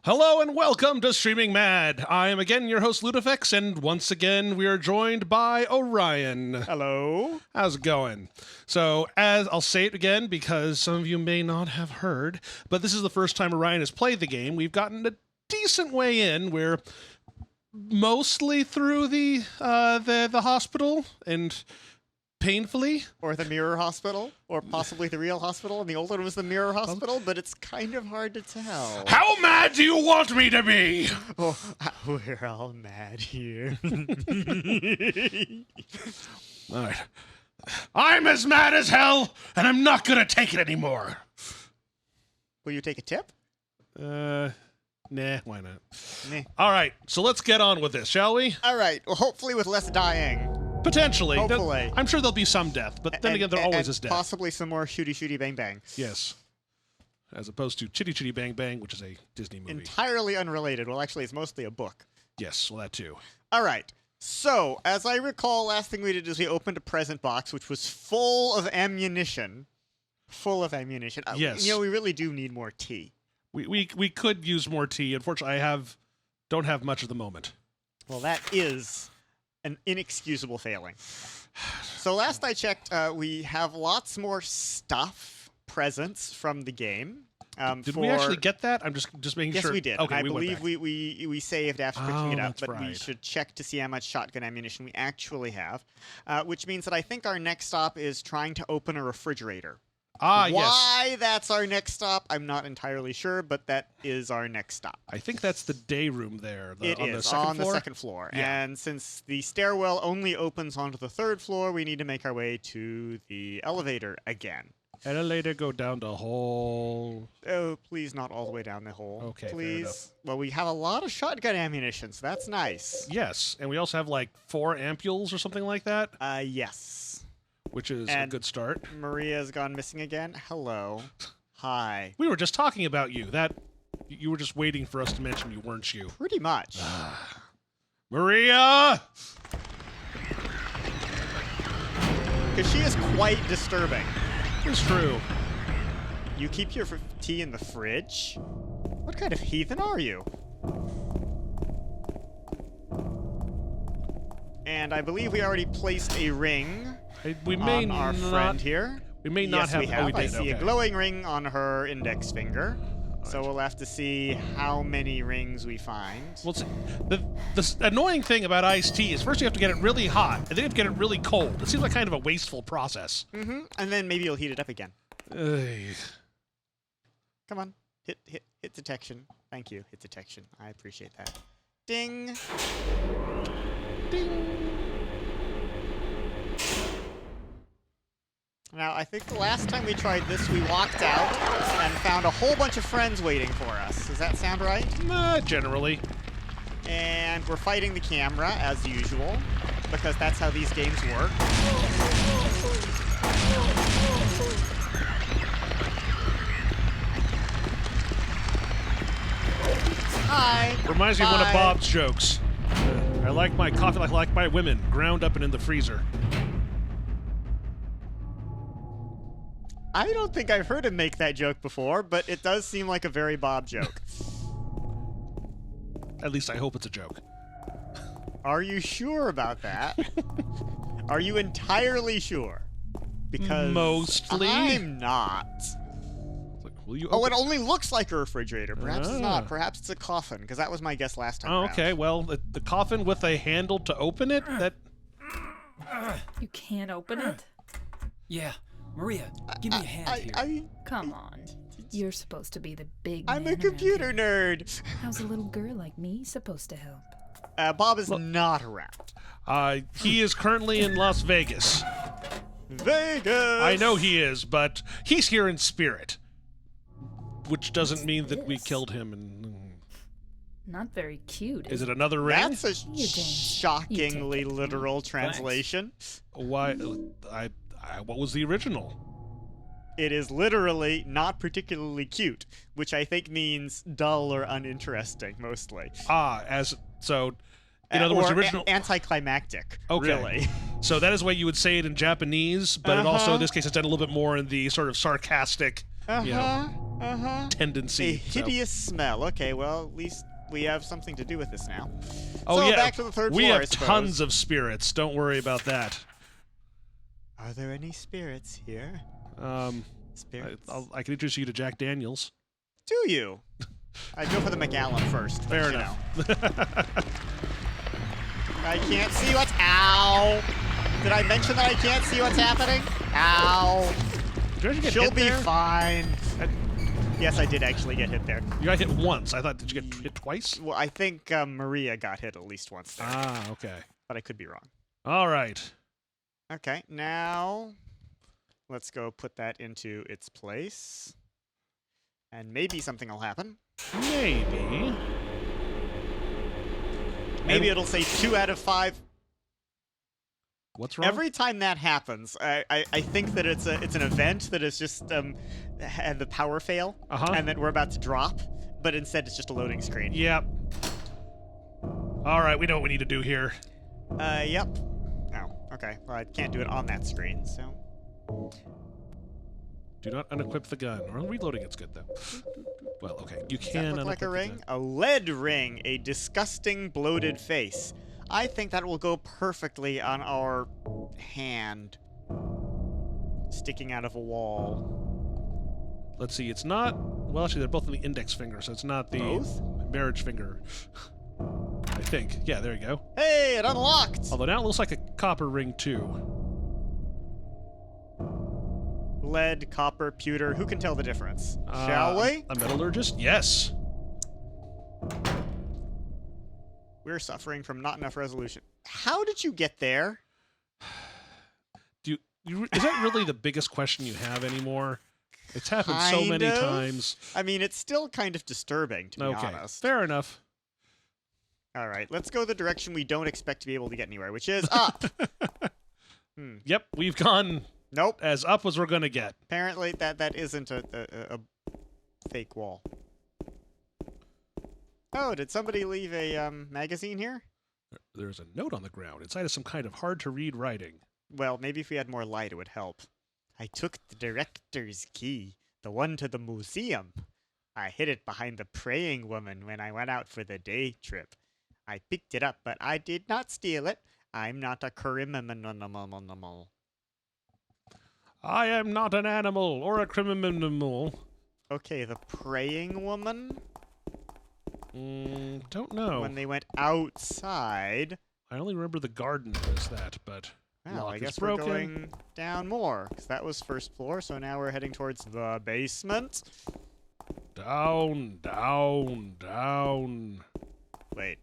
Hello and welcome to Streaming Mad. I am again your host Ludifex, and once again we are joined by Orion. Hello. How's it going? So, as I'll say it again because some of you may not have heard, but this is the first time Orion has played the game. We've gotten a decent way in. We're mostly through the hospital and painfully. Or the Mirror Hospital, or possibly the real hospital, and the old one was the Mirror Hospital, but it's kind of hard to tell. How mad do you want me to be? Oh, we're all mad here. All right. I'm as mad as hell, and I'm not gonna take it anymore. Will you take a tip? Nah, why not? Nah. All right, so let's get on with this, shall we? All right, well, hopefully with less dying. Potentially. Hopefully. I'm sure there'll be some death, but then again, there always is death. Possibly some more shooty bang bang. Yes. As opposed to Chitty Chitty Bang Bang, which is a Disney movie. Entirely unrelated. Well, actually, it's mostly a book. Yes, well, that too. All right. So, as I recall, last thing we did is we opened a present box, which was full of ammunition. Full of ammunition. Yes. We really do need more tea. We could use more tea. Unfortunately, don't have much at the moment. Well, that is an inexcusable failing. So last I checked, we have lots more stuff, presents from the game. Did we actually get that? I'm just making sure. Yes, we did. Okay, I believe we saved after picking it up, that's but we right. should check to see how much shotgun ammunition we actually have, which means that I think our next stop is trying to open a refrigerator. Yes. Why that's our next stop, I'm not entirely sure, but that is our next stop. I think that's the day room there. It is on the second floor. Yeah. And since the stairwell only opens onto the third floor, we need to make our way to the elevator again. Elevator go down the hole. Oh, please not all the way down the hole. Okay, fair please. enough. Well, we have a lot of shotgun ammunition, so that's nice. Yes, and we also have like 4 ampules or something like that, Yes. which is a And- good start. Maria's gone missing again. Hello. Hi. We were just talking about you. That you were just waiting for us to mention you, weren't you? Pretty much. Maria! Because she is quite disturbing. It's true. You keep your tea in the fridge? What kind of heathen are you? And I believe we already placed a ring We may on our not. friend here. We may not Yes, have. we have. Oh, we did. I see a okay. glowing ring on her index finger. So Alright. we'll have to see how many rings we find. Well, the annoying thing about iced tea is first you have to get it really hot, and then you have to get it really cold. It seems like kind of a wasteful process. Mm-hmm. And then maybe you'll heat it up again. Ugh. Come on. Hit detection. Thank you. Hit detection. I appreciate that. Ding. Ding. Now, I think the last time we tried this, we walked out and found a whole bunch of friends waiting for us. Does that sound right? Generally. And we're fighting the camera, as usual, because that's how these games work. Hi. Reminds me of one of Bye. Bob's jokes. I like my coffee like I like my women, ground up and in the freezer. I don't think I've heard him make that joke before, but it does seem like a very Bob joke. At least I hope it's a joke. Are you sure about that? Are you entirely sure? Because Mostly. I'm not. Will you Oh, open- it only looks like a refrigerator. Perhaps it's Ah. not. Perhaps it's a coffin, because that was my guess last time Oh, around. okay. Well, the coffin with a handle to open it. That You can't open it? Yeah, Maria, give me a hand here. Come on. You're supposed to be the big I'm man a computer around nerd. here. How's a little girl like me supposed to help? Bob is not around. he is currently in Las Vegas. Vegas! I know he is, but he's here in spirit, which doesn't mean that we this? killed him. And Not very cute. is it another ring? That's a You didn't. shockingly You take it. literal translation. Why? What was the original? It is literally not particularly cute, which I think means dull or uninteresting, mostly. In other words, or the original. anticlimactic. Okay. Really. So that is why you would say it in Japanese, but it also in this case it's done a little bit more in the sort of sarcastic. You know. tendency. A hideous smell. Okay, well, at least we have something to do with this now. Oh, so yeah. back to the third We floor, I have suppose. tons of spirits. Don't worry about that. Are there any spirits here? Spirits? I can introduce you to Jack Daniels. Do you? I'd go for the McAllen first. But, Fair you enough. know. I can't see what's... Ow! Did I mention that I can't see what's happening? Ow! Did you actually get She'll hit be there? fine. Yes, I did actually get hit there. You got hit once. I thought, did you get hit twice? Well, I think Maria got hit at least once there. Ah, okay. But I could be wrong. All right. Okay, now let's go put that into its place. And maybe something will happen. Maybe. Maybe it'll say 2 out of 5. What's wrong? Every time that happens, I think that it's an event that is just had the power fail, and then we're about to drop, but instead it's just a loading screen. Yep. All right, we know what we need to do here. Yep. Oh, okay. Well, I can't do it on that screen, so. Do not unequip the gun. Or reloading it's good, though. Well, okay. You Does can that look like unequip a the ring? gun. A lead ring, a disgusting bloated face. I think that will go perfectly on our hand sticking out of a wall. Let's see. It's not... Well, actually, they're both on the index finger, so it's not the Both? marriage finger. I think. Yeah, there you go. Hey, it unlocked! Although now it looks like a copper ring, too. Lead, copper, pewter. Who can tell the difference? Shall we? A metallurgist? Yes. We're suffering from not enough resolution. How did you get there? Is that really the biggest question you have anymore? It's happened so many Kind of. times. I mean, it's still kind of disturbing, to be Okay, honest. fair enough. All right, let's go the direction we don't expect to be able to get anywhere, which is up. Yep, we've gone Nope. as up as we're going to get. Apparently, that isn't a fake wall. Oh, did somebody leave a magazine here? There's a note on the ground. Inside is some kind of hard-to-read writing. Well, maybe if we had more light, it would help. I took the director's key, the one to the museum. I hid it behind the praying woman when I went out for the day trip. I picked it up, but I did not steal it. I'm not a criminal. I am not an animal or a criminal. Okay, the praying woman? Don't know. When they went outside. I only remember the garden as that, but Well, lock I is guess broken. we're going down more, because that was first floor, so now we're heading towards the basement. Down, down, down. Wait.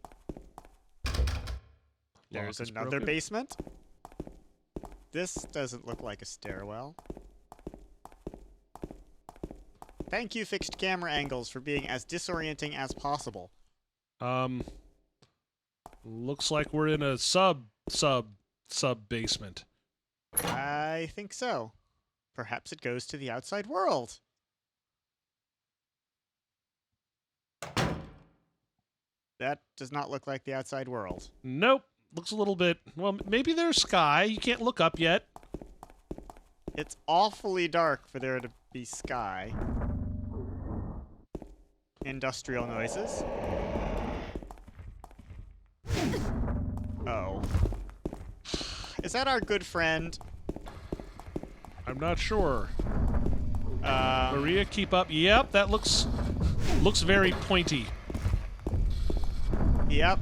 There's Lock is another broken. basement? This doesn't look like a stairwell. Thank you, fixed camera angles, for being as disorienting as possible. Looks like we're in a sub basement. I think so. Perhaps it goes to the outside world. That does not look like the outside world. Nope. Looks a little bit... Well, maybe there's sky. You can't look up yet. It's awfully dark for there to be sky. Industrial noises. Oh. Is that our good friend? I'm not sure. Maria, keep up. Yep, that looks very pointy. Yep.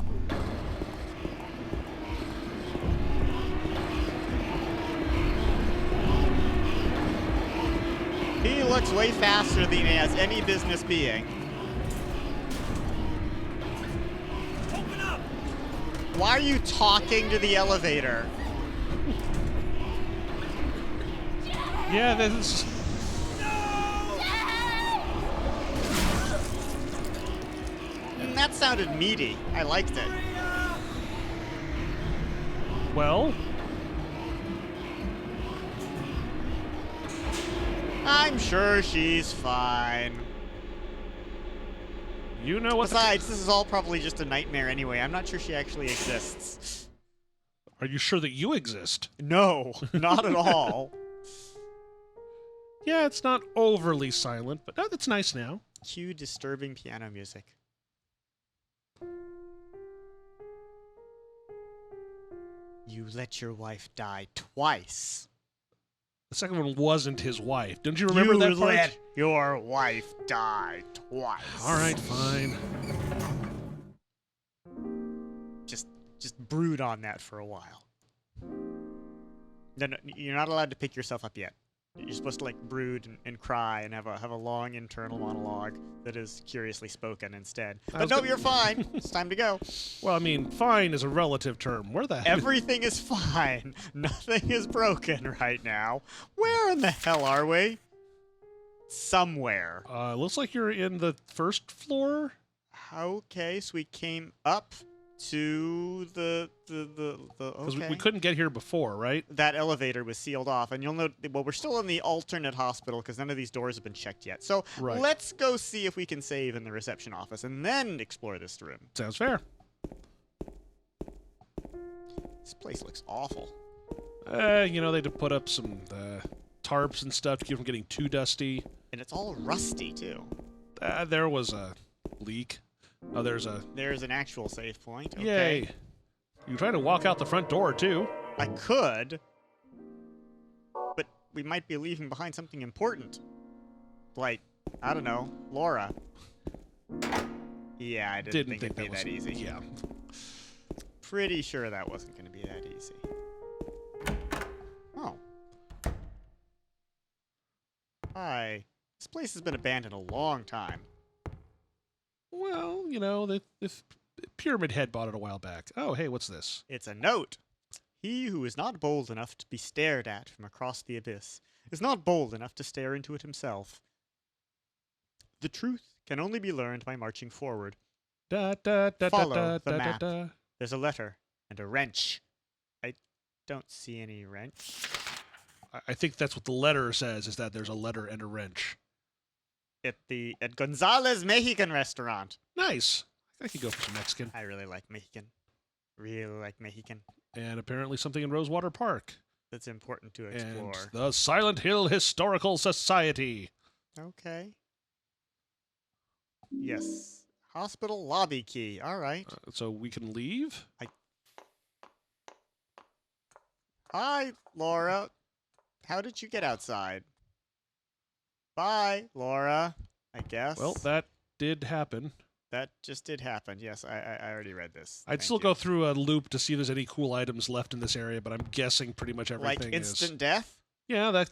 He looks way faster than he has any business being. Open up! Why are you talking to the elevator? Yeah, this is... That sounded meaty. I liked it. Well... I'm sure she's fine. You know what... Besides, this is all probably just a nightmare anyway. I'm not sure she actually exists. Are you sure that you exist? No, not at all. Yeah, it's not overly silent, but it's nice now. Cue disturbing piano music. You let your wife die twice. The second one wasn't his wife. Don't you remember You that part? let your wife die twice. All right, fine. Just brood on that for a while. No, you're not allowed to pick yourself up yet. You're supposed to like brood and cry and have a long internal monologue that is curiously spoken instead. But no, you're fine. It's time to go. Well, I mean, fine is a relative term. Where the hell? Everything is fine. Nothing is broken right now. Where in the hell are we? Somewhere. Looks like you're in the first floor. Okay, so we came up to the Because okay. we couldn't get here before, right? That elevator was sealed off, and you'll note, well, we're still in the alternate hospital because none of these doors have been checked yet. So Right. let's go see if we can save in the reception office and then explore this room. Sounds fair. This place looks awful. You know, they had to put up some tarps and stuff to keep from getting too dusty. And it's all rusty, too. There was a leak. Oh, there's There's an actual save point. Okay. Yay. You can try to walk out the front door, too. I could, but we might be leaving behind something important. Like, I don't know, Laura. Yeah, I didn't think it'd be that easy. Yeah. Pretty sure that wasn't going to be that easy. Oh. Hi. This place has been abandoned a long time. Well, you know, the Pyramid Head bought it a while back. Oh, hey, what's this? It's a note. He who is not bold enough to be stared at from across the abyss is not bold enough to stare into it himself. The truth can only be learned by marching forward. Da, da, da, Follow da, the da, map. da. There's a letter and a wrench. I don't see any wrench. I think that's what the letter says, is that there's a letter and a wrench. At Gonzalez Mexican restaurant. Nice. I could go for some Mexican. I really like Mexican. Really like Mexican. And apparently something in Rosewater Park. That's important to And explore. the Silent Hill Historical Society. Okay. Yes. Hospital lobby key. All right. So we can leave? Hi, Laura. How did you get outside? Bye, Laura. I guess. Well, that did happen. That just did happen. Yes, I already read this. I'd still go through a loop to see if there's any cool items left in this area, but I'm guessing pretty much everything like instant death? Yeah,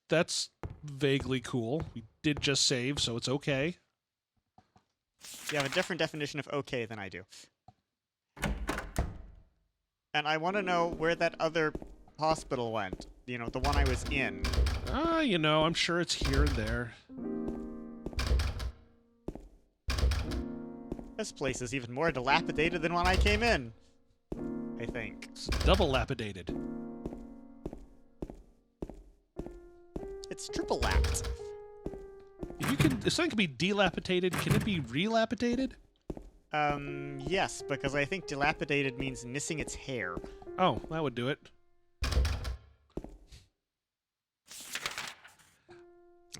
that's vaguely cool. We did just save, so it's okay. You have a different definition of okay than I do. And I want to know where that other hospital went. You know, the one I was in. You know, I'm sure it's here and there. This place is even more dilapidated than when I came in. I think. It's double lapidated. It's triple lapped. If something can be dilapidated, can it be relapidated? Yes, because I think dilapidated means missing its hair. Oh, that would do it.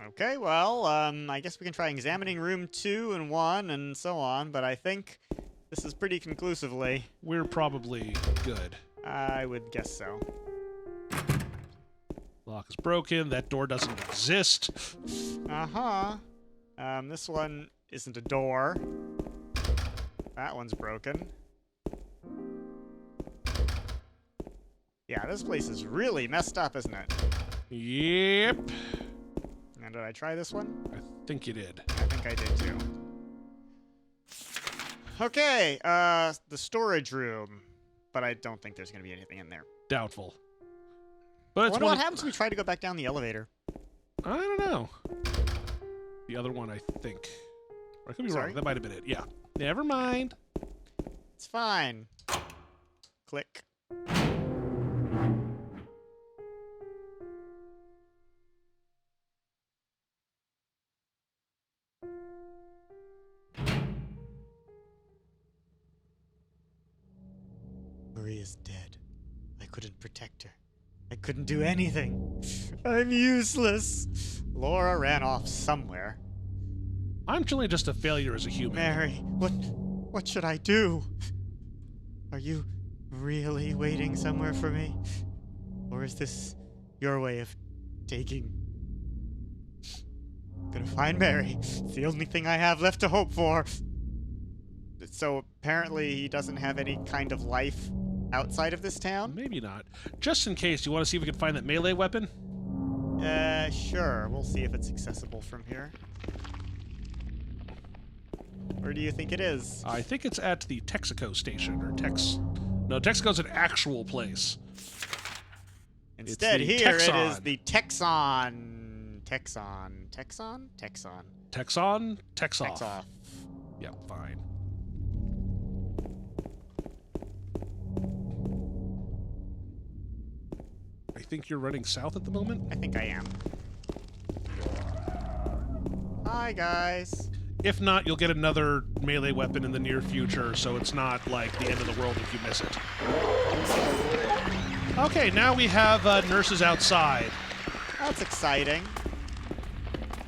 Okay, well, I guess we can try examining room 2 and 1 and so on, but I think this is pretty conclusively. We're probably good. I would guess so. Lock is broken. That door doesn't exist. Uh-huh. This one isn't a door. That one's broken. Yeah, this place is really messed up, isn't it? Yep. And did I try this one? I think you did. I think I did too. Okay, the storage room. But I don't think there's going to be anything in there. Doubtful. But I it's wonder one what of- happens when we try to go back down the elevator. I don't know. The other one, I think. Or I could be Sorry? wrong. That might have been it. Yeah. Never mind. It's fine. Click. Maria's dead. I couldn't protect her. I couldn't do anything. I'm useless. Laura ran off somewhere. I'm generally just a failure as a human. Mary, what should I do? Are you really waiting somewhere for me? Or is this your way of taking... I'm gonna find Mary. It's the only thing I have left to hope for. So apparently he doesn't have any kind of life outside of this town? Maybe not. Just in case, you want to see if we can find that melee weapon? Sure. We'll see if it's accessible from here. Where do you think it is? I think it's at the Texaco station, or No, Texaco's an actual place. Instead, the here Texon. it is the Texon. Texon? Texon? Texoff. Texoff. Yeah, fine. I think you're running south at the moment? I think I am. Hi, guys. If not, you'll get another melee weapon in the near future, so it's not like the end of the world if you miss it. Okay, now we have nurses outside. That's exciting.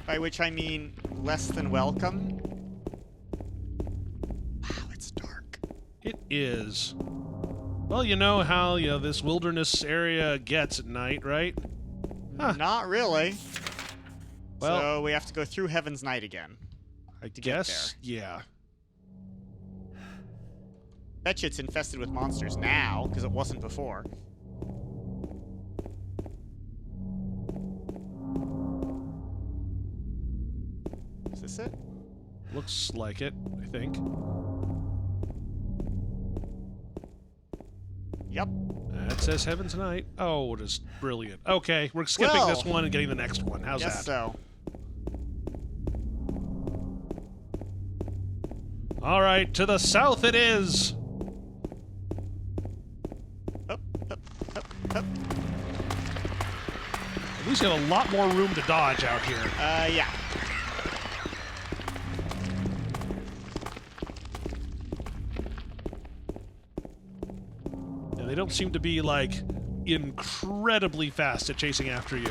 By which I mean less than welcome. Wow, it's dark. It is. Well, you know how this wilderness area gets at night, right? Huh. Not really. Well, So we have to go through Heaven's Night again. I get guess, yeah. Bet you it's infested with monsters now, because it wasn't before. Is this it? Looks like it, I think. Yep. That says Heaven's Night. Oh, just brilliant. Okay, we're skipping Well, this one and getting the next one. How's Guess that? so. All right, to the south it is. Up, up, up, up. At least you have a lot more room to dodge out here. Yeah. Yeah, they don't seem to be, like, incredibly fast at chasing after you.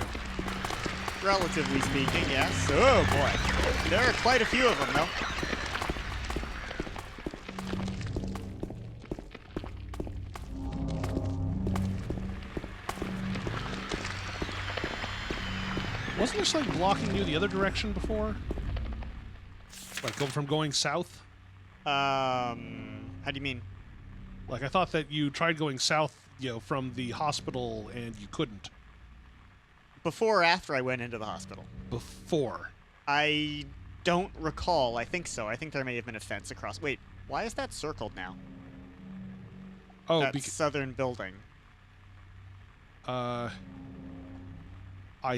Relatively speaking, yes. Oh, boy. There are quite a few of them, though. Wasn't there something blocking you the other direction before? Like from going south? How do you mean? Like, I thought that you tried going south, from the hospital and you couldn't. Before or after I went into the hospital? Before. I don't recall. I think so. I think there may have been a fence across. Wait, why is that circled now? Oh, That southern building. I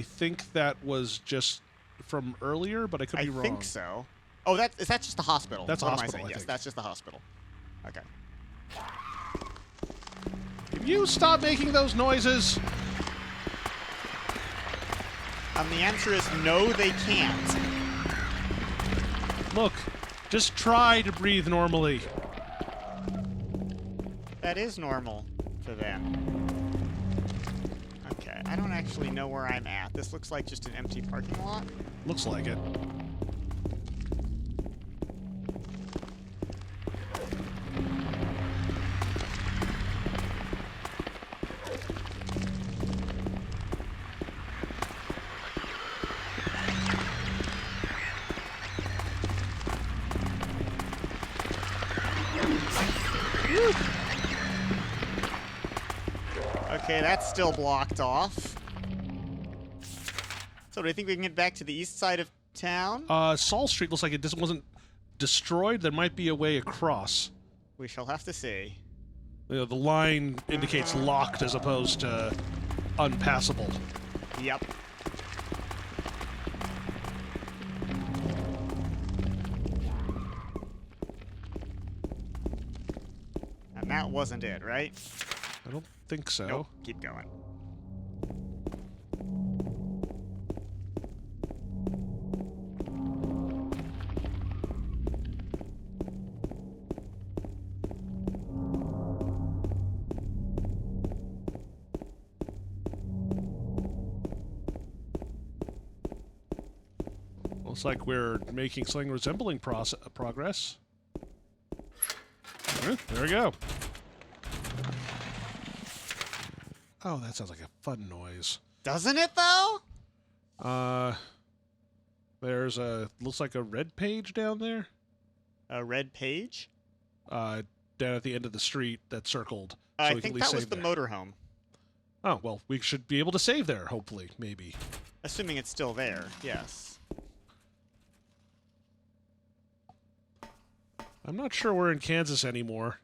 think that was just from earlier, but I could be wrong. I think so. Oh, is that just the hospital? That's a What am I hospital, saying? I Yes, think. that's just the hospital. Okay. Can you stop making those noises? The answer is no, they can't. Look, just try to breathe normally. That is normal for them. Okay, I don't actually know where I'm at. This looks like just an empty parking lot. Looks like it. Okay, that's still blocked off. So do you think we can get back to the east side of town? Saul Street looks like it just wasn't destroyed. There might be a way across. We shall have to see. The line indicates locked as opposed to unpassable. Yep. And that wasn't it, right? I don't think so. Nope. Keep going. Looks like we're making something resembling progress. There we go. Oh, that sounds like a fun noise. Doesn't it, though? There's looks like a red page down there. A red page? Down at the end of the street that's circled. So I we can think at least that was save the there. motorhome. Oh, well, we should be able to save there, hopefully, maybe. Assuming it's still there, yes. I'm not sure we're in Kansas anymore.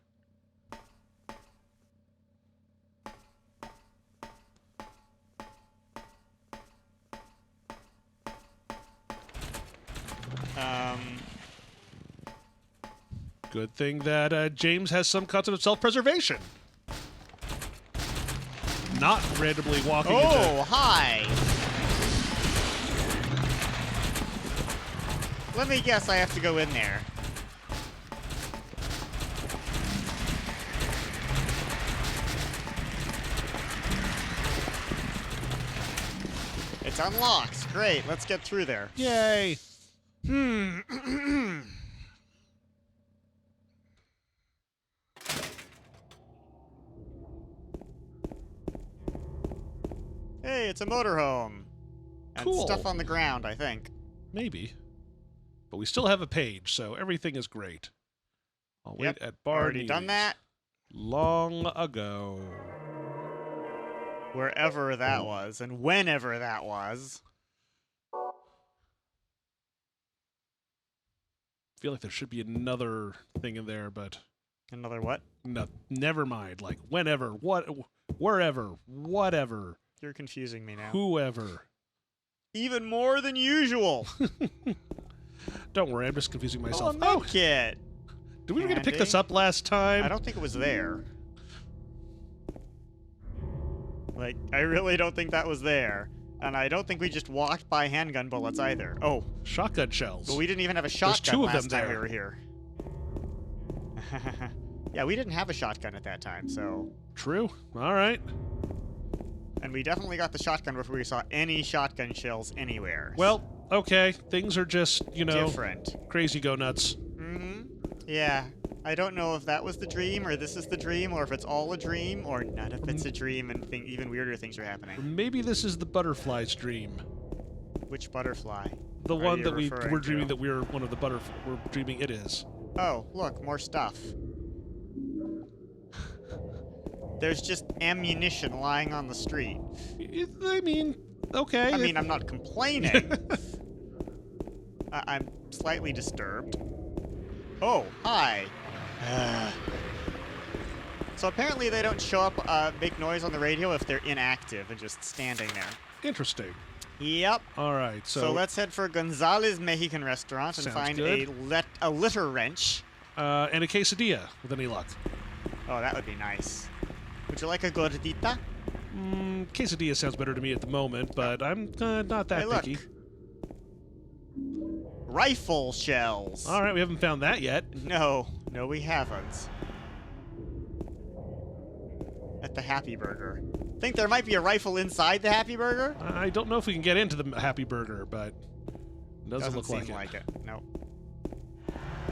Good thing that James has some concept of self-preservation. Not randomly walking Oh, hi! Let me guess I have to go in there. It's unlocked. Great, let's get through there. into... Yay! Hey, it's a motorhome. And Cool. stuff on the ground, I think. Maybe. But we still have a page, so everything is great. I'll wait Yep, at bar already done that. long ago. Wherever that was, and whenever that was. I feel like there should be another thing in there, but Another what? no, never mind. Like whenever, wherever, whatever, You're confusing me now. whoever. Even more than usual. Don't worry, I'm just confusing Oh, a myself. med kit. Did we get to pick handy. this up last time? I don't think it was there. Like, I really don't think that was there. And I don't think we just walked by handgun bullets either. Oh, Shotgun shells. but we didn't even have a shotgun two of last them time we there. were here. Yeah, we didn't have a shotgun at that time, so... True. All right. And we definitely got the shotgun before we saw any shotgun shells anywhere. Well, okay. Things are just, you know, different. crazy go nuts. Mm-hmm. Yeah. I don't know if that was the dream, or this is the dream, or if it's all a dream, or none of it's a dream and even weirder things are happening. Maybe this is the butterfly's dream. Which butterfly? The are one you that referring we're dreaming to? that we're one of the we're dreaming it is. Oh, look, more stuff. There's just ammunition lying on the street. I mean, okay. I mean, I'm not complaining. I'm slightly disturbed. Oh, hi. So apparently they don't show up, make noise on the radio if they're inactive and just standing there. Interesting. Yep. All right, So let's head for Gonzalez Mexican Restaurant and Sounds find good. a litter wrench. and a quesadilla with any luck. Oh, that would be nice. Would you like a gordita? Quesadilla sounds better to me at the moment, but I'm not that Hey, look. picky. Rifle shells. All right, we haven't found that yet. No, we haven't. At the Happy Burger. Think there might be a rifle inside the Happy Burger? I don't know if we can get into the Happy Burger, but it doesn't look seem like it. No.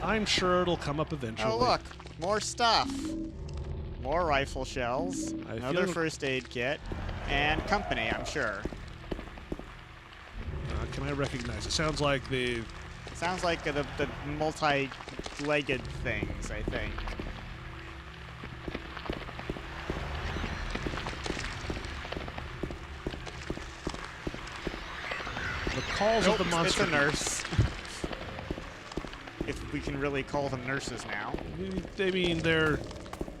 I'm sure it'll come up eventually. Oh, look. More stuff. More rifle shells. I Another feel- first aid kit. And company, I'm sure. Can I recognize it? Sounds like the... Sounds like the multi-legged things, I think. The calls Nope, of the monster. it's a nurse. If we can really call them nurses now. I mean, they're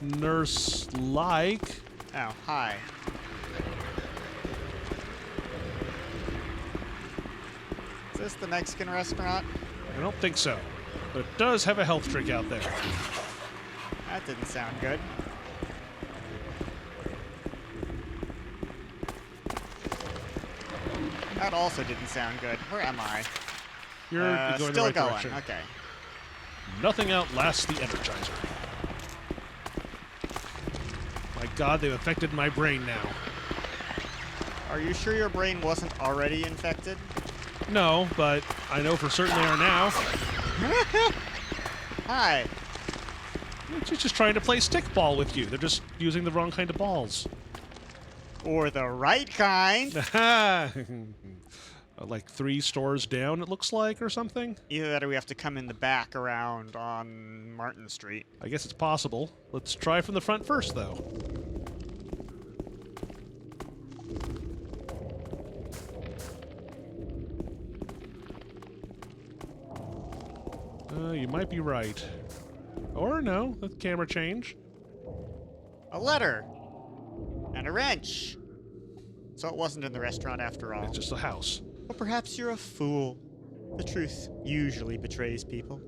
nurse-like. Oh, hi. Is this the Mexican restaurant? I don't think so. But it does have a health drink out there. That didn't sound good. That also didn't sound good. Where am I? You're going in the still right going. direction. Okay. Nothing outlasts the Energizer. My God, they've affected my brain now. Are you sure your brain wasn't already infected? No, but I know for certain they are now. Hi. She's just trying to play stickball with you. They're just using the wrong kind of balls. Or the right kind. Like 3 stores down, it looks like, or something. Either that or we have to come in the back around on Martin Street. I guess it's possible. Let's try from the front first, though. You might be right. Or no, the camera change. A letter. And a wrench. So it wasn't in the restaurant after all. It's just a house. Or perhaps you're a fool. The truth usually betrays people.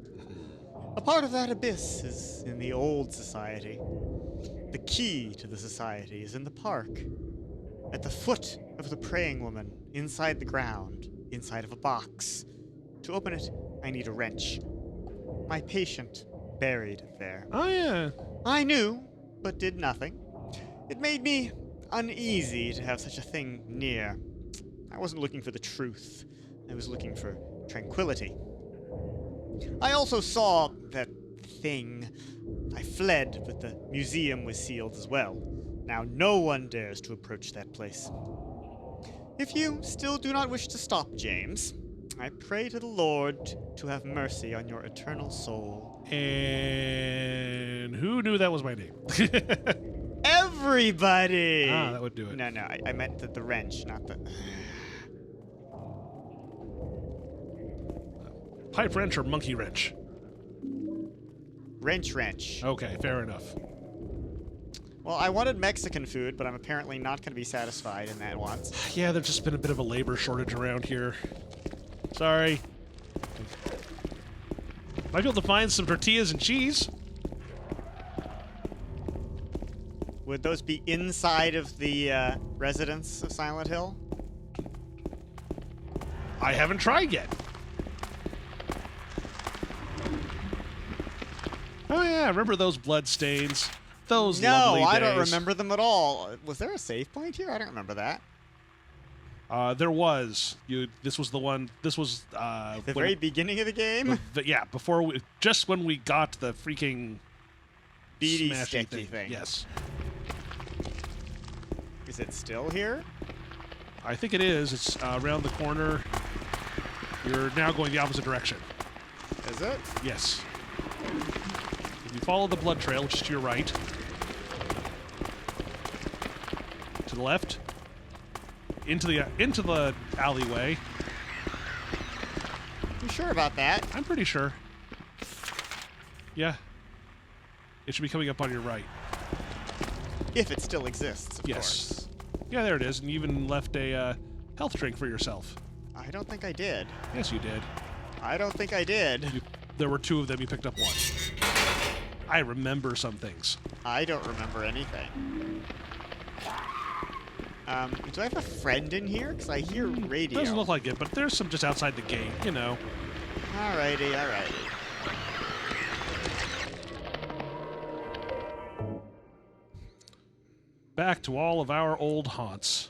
A part of that abyss is in the old society. The key to the society is in the park. At the foot of the praying woman, inside the ground, inside of a box. To open it, I need a wrench. My patient buried it there. Oh, yeah. I knew, but did nothing. It made me uneasy to have such a thing near. I wasn't looking for the truth. I was looking for tranquility. I also saw that thing. I fled, but the museum was sealed as well. Now no one dares to approach that place. If you still do not wish to stop, James, I pray to the Lord to have mercy on your eternal soul. And who knew that was my name? Everybody! Ah, that would do it. No, I meant the wrench, not the... Pipe wrench or monkey wrench? Wrench. Okay, fair enough. Well, I wanted Mexican food, but I'm apparently not going to be satisfied in that once. Yeah, there's just been a bit of a labor shortage around here. Sorry. Might be able to find some tortillas and cheese. Would those be inside of the residence of Silent Hill? I haven't tried yet. Oh yeah, remember those blood stains? Those lovely No, I days. don't remember them at all. Was there a save point here? I don't remember that. There was. This was the one. This was The when- very beginning of the game? yeah, before we, just when we got the freaking Beady smashy sticky thing. Yes, Is it still here? I think it is. It's around the corner. You're now going the opposite direction. Is it? Yes. If you follow the blood trail, which is to your right, to the left, into the alleyway. You sure about that? I'm pretty sure. Yeah. It should be coming up on your right. If it still exists, of Yes. course. Yeah, there it is. And you even left a health drink for yourself. I don't think I did. Yes, you did. I don't think I did. There were 2 of them. You picked up 1. I remember some things. I don't remember anything. Do I have a friend in here? Because I hear radio. Doesn't look like it, but there's some just outside the gate, you know. Alrighty. Back to all of our old haunts.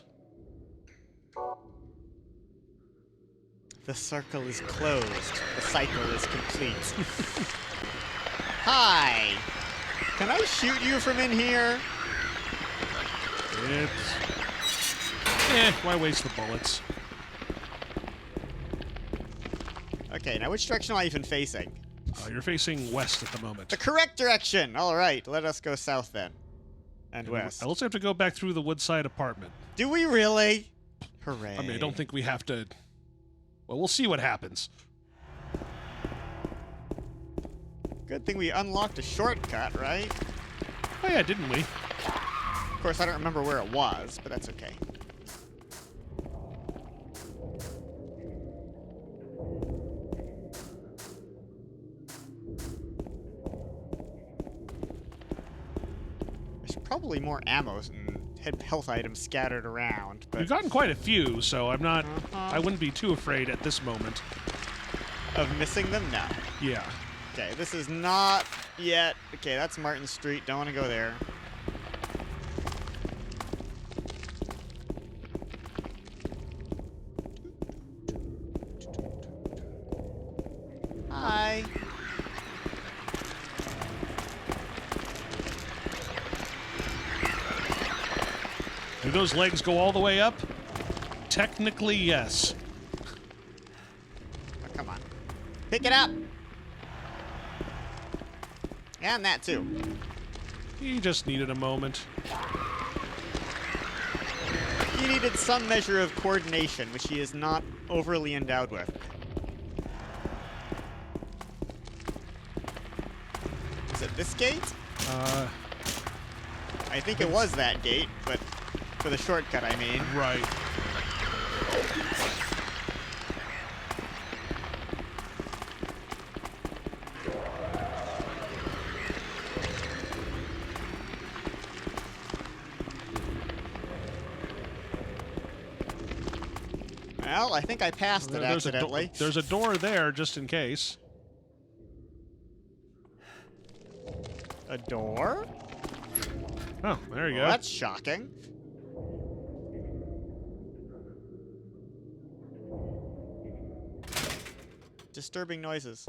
The circle is closed. The cycle is complete. Hi! Can I shoot you from in here? Why waste the bullets? Okay, now which direction am I even facing? You're facing west at the moment. The correct direction! Alright, let us go south then. And west. I also have to go back through the Woodside apartment. Do we really? Hooray. I mean, I don't think we have to... Well, we'll see what happens. Good thing we unlocked a shortcut, right? Oh yeah, didn't we? Of course, I don't remember where it was, but that's okay. There's probably more ammo and health items scattered around, but We've gotten quite a few, so I'm not... Uh-huh. I wouldn't be too afraid at this moment. of missing them? No. Yeah. Okay, this is not yet. Okay, that's Martin Street. Don't want to go there. those legs go all the way up? Technically, yes. Oh, come on. Pick it up! And that too. He just needed a moment. He needed some measure of coordination, which he is not overly endowed with. Is it this gate? I think it was that gate, but for the shortcut, I mean. Right. Well, I think I passed it accidentally. There's a door there, just in case. A door? Oh, there you Well, go. that's shocking. Disturbing noises.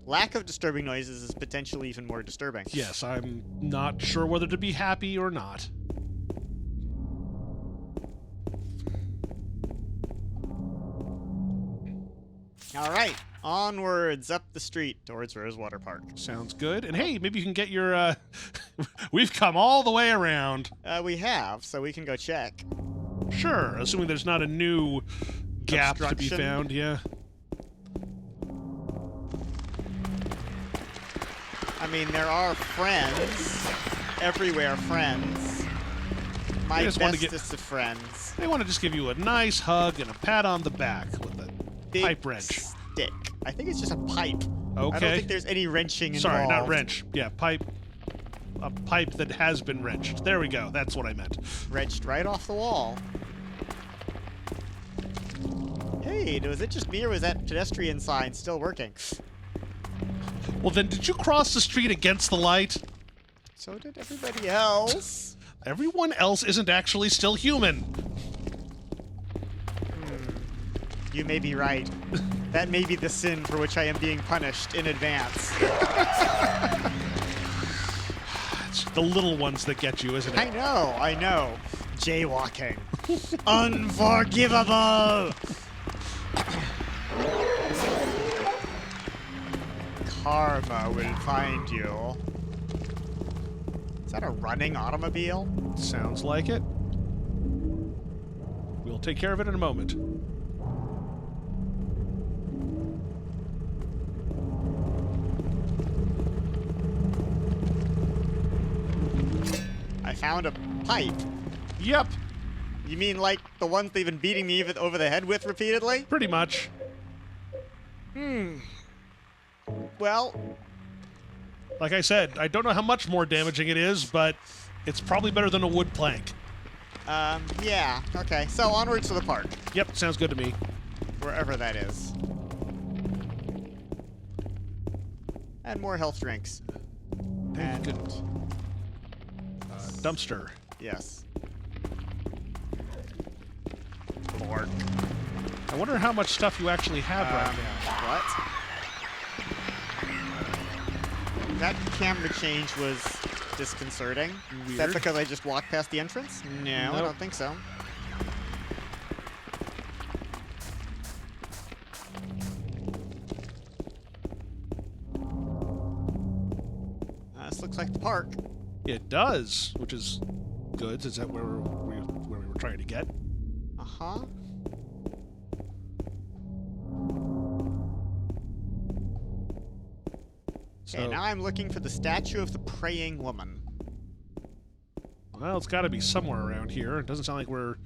Lack of disturbing noises is potentially even more disturbing. Yes, I'm not sure whether to be happy or not. All right, onwards up the street towards Rosewater Park. Sounds good. And hey, maybe you can get your, we've come all the way around. We have, so we can go check. Sure, assuming there's not a new gap to be Obstruction? found, yeah. I mean, there are friends. Everywhere friends. My just wanna bestest of friends. They want to just give you a nice hug and a pat on the back with a Big pipe wrench. stick. I think it's just a pipe. I don't Okay. think there's any wrenching involved. Sorry, not wrench. Yeah, pipe. A pipe that has been wrenched. There we go. That's what I meant. Wrenched right off the wall. Hey, was it just me or was that pedestrian sign still working? Well, then, did you cross the street against the light? So did everybody else. Everyone else isn't actually still human. You may be right. That may be the sin for which I am being punished in advance. It's the little ones that get you, isn't it? I know. Jaywalking. Unforgivable! Karma will find you. Is that a running automobile? Sounds like it. We'll take care of it in a moment. I found a pipe. Yep, You mean like the ones they've been beating me over the head with repeatedly? pretty much. Well, Like I said, I don't know how much more damaging it is, but it's probably better than a wood plank. yeah. Okay, so onwards to the park. Yep, sounds good to me. Wherever that is. And more health drinks. Thank And goodness. Dumpster. yes. Pork. I wonder how much stuff you actually have right now. What? That camera change was disconcerting. Is that Weird. because I just walked past the entrance? No, I Nope. don't think so. This looks like the park. It does, which is good. Is that where we were trying to get? Uh-huh. Okay, now I'm looking for the statue of the praying woman. Well, it's got to be somewhere around here. It doesn't sound like we're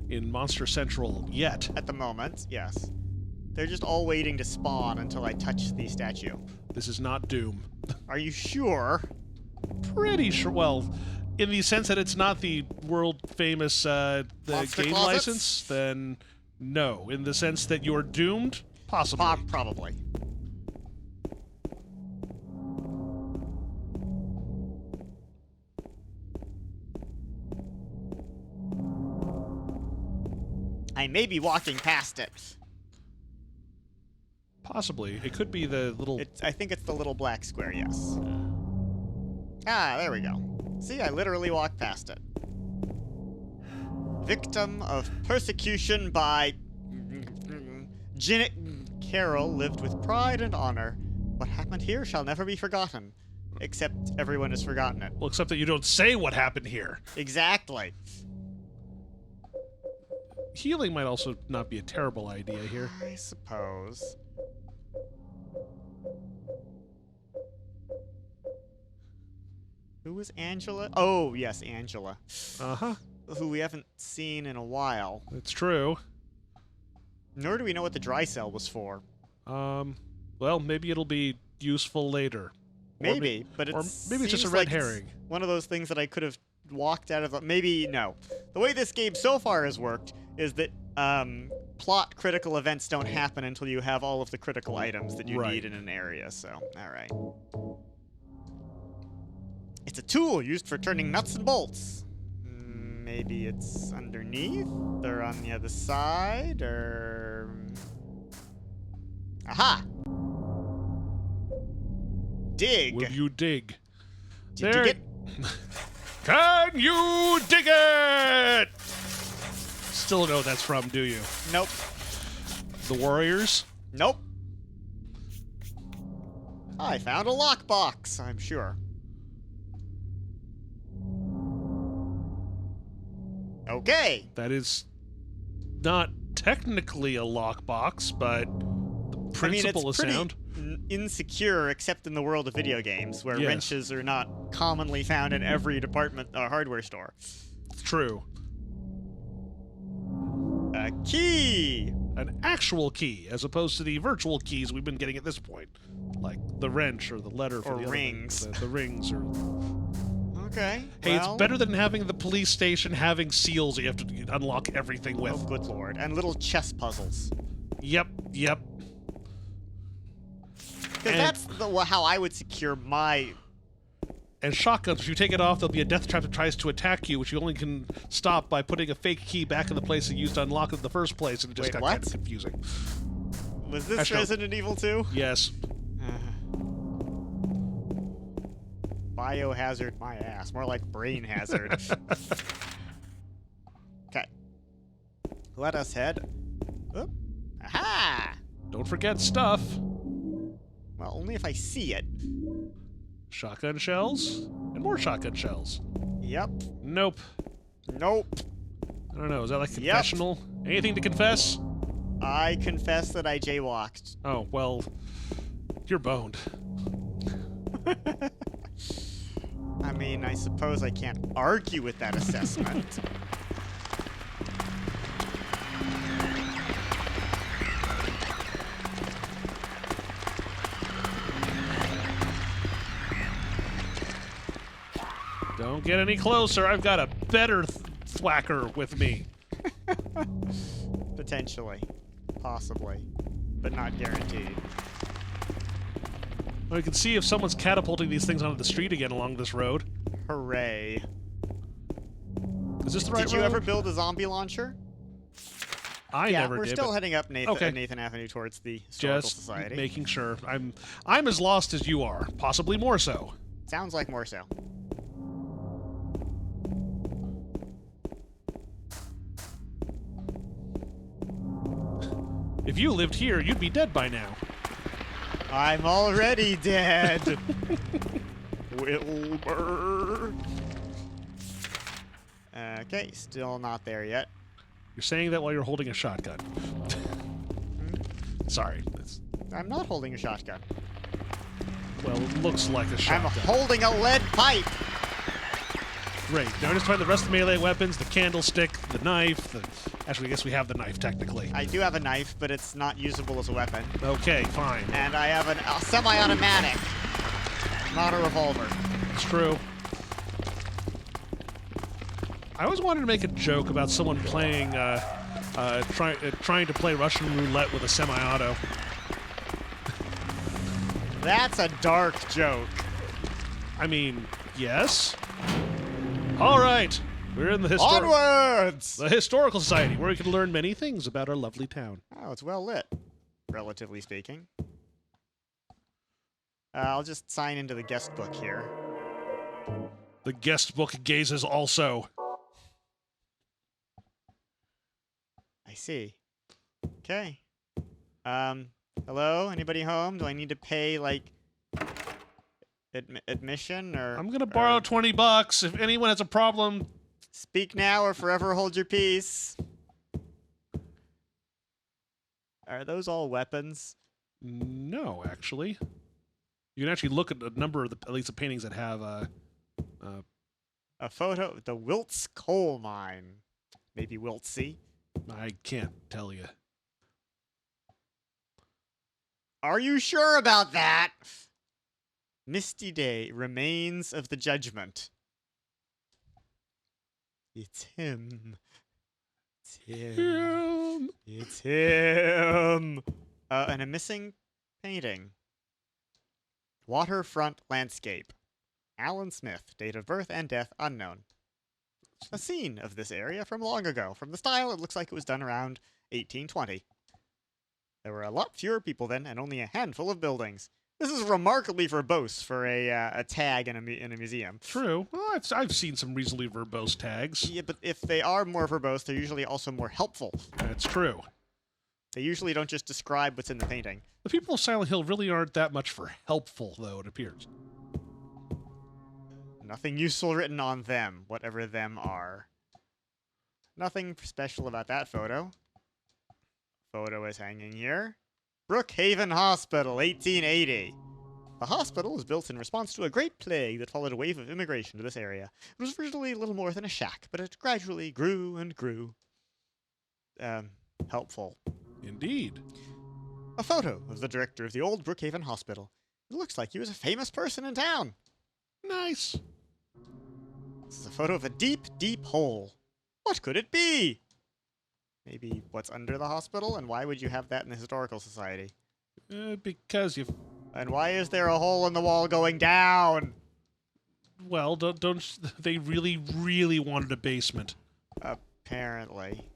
in Monster Central yet. At the moment, yes. They're just all waiting to spawn until I touch the statue. This is not Doom. Are you sure? Pretty sure. Well, in the sense that it's not the world famous the Monster game closets? license, then no. In the sense that you're doomed, possibly. Probably. I may be walking past it. Possibly. It could be the little. I think it's the little black square, yes. Ah, there we go. See, I literally walked past it. Victim of persecution by... Carol lived with pride and honor. What happened here shall never be forgotten. Except everyone has forgotten it. Well, except that you don't say what happened here. Exactly. Healing might also not be a terrible idea here. I suppose. Who was Angela? Oh, yes, Angela. Uh-huh. Who we haven't seen in a while. It's true. Nor do we know what the dry cell was for. Well, maybe it'll be useful later. Maybe, but or it's maybe it's just a red herring. One of those things that I could have walked out of. Maybe no. The way this game so far has worked is that plot critical events don't happen until you have all of the critical items that you need in an area. So, all right. It's a tool used for turning nuts and bolts. Maybe it's underneath or on the other side or... Aha! Dig. Will you dig? Did you dig it? Can you dig it? Still don't know what that's from, do you? Nope. The Warriors? Nope. I found a lockbox, I'm sure. Okay. That is not technically a lockbox, but the principle is sound. Insecure, except in the world of video games, where wrenches are not commonly found in every department or hardware store. It's true. A key! An actual key, as opposed to the virtual keys we've been getting at this point. Like the wrench or the letter for or the rings. The rings or... Okay. Hey, well, it's better than having the police station having seals you have to unlock everything with. Oh, good lord. And little chess puzzles. Yep. Because that's how I would secure my... And shotguns, if you take it off, there'll be a death trap that tries to attack you, which you only can stop by putting a fake key back in the place that you used to unlock it in the first place, and it just got kind of confusing. Was this Resident Evil 2? Yes. Biohazard my ass. More like brain hazard. Okay. Let us head. Oop. Aha! Don't forget stuff. Well, only if I see it. Shotgun shells, and more shotgun shells. Yep. Nope. Nope. I don't know, is that like confessional? Anything to confess? I confess that I jaywalked. Oh, well, you're boned. I mean, I suppose I can't argue with that assessment. Don't get any closer. I've got a better thwacker with me. Potentially. Possibly. But not guaranteed. Well, you can see if someone's catapulting these things onto the street again along this road. Hooray. Is this the right road? Did you ever build a zombie launcher? I never did. We're still heading up Nathan Avenue towards the Historical Just Society. making sure. I'm as lost as you are. Possibly more so. Sounds like more so. If you lived here, you'd be dead by now. I'm already dead. Wilbur. Okay, still not there yet. You're saying that while you're holding a shotgun. Sorry. I'm not holding a shotgun. Well, it looks like a shotgun. I'm holding a lead pipe. Great. Now I just find the rest of the melee weapons, the candlestick, the knife, Actually, I guess we have the knife, technically. I do have a knife, but it's not usable as a weapon. Okay, fine. And I have a semi-automatic, not a revolver. It's true. I always wanted to make a joke about someone playing, trying to play Russian roulette with a semi-auto. That's a dark joke. I mean, yes. All right, we're in the Onwards! The Historical Society, where we can learn many things about our lovely town. Oh, it's well lit, relatively speaking. I'll just sign into the guest book here. The guest book gazes also. I see. Okay. Hello? Anybody home? Do I need to pay, like, admission or... I'm gonna borrow $20. If anyone has a problem, Speak now or forever hold your peace. Are those all weapons? no, actually. You can actually look at a number of at least the paintings that have A photo of the Wiltz coal mine. Maybe Wiltsy. I can't tell you. Are you sure about that? Misty Day, Remains of the Judgment. It's him. It's him. It's him. And a missing painting. Waterfront landscape. Alan Smith, date of birth and death unknown. A scene of this area from long ago. From the style, it looks like it was done around 1820. There were a lot fewer people then, and only a handful of buildings. This is remarkably verbose for a tag in a museum. True. Well, I've seen some reasonably verbose tags. Yeah, but if they are more verbose, they're usually also more helpful. That's true. They usually don't just describe what's in the painting. The people of Silent Hill really aren't that much for helpful, though, it appears. Nothing useful written on them, whatever them are. Nothing special about that photo. Photo is hanging here. Brookhaven Hospital, 1880. The hospital was built in response to a great plague that followed a wave of immigration to this area. It was originally little more than a shack, but it gradually grew and grew. Helpful. Indeed. A photo of the director of the old Brookhaven Hospital. It looks like he was a famous person in town. Nice. This is a photo of a deep, deep hole. What could it be? Maybe what's under the hospital? And why would you have that in the Historical Society? Because you... And why is there a hole in the wall going down? Well, don't they really, really wanted a basement? Apparently.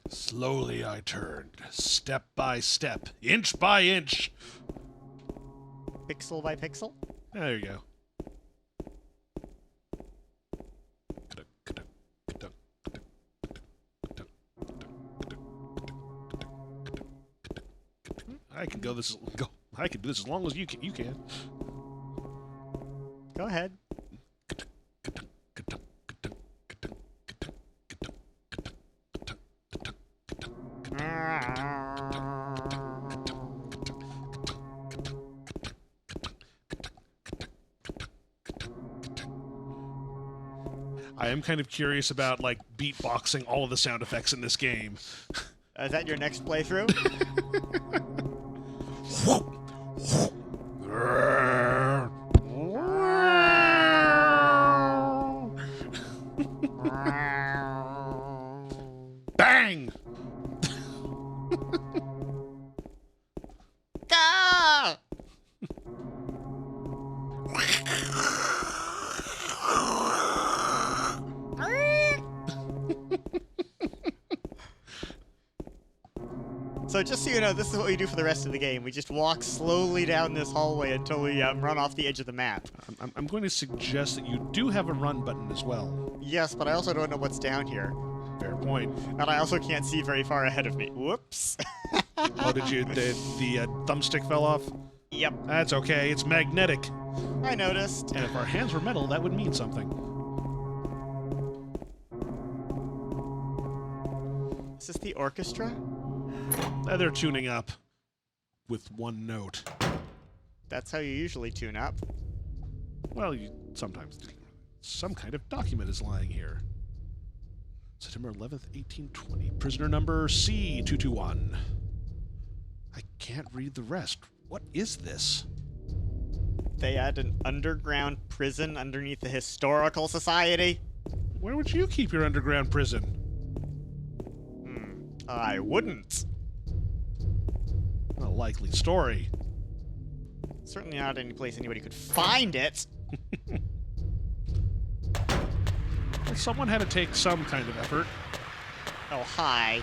Slowly I turned, step by step, inch by inch. Pixel by pixel? There you go. I can go this. I can do this as long as you can. You can. Go ahead. I am kind of curious about, like, beatboxing all of the sound effects in this game. Is that your next playthrough? Bang! Ah! So just so you know, this is what we do for the rest of the game. We just walk slowly down this hallway until we run off the edge of the map. I'm going to suggest that you do have a run button as well. Yes, but I also don't know what's down here. Fair point. And I also can't see very far ahead of me. Whoops. Oh, did you? The thumbstick fell off? Yep, That's okay. It's magnetic. I noticed. And if our hands were metal, that would mean something. Is this the orchestra? They're tuning up with one note. That's how you usually tune up. Well, you sometimes do. Some kind of document is lying here. September 11th, 1820. Prisoner number C221. I can't read the rest. What is this? They had an underground prison underneath the Historical Society? Where would you keep your underground prison? I wouldn't. A likely story. Certainly not any place anybody could find it. someone had to take some kind of effort. Oh, hi.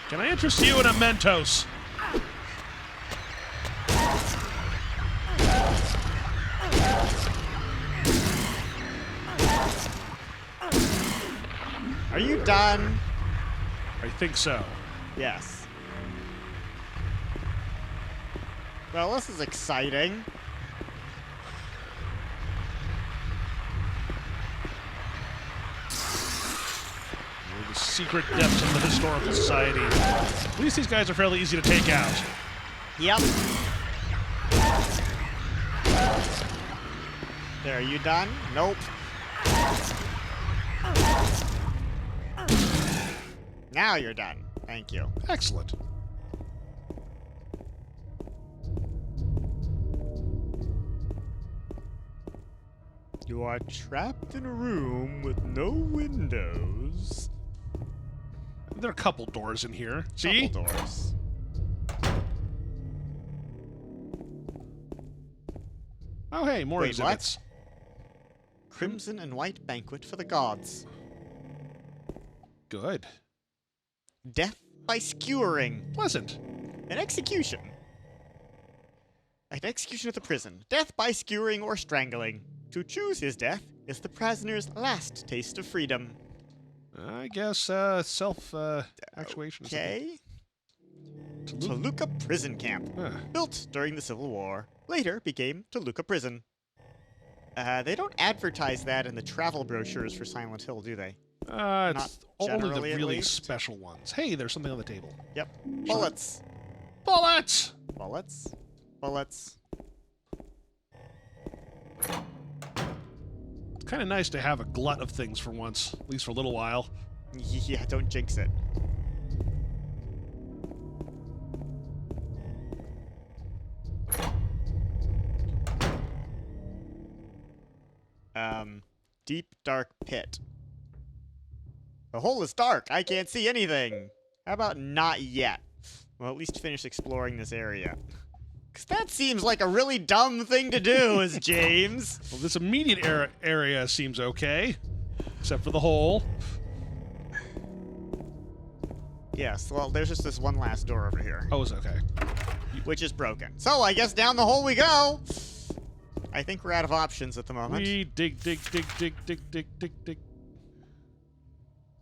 Can I interest you in a Mentos? Are you done? I think so. Yes. Well, this is exciting. The secret depths of the historical society. At least these guys are fairly easy to take out. Yep. There, are you done? Nope. Now you're done. Thank you. Excellent. You are trapped in a room with no windows. There are a couple doors in here. See? Couple doors. Oh, hey, more Wait, exhibits. Crimson and white banquet for the gods. Good. Death by skewering. Pleasant. An execution. An execution at the prison. Death by skewering or strangling. To choose his death is the prisoner's last taste of freedom. I guess self-actuation. Okay. Toluca. Toluca Prison Camp. Huh. Built during the Civil War. Later became Toluca Prison. They don't advertise that in the travel brochures for Silent Hill, do they? It's only the generally, at really least. special ones. Hey, there's something on the table. Yep. Bullets. Bullets! Bullets. Bullets. It's kind of nice to have a glut of things for once, at least for a little while. Yeah, don't jinx it. Deep dark pit. The hole is dark. I can't see anything. How about not yet? Well, at least finish exploring this area. Because that seems like a really dumb thing to do, as James. Well, this immediate area seems okay, except for the hole. Yes, well, there's just this one last door over here, Oh, it's okay. which is broken. So I guess down the hole we go. I think we're out of options at the moment. We dig.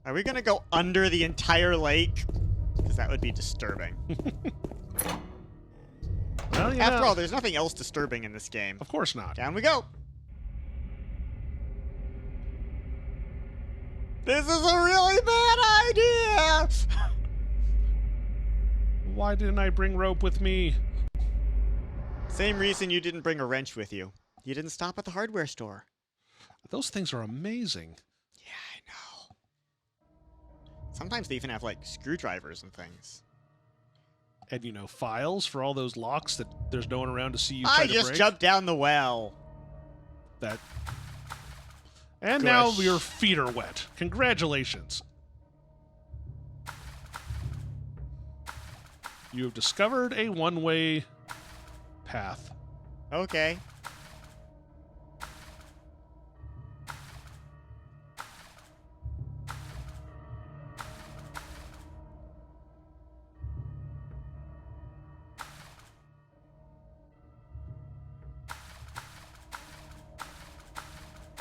Are we going to go under the entire lake? Because that would be disturbing. Well, After all, there's nothing else disturbing in this game. of course not. Down we go. This is a really bad idea. Why didn't I bring rope with me? Same reason you didn't bring a wrench with you. You didn't stop at the hardware store. Those things are amazing. Yeah, I know. Sometimes they even have, like, screwdrivers and things. And, files for all those locks that there's no one around to see you try I to just break. jumped down the well. That. And now Gosh. your feet are wet. Congratulations. You have discovered a one-way path. Okay.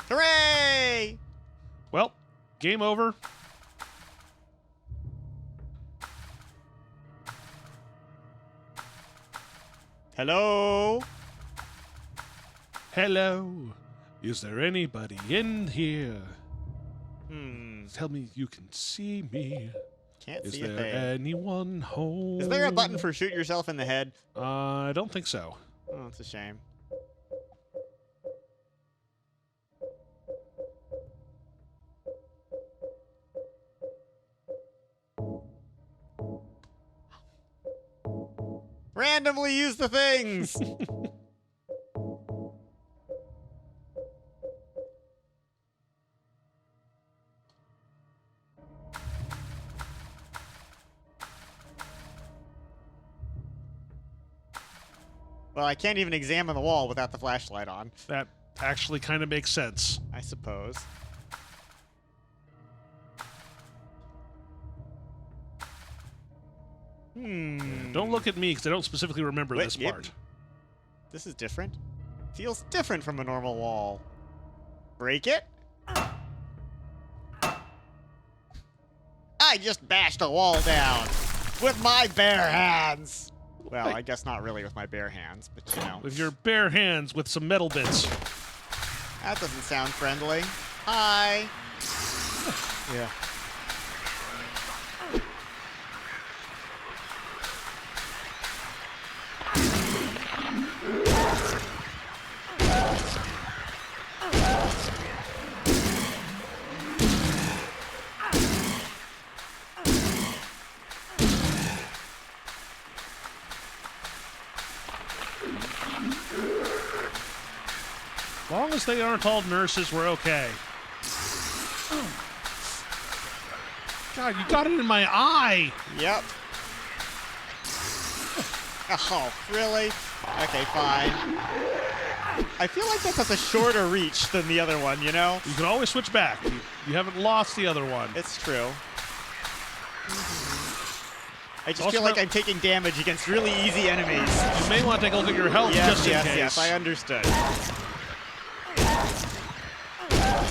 Hooray! Well, game over. Hello? Hello. Is there anybody in here? Tell me you can see me. Can't Is see a there thing. anyone home? Is there a button for shoot yourself in the head? I don't think so. Oh, it's a shame. Randomly use the things! Well, I can't even examine the wall without the flashlight on, That actually kind of makes sense. I suppose. Don't look at me because I don't specifically remember Wait, this yep. part. This is different. Feels different from a normal wall. Break it? I just bashed a wall down with my bare hands. Well, Hey. I guess not really with my bare hands, but you know. With your bare hands with some metal bits. That doesn't sound friendly. Hi. Yeah. As long as they aren't all nurses, we're okay. God, you got it in my eye! Yep. Oh, really? Okay, fine. I feel like this has a shorter reach than the other one, you know? You can always switch back. You haven't lost the other one. It's true. I just Also feel like not- I'm taking damage against really easy enemies. You may want to take a look at your health just in case. Yes, I understood.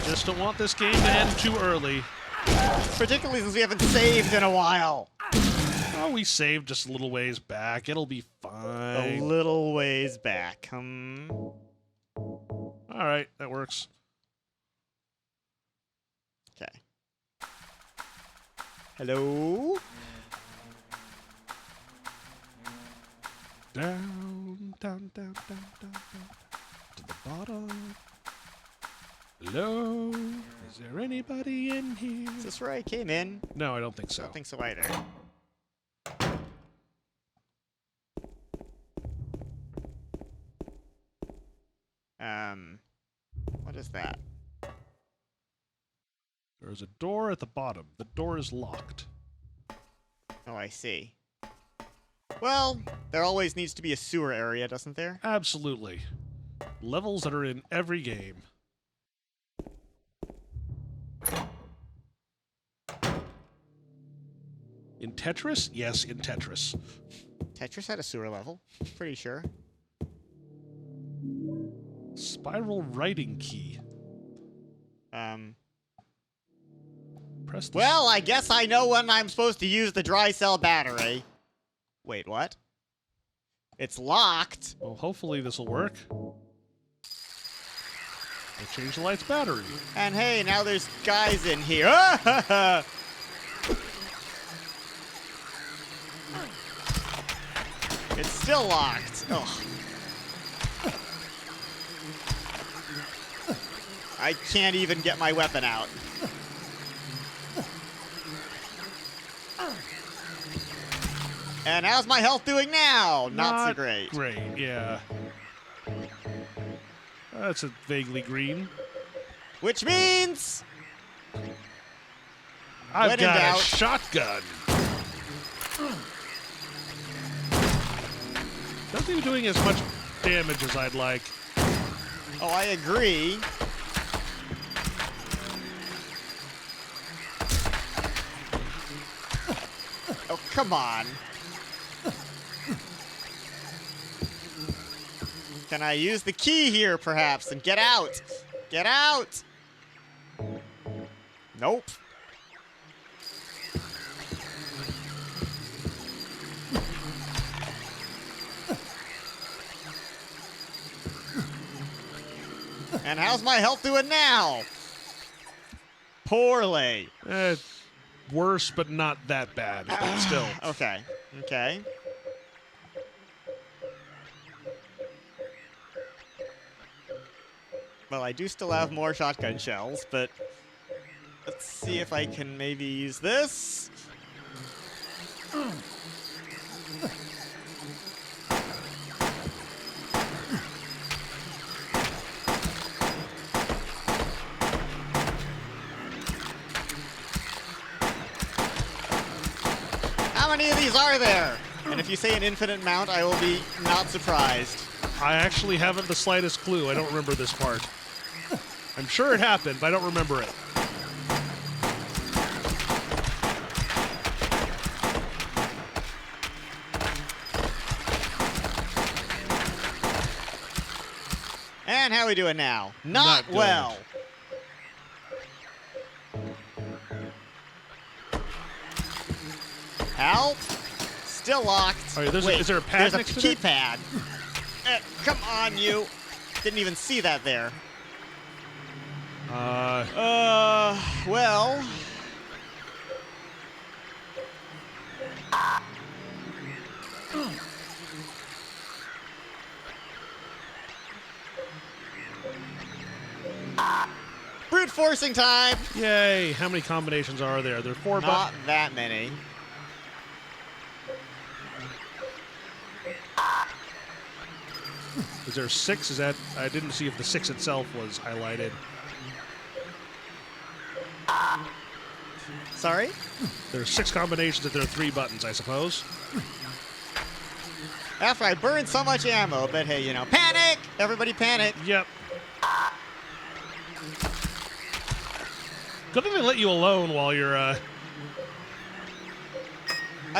Just don't want this game to end too early. Particularly since we haven't saved in a while. Oh, we saved just a little ways back. It'll be A fine. little ways back. All right, that works. Okay. Hello? Down, down, down, down, down, down, to the bottom. Hello? Is there anybody in here? Is this where I came in? No, I don't think I so. don't think so either. What is that? There's a door at the bottom. The door is locked. Oh, I see. Well, there always needs to be a sewer area, doesn't there? Absolutely. Levels that are in every game. In Tetris? Yes, in Tetris. Tetris had a sewer level. Pretty sure. Spiral writing key. Press the Well, I guess I know when I'm supposed to use the dry cell battery. Wait, what? It's locked. Well, hopefully this will work. I changed the light's battery. And hey, now there's guys in here. It's still locked. Ugh. I can't even get my weapon out. And how's my health doing now? Not so great. Great, yeah. That's a vaguely green. Which means I've When in got a doubt. shotgun. Doesn't seem doing as much damage as I'd like. oh, I agree. Oh, come on. Can I use the key here, perhaps, and get out? Get out! Nope. And how's my health doing now? Poorly. Worse, but not that bad. But still. Okay. Okay. Well, I do still have more shotgun shells, but let's see if I can maybe use this. How many of these are there? And if you say an infinite amount, I will be not surprised. I actually haven't the slightest clue. I don't remember this part. I'm sure it happened, but I don't remember it. And how we doing now? Not good. Well. Help. Still locked. All right, Wait, is there a pad there's next a to it? keypad. Come on, you. Didn't even see that there. Well. Brute forcing time. Yay! How many combinations are there? There are 4 Not that many. Is there 6? Is that? I didn't see if the 6 itself was highlighted. Sorry? There's 6 combinations if there are 3 buttons, I suppose. After I burned so much ammo, but hey, you know, panic! Everybody panic. Yep. Good thing they let you alone while you're, I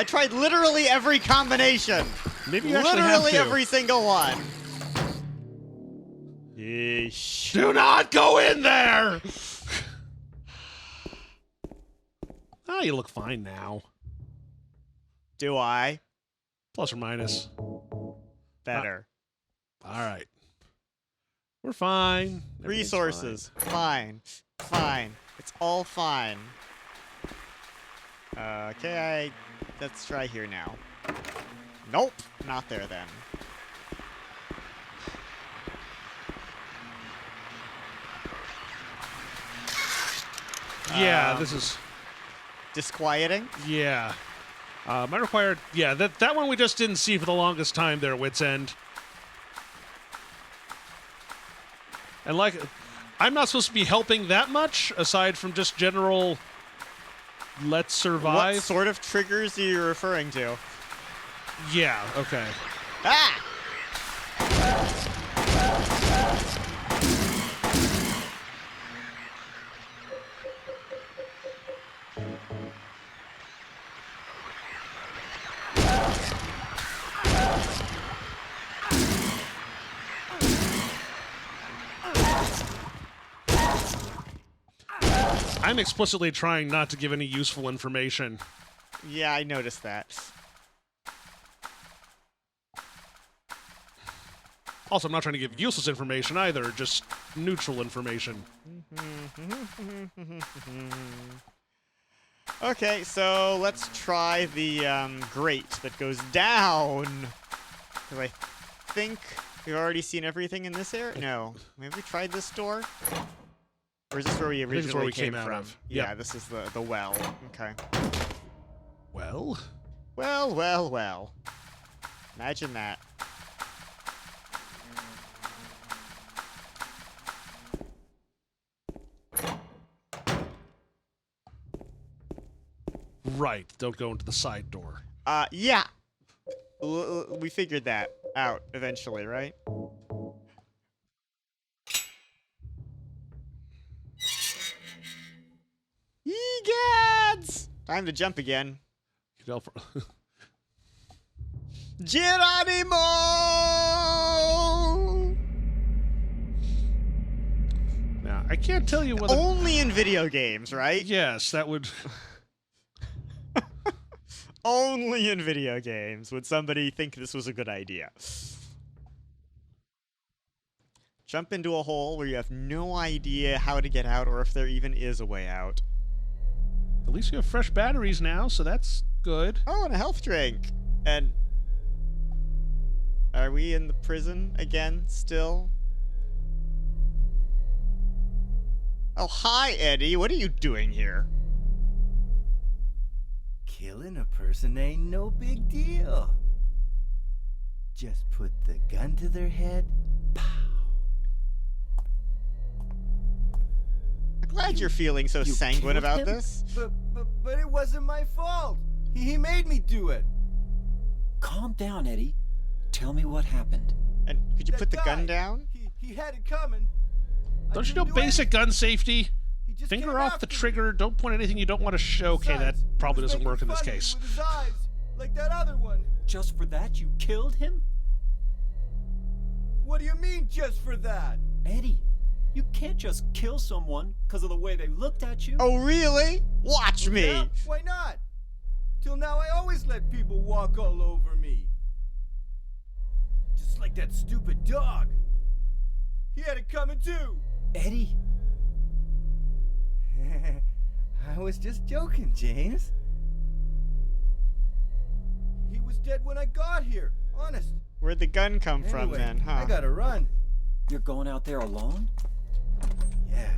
tried literally every combination. Maybe you actually have Literally to. every single one. Yeesh. Do not go in there! Ah, you look fine now. Do I? Plus or minus. Better. All right. We're fine. Everything's Resources. Fine. Fine. It's all fine. Okay, let's try here now. Nope. Not there then. fine. Yeah, this is... Disquieting? Yeah. Might require... Yeah, that one we just didn't see for the longest time there, Wit's End. And like... I'm not supposed to be helping that much, aside from just general... Let's survive. What sort of triggers are you referring to? Yeah, okay. Ah! I'm explicitly trying not to give any useful information. Yeah, I noticed that. Also, I'm not trying to give useless information either, just neutral information. Okay, so let's try the grate that goes down. Because I think we've already seen everything in this area. No, maybe we tried this door. Or is this where we think it's originally where we came out from? of. Yeah, Yep. this is the well. Okay. Well? Well, well, well. Imagine that. Right, don't go into the side door. Yeah. We figured that out eventually, right? Egads! Time to jump again. Geronimo! Now, I can't tell you whether... Only in video games, right? Yes, that would... Only in video games would somebody think this was a good idea. Jump into a hole where you have no idea how to get out or if there even is a way out. At least you have fresh batteries now, so that's good. Oh, and a health drink. And are we in the prison again still? Oh, hi, Eddie. What are you doing here? Killing a person ain't no big deal. Just put the gun to their head. Pow. I'm glad you're feeling so You sanguine killed about him? this. But it wasn't my fault. He made me do it. calm down, Eddie. Tell me what happened. And could you That put the gun guy, down? He had it coming. I Don't you know didn't do basic anything. gun safety? He just Finger came off the after me. trigger. Don't point anything you don't want to show. Okay, that Besides, he probably was doesn't work in making this fun of me case. with his eyes, like that other one. Just for that, you killed him? What do you mean, just for that? Eddie, you can't just kill someone because of the way they looked at you. Oh, really? Watch me. Yeah, why not? Till now, I always let people walk all over me. Just like that stupid dog. He had it coming too. Eddie, I was just joking, James. He was dead when I got here. Honest. Where'd the gun come from Anyway, then, huh? I gotta run. you're going out there alone? Yeah.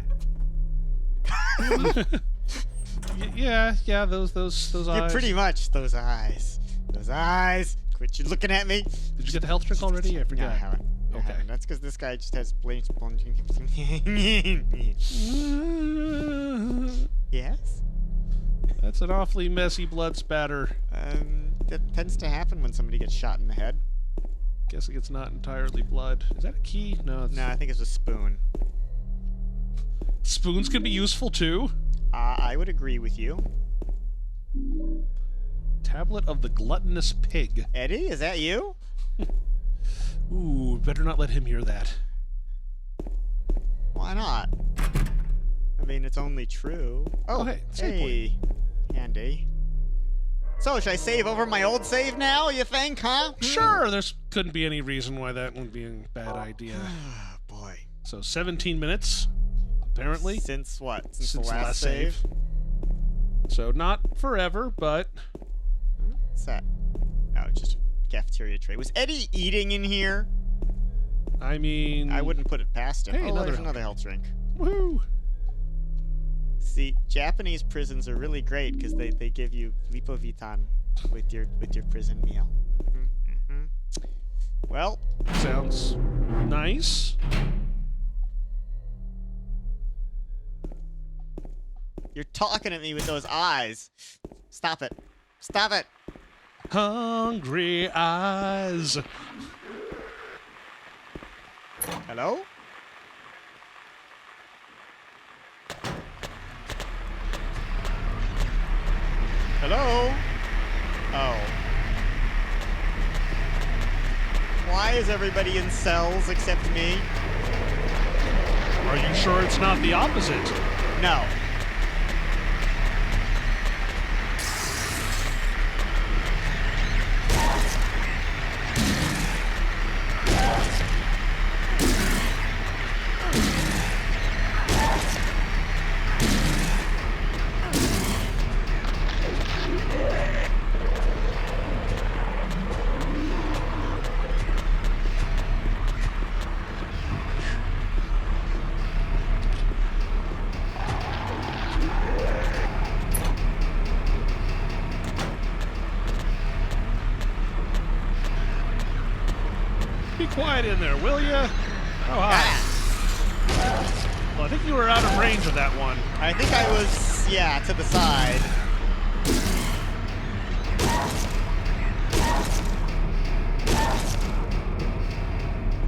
Yeah, those You're eyes. pretty much those eyes. Those eyes. Quit you looking at me. Did you get the health drink already? I No, forgot. I haven't. I Okay. haven't. That's because this guy just has blades. Yes? That's an awfully messy blood spatter. That tends to happen when somebody gets shot in the head. Guessing it's not entirely blood. Is that a key? No. It's... No, I think it's a spoon. Spoons can be useful too. I would agree with you. Tablet of the gluttonous pig. Eddie, is that you? Ooh, better not let him hear that. Why not? I mean, it's only true. Oh, hey, save point. hey. Handy. So, should I save over my old save now, you think, huh? Sure, there couldn't be any reason why that would be a bad idea. Oh, boy. So 17 minutes, apparently, Since what? Since, since the last save? So not forever, but What's that? Oh, just a cafeteria tray. Was Eddie eating in here? I mean... I wouldn't put it past him. Hey, oh, another there's health another health drink. Woohoo! See, Japanese prisons are really great because they give you lipovitan with your prison meal. Mm-hmm. Well, Sounds nice. you're talking at me with those eyes. Stop it. Stop it. Hungry eyes. Hello? Hello? Oh. Why is everybody in cells except me? Are you sure it's not the opposite? No. Be quiet in there, will ya? Oh, hi. Well, I think you were out of range of that one. I think I was, yeah, to the side.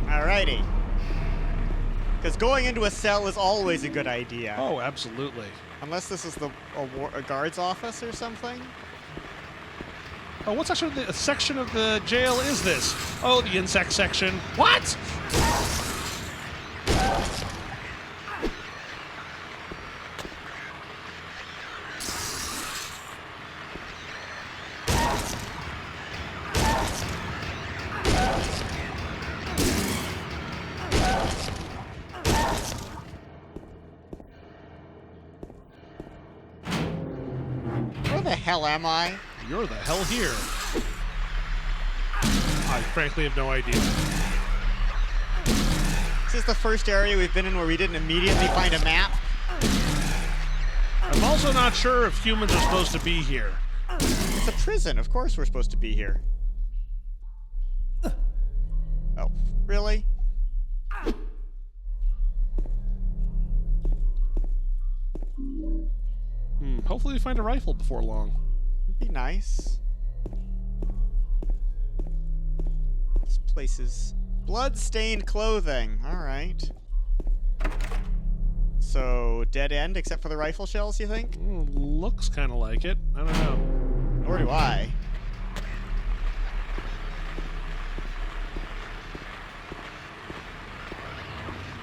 Alrighty. Because going into a cell is always a good idea. Oh, absolutely. Unless this is a guard's office or something. Oh, what section of the section of the jail is this? Oh, the insect section. What? Where the hell am I? You're the hell here. I frankly have no idea. This is the first area we've been in where we didn't immediately find a map. I'm also not sure if humans are supposed to be here. It's a prison. Of course we're supposed to be here. Oh, really? Hopefully we find a rifle before long. It'd be nice. This place is blood-stained clothing. All right. So, dead end except for the rifle shells, you think? Looks kind of like it. I don't know. Nor do I.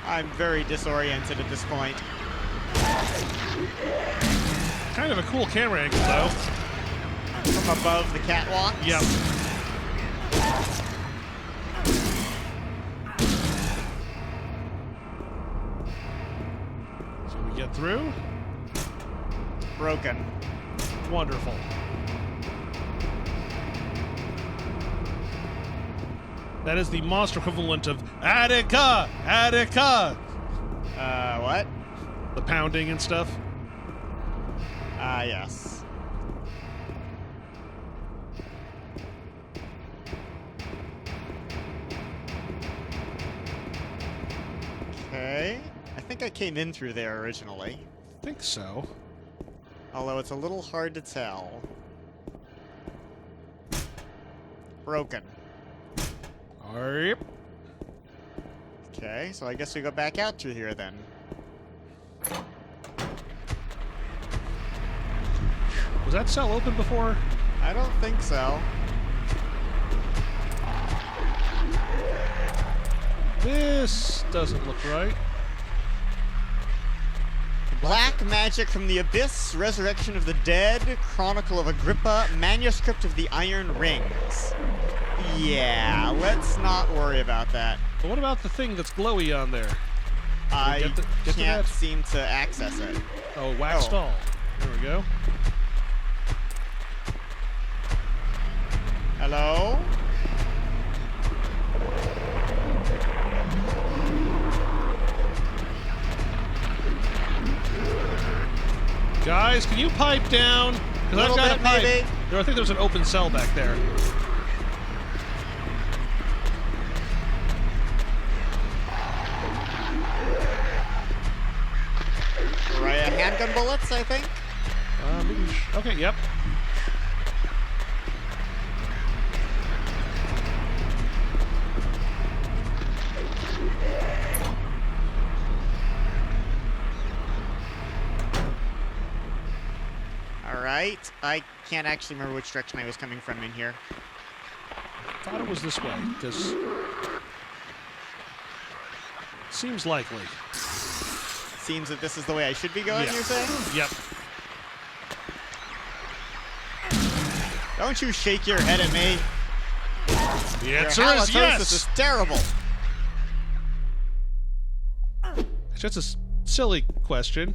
I'm very disoriented at this point. Kind of a cool camera angle, though. From above the catwalk? Yep. So we get through. Broken. Wonderful. That is the monster equivalent of Attica! Attica! What? The pounding and stuff. Yes. Okay. I think I came in through there originally. I think so. Although it's a little hard to tell. Broken. Yep. Okay, so I guess we go back out through here then. Was that cell open before? I don't think so. This doesn't look right. Black Magic from the Abyss, Resurrection of the Dead, Chronicle of Agrippa, Manuscript of the Iron Rings. Yeah, let's not worry about that. But what about the thing that's glowy on there? I get to can't that? seem to access it. Oh, wax doll. There we go. Hello? Guys, can you pipe down? Because Little I've got bit, a pipe. maybe. I think there's an open cell back there. Right, handgun bullets, I think. Okay, yep. Alright, I can't actually remember which direction I was coming from in here. Thought it was this way, because seems likely. Seems that this is the way I should be going, Yeah. you're saying? Yep. Don't you shake your head at me. The Your answer is halitosis yes. is terrible. That's a silly question.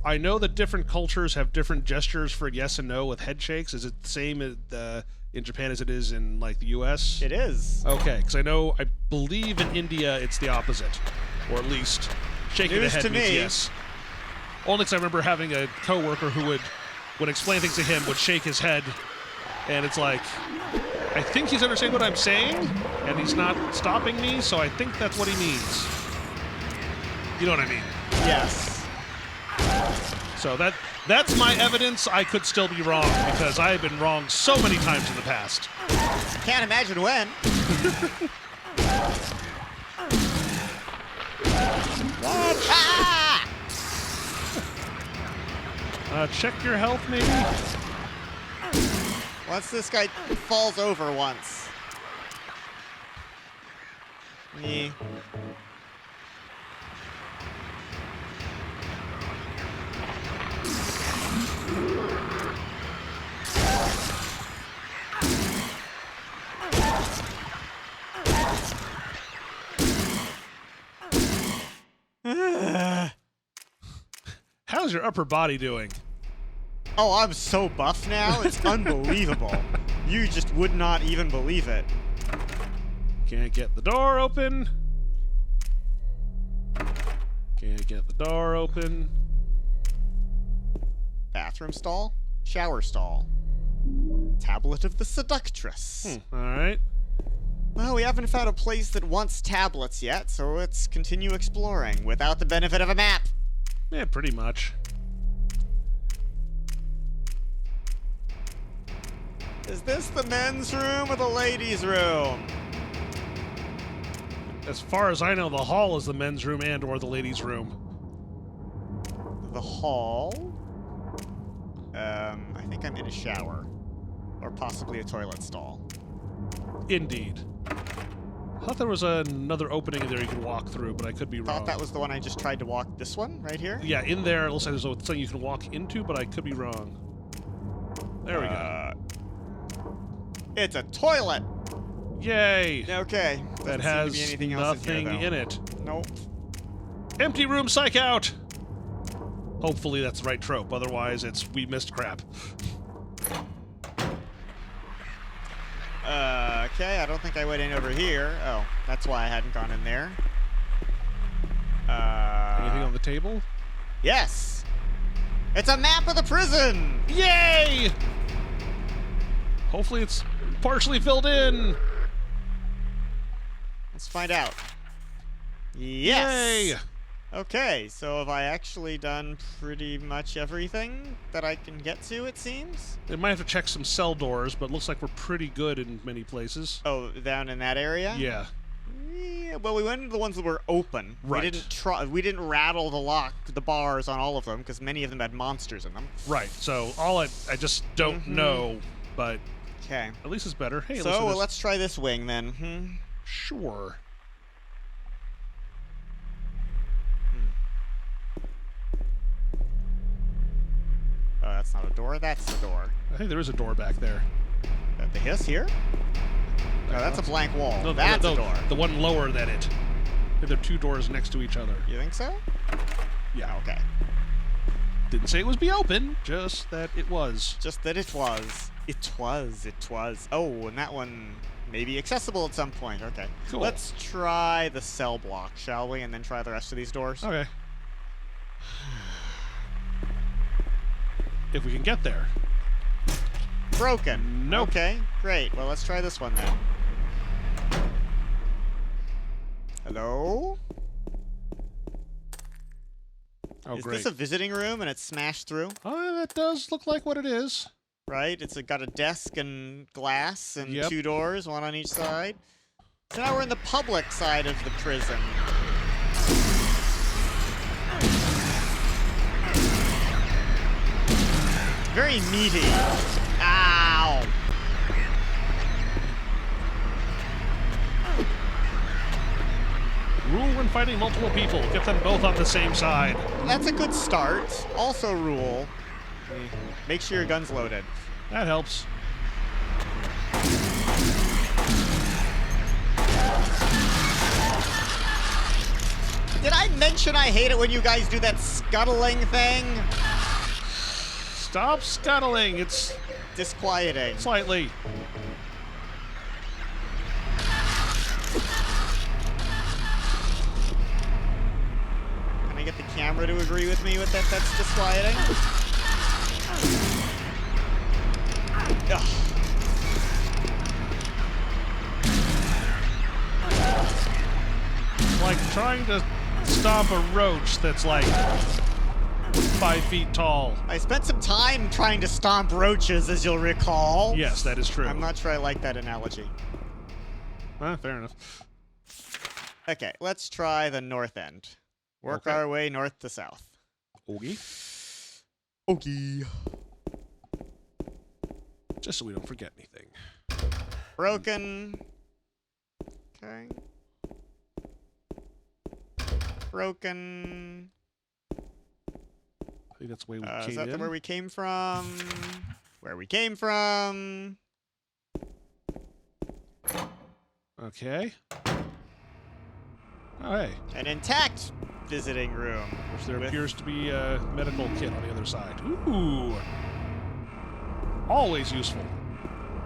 I know that different cultures have different gestures for yes and no with head shakes. Is it the same in Japan as it is in like the U.S.? It is. Okay, because I believe in India it's the opposite, or at least shaking News the head to means me. yes. Only because I remember having a coworker who would explain things to him, would shake his head, and it's like, I think he's understanding what I'm saying, and he's not stopping me, so I think that's what he means. You know what I mean? Yes. So that's my evidence. I could still be wrong because I have been wrong so many times in the past. Can't imagine when. Watch. Ah! Check your health, maybe. Once this guy falls over once. Yeah. How's your upper body doing? Oh, I'm so buff now. It's unbelievable. You just would not even believe it. Can't get the door open. Can't get the door open. Bathroom stall, shower stall. Tablet of the Seductress. All right. Well, we haven't found a place that wants tablets yet, so let's continue exploring without the benefit of a map. Yeah, pretty much. Is this the men's room or the ladies' room? As far as I know, the hall is the men's room and or the ladies' room. The hall? I think I'm in a shower. Or possibly a toilet stall. Indeed. I thought there was another opening in there you could walk through, but I could be wrong. Thought that was the one I just tried to walk. This one, right here? Yeah, in there, it looks like there's something you can walk into, but I could be wrong. There we go. It's a toilet! Yay! Okay. That Doesn't seem to has be anything else nothing in, here, in it. Nope. Empty room, psych out! Hopefully that's the right trope, otherwise it's we missed crap. Okay, I don't think I went in over here. Oh, that's why I hadn't gone in there. Anything on the table? Yes! It's a map of the prison! Yay! Hopefully it's partially filled in. Let's find out. Yes! Yay! Okay, so have I actually done pretty much everything that I can get to, it seems? They might have to check some cell doors, but it looks like we're pretty good in many places. Oh, down in that area? Yeah. Yeah, well, we went into the ones that were open. Right. We didn't rattle the bars on all of them, because many of them had monsters in them. Right, so I just don't know, but Okay. at least it's better. Hey, So, let's try this wing, then. Sure. Oh, that's not a door, that's a door. I think there is a door back there. The hiss here? No, that's a blank wall. No, That's a door. The one lower than it. There are two doors next to each other. You think so? Yeah. Okay. Didn't say it was be open, just that it was. Just that it was. It was. Oh, and that one may be accessible at some point. Okay. Cool. Let's try the cell block, shall we? And then try the rest of these doors? Okay. If we can get there. Broken. Nope. Okay, great. Well, let's try this one then. Hello? Oh, Is great. this a visiting room and it's smashed through? Oh, that does look like what it is. Right? It's got a desk and glass and Yep. two doors, one on each side. So now we're in the public side of the prison. Very meaty. Ow! Rule when fighting multiple people. Get them both on the same side. That's a good start. Also rule, make sure your gun's loaded. That helps. Did I mention I hate it when you guys do that scuttling thing? Stop scuttling. It's Disquieting. slightly. Can I get the camera to agree with me with that? That's disquieting. Ugh. Like trying to stomp a roach that's like 5 feet tall. I spent some time trying to stomp roaches, as you'll recall. Yes, that is true. I'm not sure I like that analogy. Fair enough. Okay, let's try the north end. Work Okay. our way north to south. Okay. Okay. Just so we don't forget anything. Broken. Okay. Broken. I think that's the way we Is came that in. where we came from? Where we came from? Okay. Oh, hey. An intact visiting room. Which there with- appears to be a medical kit on the other side. Ooh. Always useful.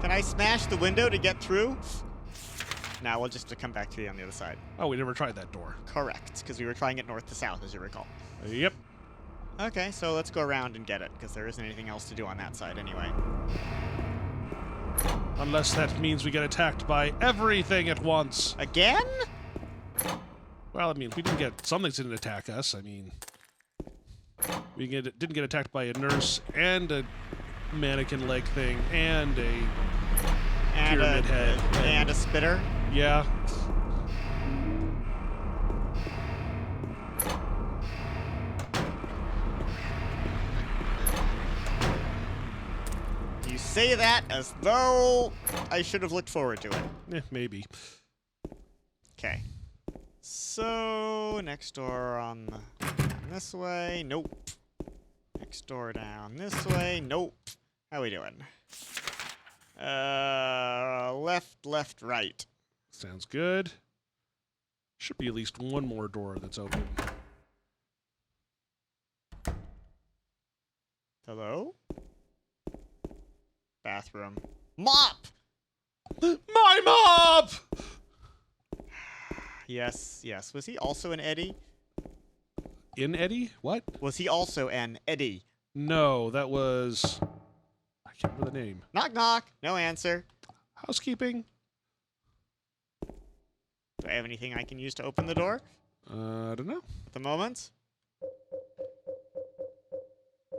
Can I smash the window to get through? Now we'll just come back to you on the other side. Oh, we never tried that door. Correct, because we were trying it north to south, as you recall. Yep. Okay, so let's go around and get it, because there isn't anything else to do on that side anyway. Unless that means we get attacked by everything at once. Again? Well, I mean, we didn't get... Some things didn't attack us. I mean... We didn't get attacked by a nurse and a mannequin leg thing and a And pyramid head. And a spitter. Yeah. You say that as though I should have looked forward to it. Maybe. Okay. So, next door on down this way. Nope. Next door down this way. Nope. How we doing? Left, right. Sounds good. Should be at least one more door that's open. Hello? Bathroom. Mop! My mop! Yes, yes. Was he also an Eddie? In Eddie? What? Was he also an Eddie? No, that was... I can't remember the name. Knock, knock. No answer. Housekeeping? Do I have anything I can use to open the door I don't know. at the moment?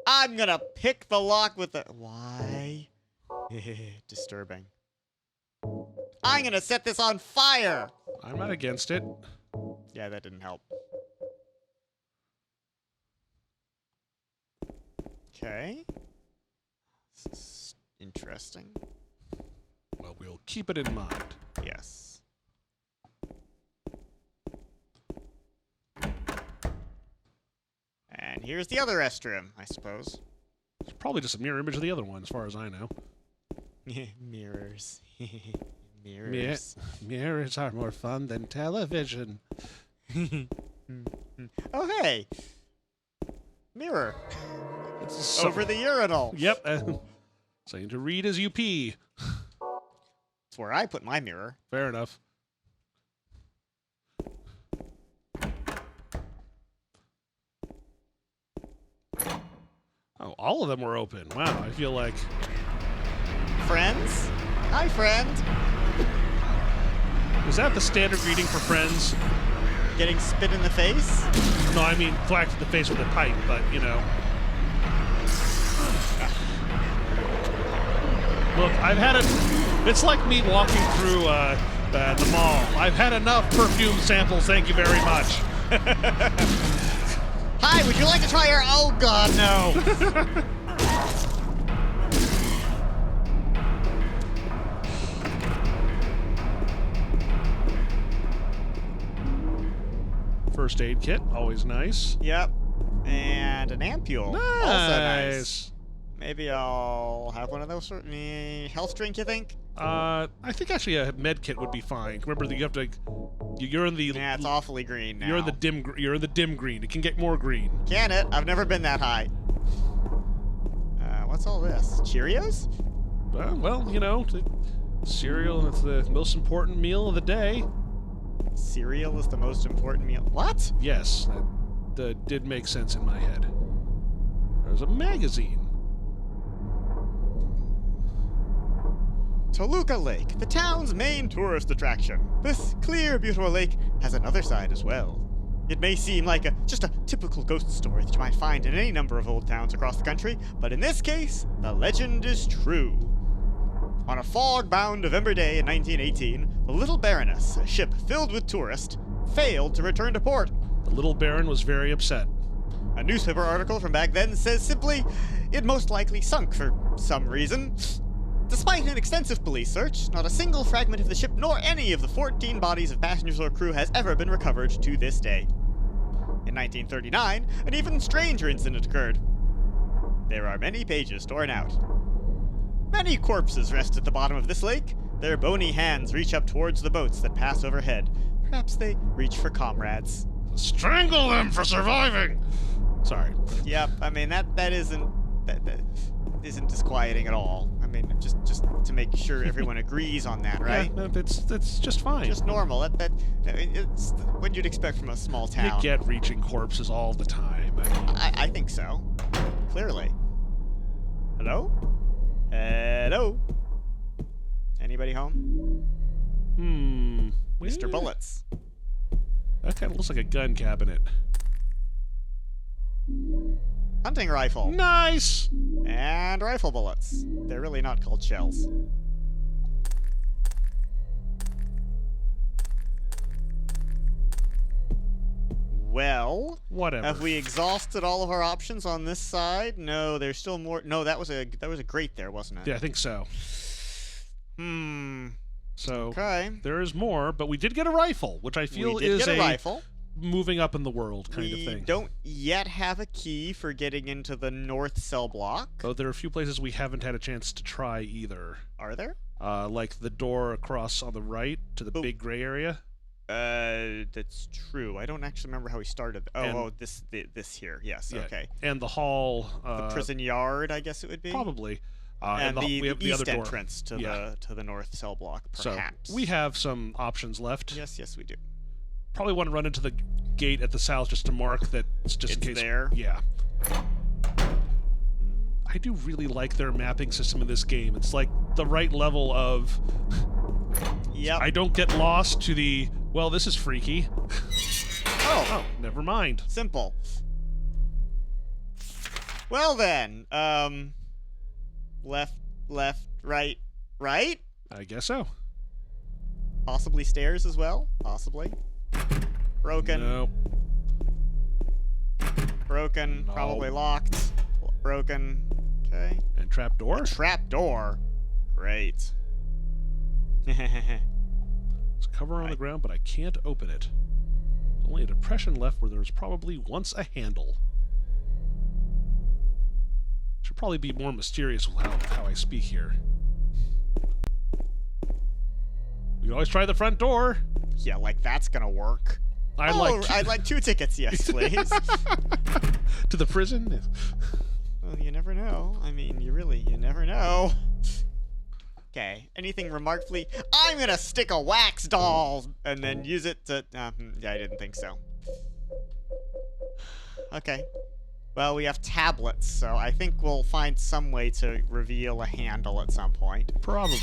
I'm gonna pick the lock with the... Why? Disturbing. I'm gonna set this on fire! I'm not against it. Yeah, that didn't help. Okay. This is interesting. Well, we'll keep it in mind. Yes. And here's the other restroom, I suppose. It's probably just a mirror image of the other one, as far as I know. Mirrors. Mirrors. Mirrors are more fun than television. Oh, hey. Mirror. It's Over the urinal. Yep. Saying to read as you pee. It's where I put my mirror. Fair enough. Oh, all of them were open. Wow, I feel like... Friends? Hi, friend. Is that the standard greeting for friends? Getting spit in the face? No, I mean thwacked in the face with a pipe, but, you know. Look, I've had it. It's like me walking through the mall. I've had enough perfume samples, thank you very much. Hi, would you like to try our... Oh, God, no. First aid kit, always nice. Yep. And an ampule. Nice. Also nice. Maybe I'll have one of those health drink, you think? I think actually a med kit would be fine. Remember that you have to. You're in the. Yeah, it's awfully green now. You're in the dim. You're in the dim green. It can get more green. Can it? I've never been that high. What's all this? Cheerios? Well, you know, cereal is the most important meal of the day. Cereal is the most important meal. What? Yes, that did make sense in my head. There's a magazine. Toluca Lake, the town's main tourist attraction. This clear, beautiful lake has another side as well. It may seem like just a typical ghost story that you might find in any number of old towns across the country, but in this case, the legend is true. On a fog-bound November day in 1918, the Little Baroness, a ship filled with tourists, failed to return to port. The little baron was very upset. A newspaper article from back then says simply, it most likely sunk for some reason. Despite an extensive police search, not a single fragment of the ship nor any of the 14 bodies of passengers or crew has ever been recovered to this day. In 1939, an even stranger incident occurred. There are many pages torn out. Many corpses rest at the bottom of this lake. Their bony hands reach up towards the boats that pass overhead. Perhaps they reach for comrades. Strangle them for surviving! Sorry. Yep, I mean, that isn't disquieting at all. I mean, just to make sure everyone agrees on that, right? Yeah, that's just fine. Just normal. I mean, it's what you'd expect from a small town. You get reaching corpses all the time. I mean, I think so. Clearly. Hello? Hello? Anybody home? Mr. well, Bullets. That kind of looks like a gun cabinet. Hunting rifle. Nice! And rifle bullets. They're really not called shells. Well, Whatever. have we exhausted all of our options on this side? No, there's still more. No, that was a grate there, wasn't it? Yeah, I think so. So Okay. there is more, but we did get a rifle, which I feel We did is get a a rifle. moving up in the world kind of We thing. don't yet have a key for getting into the north cell block. Though there are a few places we haven't had a chance to try either. Are there? Like the door across on the right to the Oh. big gray area. That's true. I don't actually remember how we started. And- This here. Yes. Yeah, Okay. And the hall. The prison yard, I guess it would be. Probably. And the we have the east other door. entrance to the north cell block, So perhaps. we have some options left. Yes, we do. Probably want to run into the gate at the south just to mark that it's just in It's case. there. Yeah. I do really like their mapping system in this game. It's like the right level of Yep. I don't get lost to the, well, this is freaky. Oh, Oh, never mind. simple. Well then, left, right. I guess so. Possibly stairs as well. Possibly. Broken. No. Broken. No. Probably locked. Broken. Okay. And trap door? Trap door. Great. It's cover on the Right. ground, but I can't open it. There's only a depression left where there was probably once a handle. Should probably be more mysterious with how I speak here. We can always try the front door. Yeah, like that's gonna work. I'd I'd like 2 tickets, yes, please. to the prison. Well, you never know. I mean, you never know. Okay, anything remarkably... I'm gonna stick a wax doll and then use it to... yeah, I didn't think so. Okay. Well, we have tablets, so I think we'll find some way to reveal a handle at some point. Probably.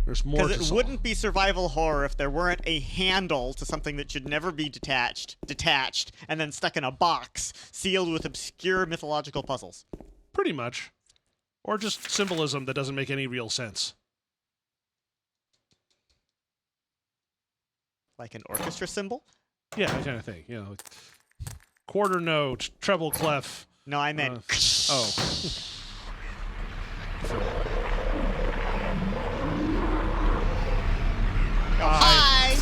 There's more to Because it solve. wouldn't be survival horror if there weren't a handle to something that should never be detached, and then stuck in a box, sealed with obscure mythological puzzles. Pretty much. Or just symbolism that doesn't make any real sense. Like an orchestra symbol? Yeah, that kind of thing. You know, quarter note, treble clef. No, I meant... Oh. Oh, hi!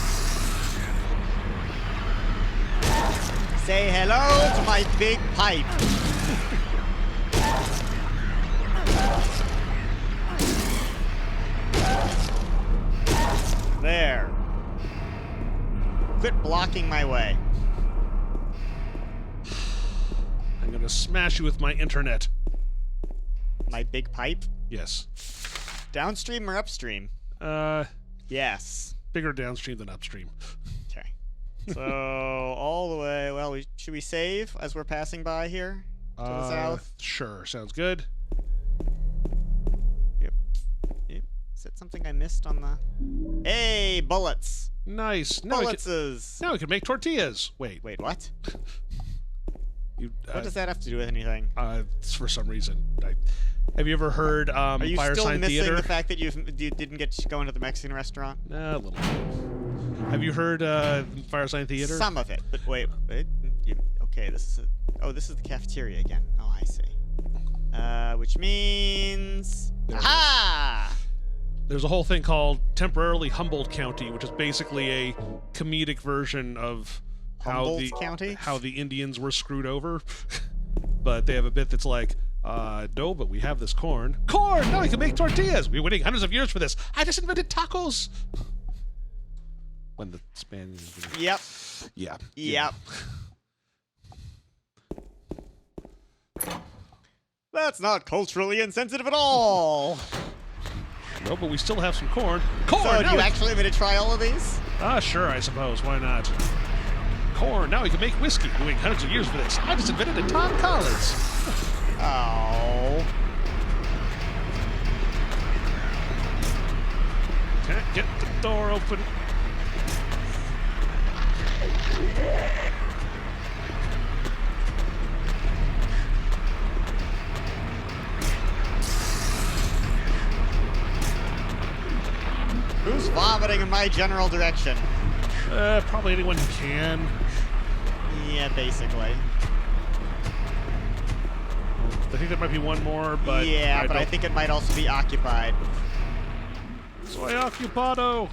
Say hello to my big pipe. There. Quit blocking my way. I'm gonna smash you with my internet. My big pipe? Yes. Downstream or upstream? Yes. Bigger downstream than upstream. Okay. So, all the way... Well, should we save as we're passing by here? To the south? Sure, sounds good. Yep. Is that something I missed on the... Hey, bullets! Nice. Now Bullets! we can make tortillas. Wait. Wait, what? You, What does that have to do with anything? it's for some reason. Have you ever heard Are you Fire still Sign missing Theater? the fact that you didn't get to go into the Mexican restaurant? A little. Have you heard Fire Sign Theater? Some of it, but wait. Okay, this is the cafeteria again. Oh, I see. Which means... There it is. Aha! There's a whole thing called Temporarily Humboldt County, which is basically a comedic version of Humboldt County? how the Indians were screwed over. But they have a bit that's like, no, but we have this corn. Corn! Now we can make tortillas! We're waiting hundreds of years for this. I just invented tacos! When the Spaniards... Yep. Yeah. Yep. That's not culturally insensitive at all. No, but we still have some corn. Corn! So, do now you we- actually want me to try all of these? Sure, I suppose. Why not? Corn! Now we can make whiskey. We're waiting hundreds of years for this. I just invented a Tom Collins. Oh. Can't get the door open. Who's vomiting in my general direction? Probably anyone who can. Yeah, basically. I think there might be one more, but yeah, but I don't- think it might also be occupied. Soy occupado.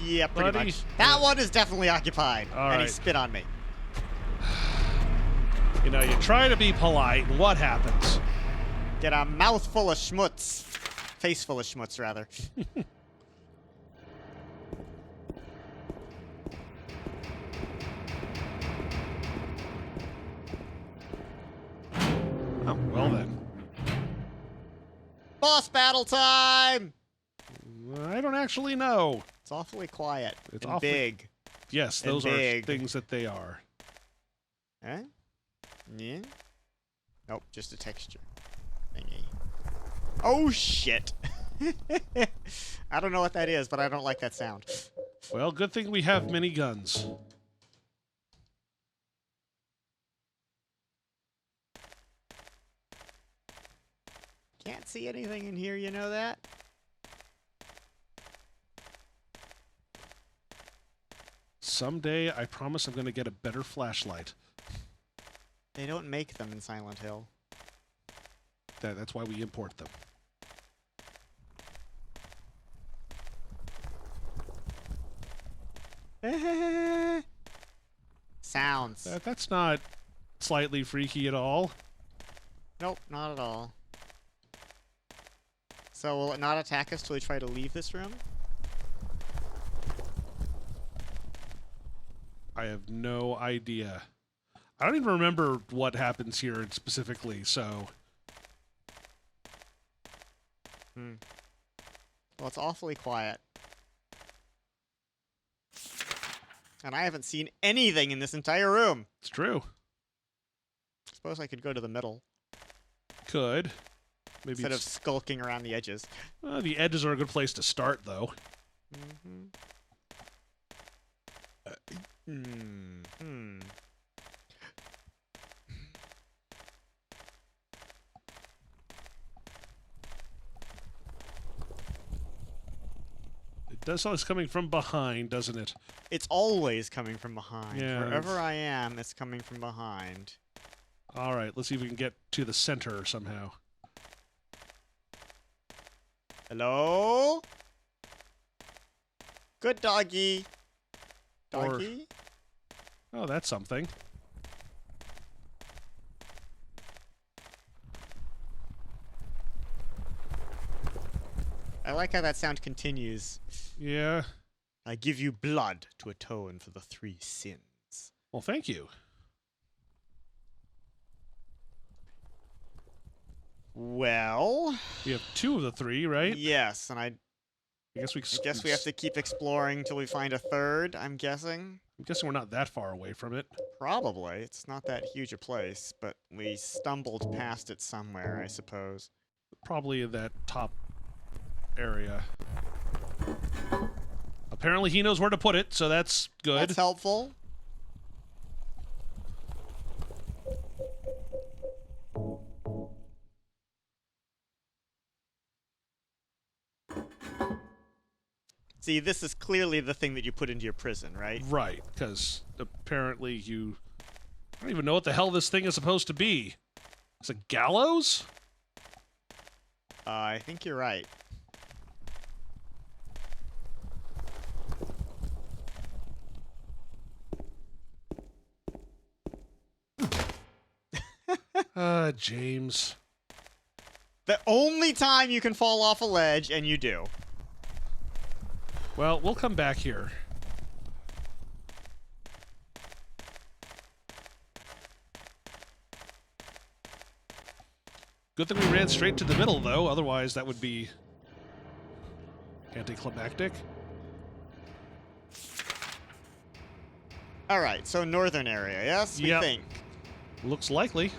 Yeah, pretty Buddy. much. That one is definitely occupied. All and he right. spit on me. You know, you try to be polite, and what happens? Get a mouthful of schmutz. Face full of schmutz, rather. Oh, well then. Boss battle time! I don't actually know. It's awfully quiet. It's and awfully- big. Yes, And those are big. things that they are. Huh? Yeah? Nope, just a texture thingy. Oh, shit. I don't know what that is, but I don't like that sound. Well, good thing we have mini guns. Can't see anything in here, you know that? Someday, I promise I'm going to get a better flashlight. They don't make them in Silent Hill. That's why we import them. Sounds. That's not slightly freaky at all. Nope, not at all. So will it not attack us till we try to leave this room? I have no idea. I don't even remember what happens here specifically, so... Well, it's awfully quiet. And I haven't seen anything in this entire room. It's true. Suppose I could go to the middle Could. Maybe instead of it's... skulking around the edges. The edges are a good place to start, though. It does sound like it's coming from behind, doesn't it? It's always coming from behind. Yeah, Wherever it's- I am, it's coming from behind. All right, let's see if we can get to the center somehow. Hello? Good doggy. Or- Doggy? Oh, that's something. I like how that sound continues. Yeah. I give you blood to atone for the 3 sins. Well, thank you. Well, We have 2 of the 3, right? yes, and I I guess we have to keep exploring till we find a third, I'm guessing. I'm guessing we're not that far away from it. Probably. It's not that huge a place, but we stumbled past it somewhere, I suppose. Probably in that top area. Apparently he knows where to put it, so that's good. That's helpful. See, this is clearly the thing that you put into your prison, right? Right, because apparently you... I don't even know what the hell this thing is supposed to be. Is it gallows? I think you're right. James. The only time you can fall off a ledge, and you do. Well, we'll come back here. Good thing we ran straight to the middle, though. Otherwise, that would be anticlimactic. All right, so northern area, yes? Yep. We think. Looks likely.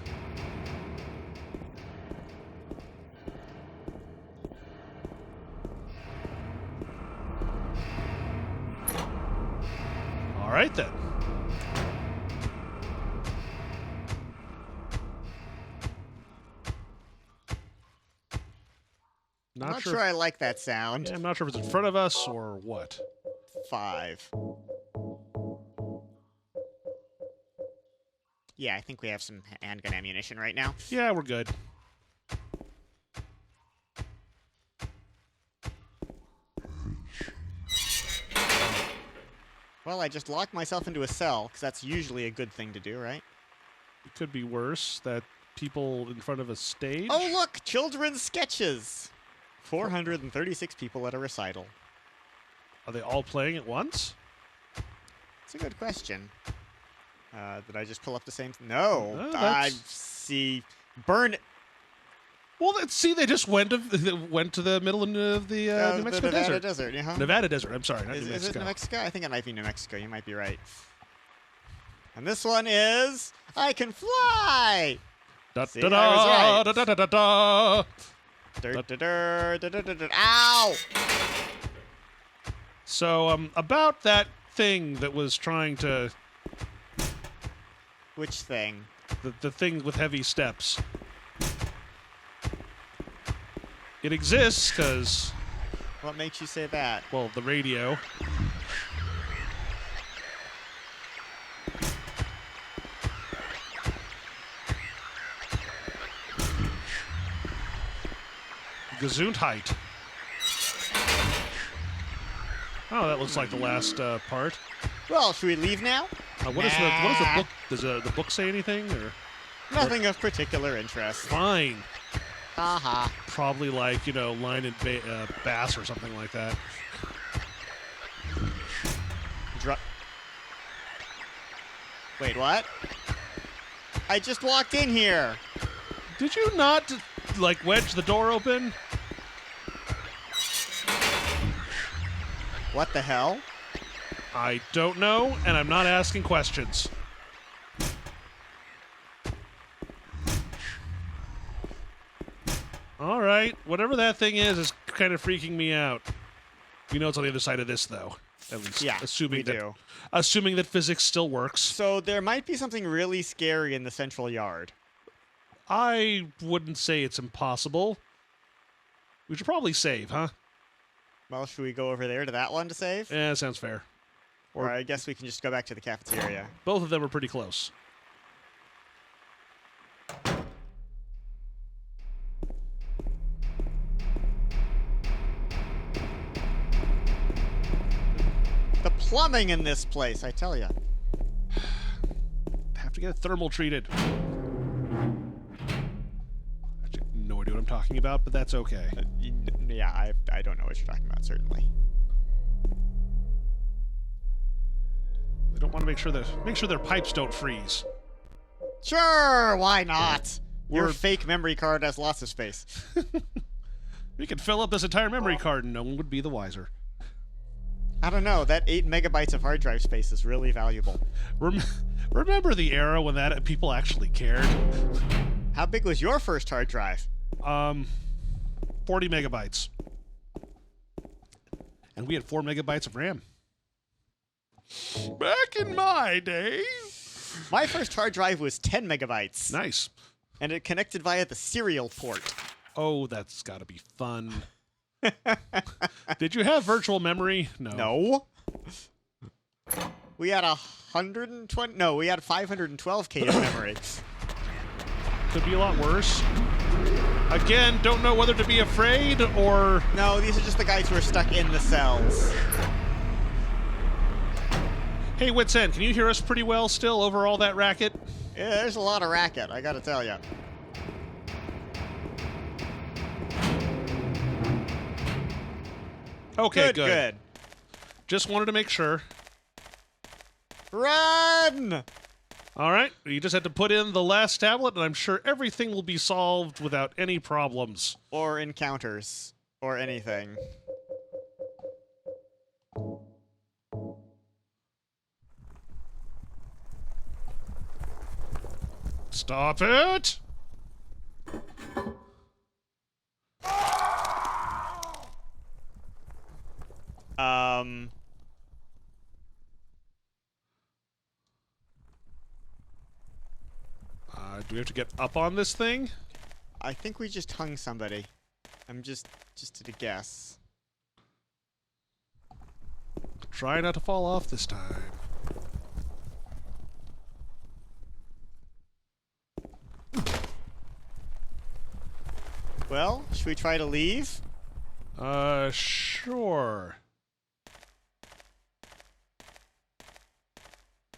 All right, then. I'm not sure I like that sound. Yeah, I'm not sure if it's in front of us or what. 5. Yeah, I think we have some handgun ammunition right now. Yeah, we're good. Well, I just locked myself into a cell, because that's usually a good thing to do, right? It could be worse. That people in front of a stage. Oh, look! Children's sketches! 436 people at a recital. Are they all playing at once? It's a good question. Did I just pull up the same? No. No, I that's- see. Burn. Well, see, they just went to the middle of the New Mexico Nevada desert. yeah. Nevada desert. I'm sorry, not Is New it Mexico. New Mexico? I think it might be New Mexico. You might be right. And this one is I can fly. Da, See, da, I was da, right. da, da, da, da, da. Ow! So, about that thing that was trying to Which thing? the thing with heavy steps. It exists because, What makes you say that? well, the radio. Gesundheit. Oh, that looks like the last part. Well, should we leave now? What is the book? Does the book say anything? Or Nothing of particular interest. fine, Haha. probably like line and bass or something like that. Wait, what? I just walked in here. Did you not like wedge the door open? What the hell? I don't know, and I'm not asking questions. All right, whatever that thing is kind of freaking me out. You know it's on the other side of this, though. At least, Yeah, assuming we that do. assuming that physics still works. So there might be something really scary in the central yard. I wouldn't say it's impossible. We should probably save, huh? Well, should we go over there to that one to save? Yeah, sounds fair. Or I guess we can just go back to the cafeteria. Both of them are pretty close. The plumbing in this place, I tell you. Have to get it thermal treated. Actually, no idea what I'm talking about, but that's okay. Yeah, I don't know what you're talking about, certainly. They don't want to make sure their pipes don't freeze. Sure, why not? Your We're- fake memory card has lots of space. We could fill up this entire memory card and no one would be the wiser. I don't know, that 8 megabytes of hard drive space is really valuable. Remember the era when people actually cared? How big was your first hard drive? 40 megabytes. And we had 4 megabytes of RAM. Back in my day. My first hard drive was 10 megabytes. Nice. And it connected via the serial port. Oh, that's got to be fun. Did you have virtual memory? No. No. We had 120. No, we had 512K of memory. Could be a lot worse. Again, don't know whether to be afraid or... No, these are just the guys who are stuck in the cells. Hey, Wits End, can you hear us pretty well still over all that racket? Yeah, there's a lot of racket, I gotta tell you. Okay, Good. Just wanted to make sure. Run! All right, you just had to put in the last tablet, and I'm sure everything will be solved without any problems. Or encounters. Or anything. Stop it! Do we have to get up on this thing? I think we just hung somebody. I'm just at a guess. Try not to fall off this time. Well, should we try to leave? Sure.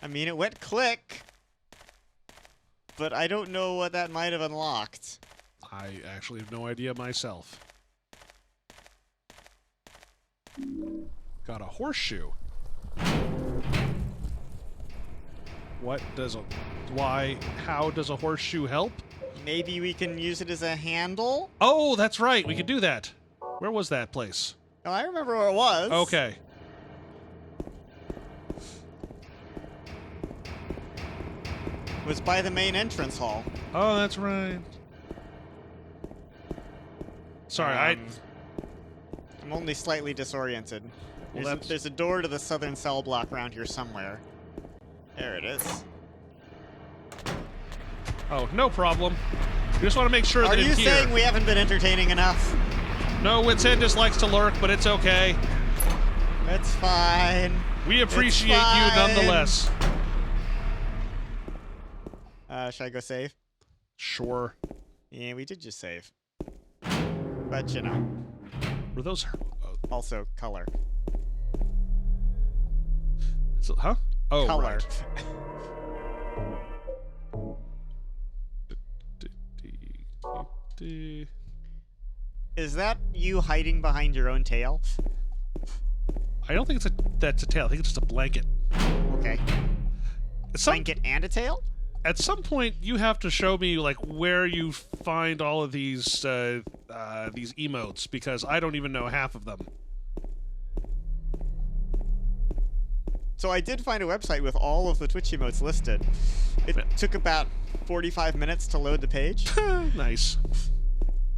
I mean, it went click. But I don't know what that might have unlocked. I actually have no idea myself. Got a horseshoe. What does a... Why? How does a horseshoe help? Maybe we can use it as a handle? Oh, that's right. We could do that. Where was that place? Oh, I remember where it was. Okay. It was by the main entrance hall. Oh, that's right. Sorry, I'm only slightly disoriented. Well, There's a door to the southern cell block around here somewhere. There it is. Oh, no problem. We just want to make sure Are that you in here... saying we haven't been entertaining enough? No, Wit's End just likes to lurk, but it's okay. It's fine. We appreciate you fine. nonetheless. Should I go save? Sure. Yeah, we did just save. But, you know, Were those... also color. huh? Oh, Color. right. Is that you hiding behind your own tail? I don't think that's a tail. I think it's just a blanket. Okay. Some, Blanket and a tail? at some point, you have to show me like where you find all of these emotes, because I don't even know half of them. So I did find a website with all of the Twitch emotes listed. It took about 45 minutes to load the page, Nice.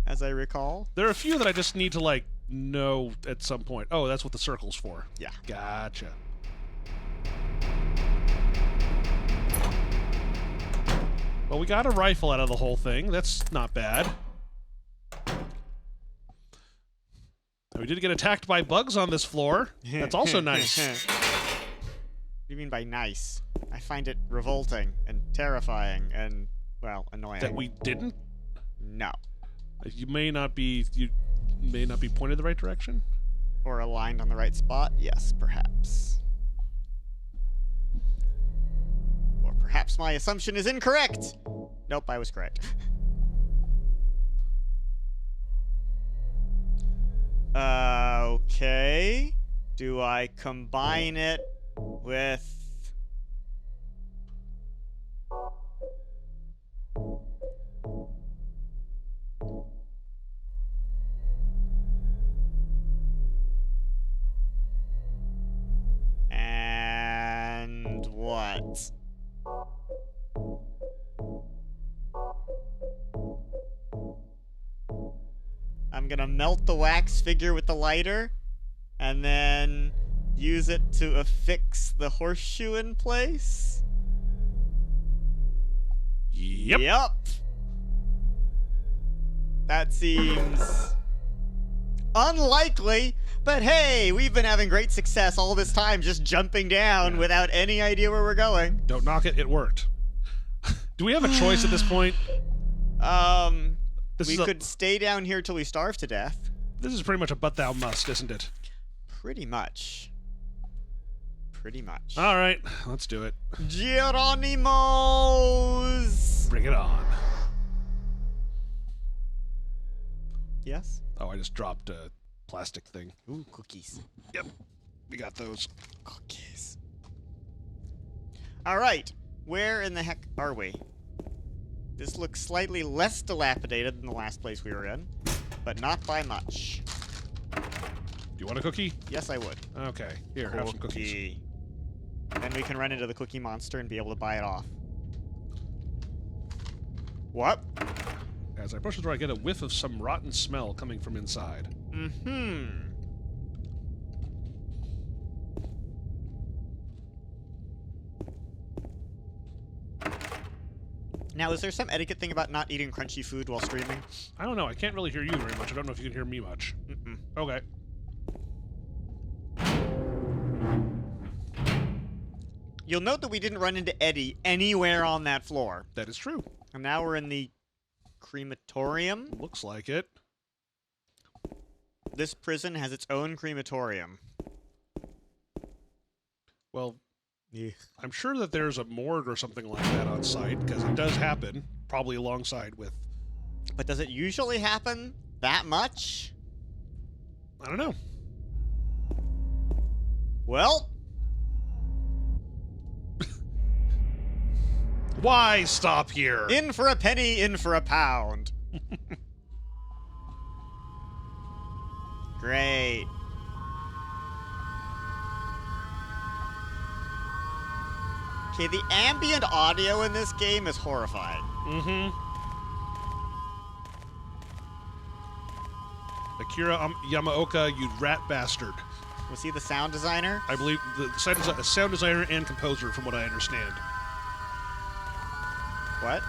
as I recall. There are a few that I just need to like know at some point. Oh, that's what the circle's for. Yeah. Gotcha. Well, we got a rifle out of the whole thing. That's not bad. We did get attacked by bugs on this floor. That's also nice. What do you mean by nice? I find it revolting and terrifying and, well, annoying. That we didn't? No. You may not be pointed the right direction. Or aligned on the right spot? Yes, perhaps. Or perhaps my assumption is incorrect! Nope, I was correct. Okay. Do I combine it with... And what? I'm gonna melt the wax figure with the lighter, and then use it to affix the horseshoe in place? Yep. That seems unlikely, but hey, we've been having great success all this time just jumping down without any idea where we're going. Don't knock it. It worked. Do we have a choice at this point? We could stay down here till we starve to death. This is pretty much a but thou must, isn't it? Pretty much. Pretty much. All right, let's do it. Geronimo's! Bring it on. Yes? Oh, I just dropped a plastic thing. Ooh, cookies. Yep, we got those. Cookies. Alright, where in the heck are we? This looks slightly less dilapidated than the last place we were in, but not by much. Do you want a cookie? Yes, I would. Okay, here, have some cookies. Cookie. Then we can run into the cookie monster and be able to buy it off. What? As I push the door, I get a whiff of some rotten smell coming from inside. Mm-hmm. Now, is there some etiquette thing about not eating crunchy food while streaming? I don't know. I can't really hear you very much. I don't know if you can hear me much. Mm-mm. Okay. You'll note that we didn't run into Eddie anywhere on that floor. That is true. And now we're in the crematorium. Looks like it. this prison has its own crematorium. Well, Yeah. I'm sure that there's a morgue or something like that on site, because it does happen, probably alongside with, But does it usually happen that much? I don't know. Well, Why stop here? in for a penny, in for a pound. Great. Okay, the ambient audio in this game is horrifying. Mm-hmm. Akira Yamaoka, you rat bastard. Was he the sound designer? I believe the sound designer and composer, from what I understand. What?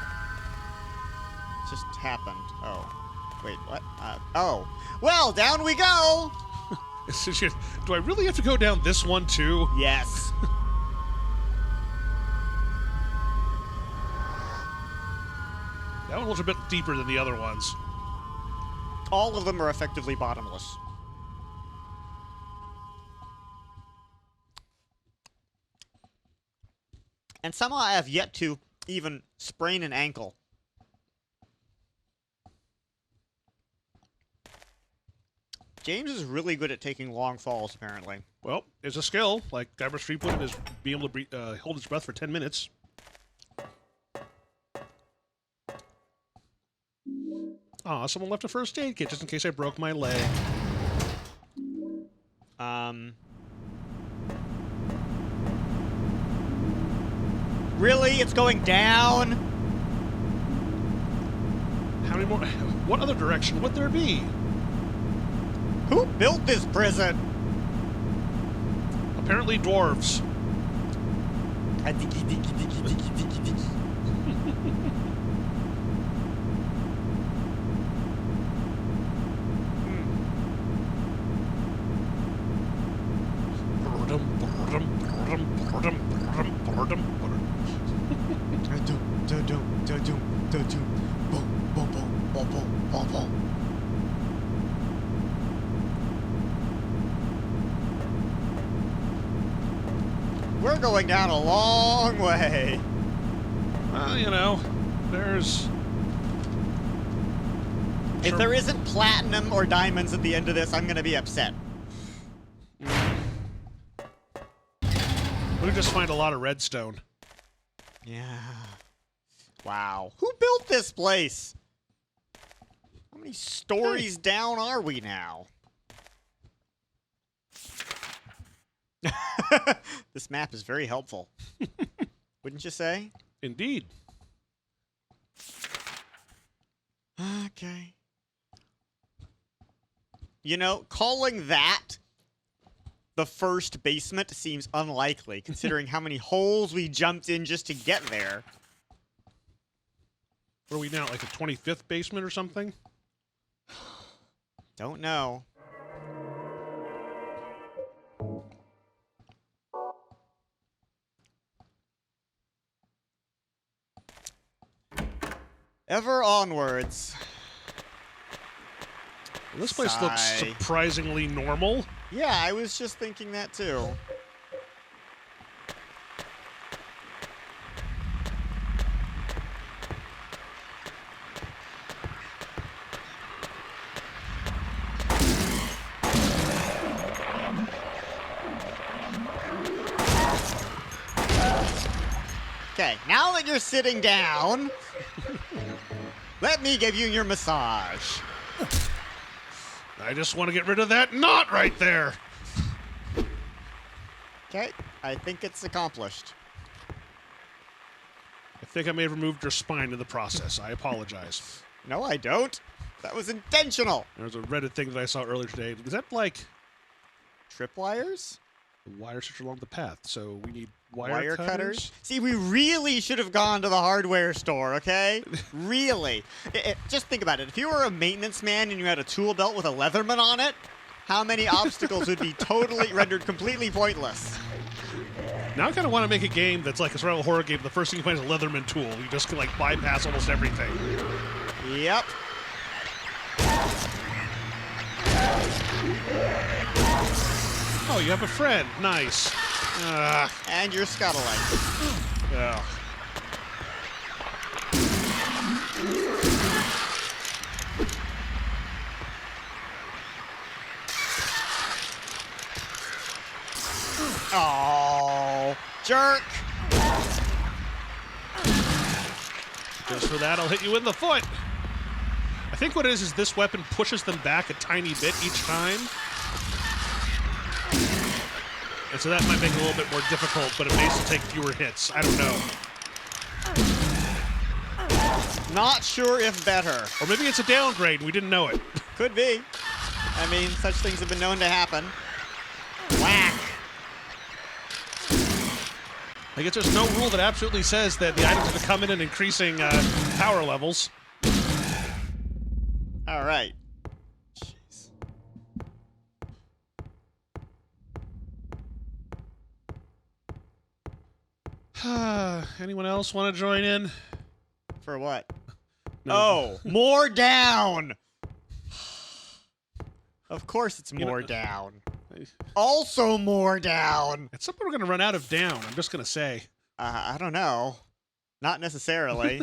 Just happened. Oh. Wait, what? Oh. Well, down we go! Do I really have to go down this one, too? Yes. That one looks a bit deeper than the other ones. All of them are effectively bottomless. And somehow I have yet to even sprain an ankle. James is really good at taking long falls, apparently. Well, it's a skill. Like Guybrush Threepwood is being able to hold his breath for 10 minutes. Aw, someone left a first aid kit just in case I broke my leg. Really? It's going down? How many more? What other direction would there be? Who built this prison? Apparently dwarves. We're going down a long way. Well, you know, there's... If there isn't platinum or diamonds at the end of this, I'm gonna be upset. We just find a lot of redstone. Yeah. Wow. Who built this place? How many stories down are we now? This map is very helpful. Wouldn't you say? Indeed. Okay. You know, calling that the first basement seems unlikely, considering how many holes we jumped in just to get there. What are we now, like the 25th basement or something? Don't know. Ever onwards. Well, this place looks Sigh. surprisingly normal. Yeah, I was just thinking that too. Okay, now that you're sitting down, let me give you your massage. I just want to get rid of that knot right there. Okay, I think it's accomplished. I think I may have removed your spine in the process. I apologize. No, I don't. That was intentional. There was a Reddit thing that I saw earlier today. Is that like Tripwires? the wire stretch along the path? So we need wire, Wire cutters? cutters? See, we really should have gone to the hardware store, okay? Really. Just think about it. If you were a maintenance man and you had a tool belt with a Leatherman on it, how many obstacles would be totally rendered completely pointless? Now I kind of want to make a game that's like a survival horror game. The first thing you find is a Leatherman tool. You just can like bypass almost everything. Yep. Oh, you have a friend. Nice. And you're Scuttlite. Ugh. Oh, jerk! Just for that, I'll hit you in the foot. I think what it is this weapon pushes them back a tiny bit each time. And so that might make it a little bit more difficult, but it makes it take fewer hits. I don't know. Not sure if better. Or maybe it's a downgrade and we didn't know it. Could be. I mean, such things have been known to happen. Whack! I guess there's no rule that absolutely says that the items have to come in increasing power levels. All right. Jeez. Anyone else want to join in? For what? No. Oh, more down! Of course it's You know- more down. Also more down! At some point we're going to run out of down, I'm just going to say. I don't know. Not necessarily.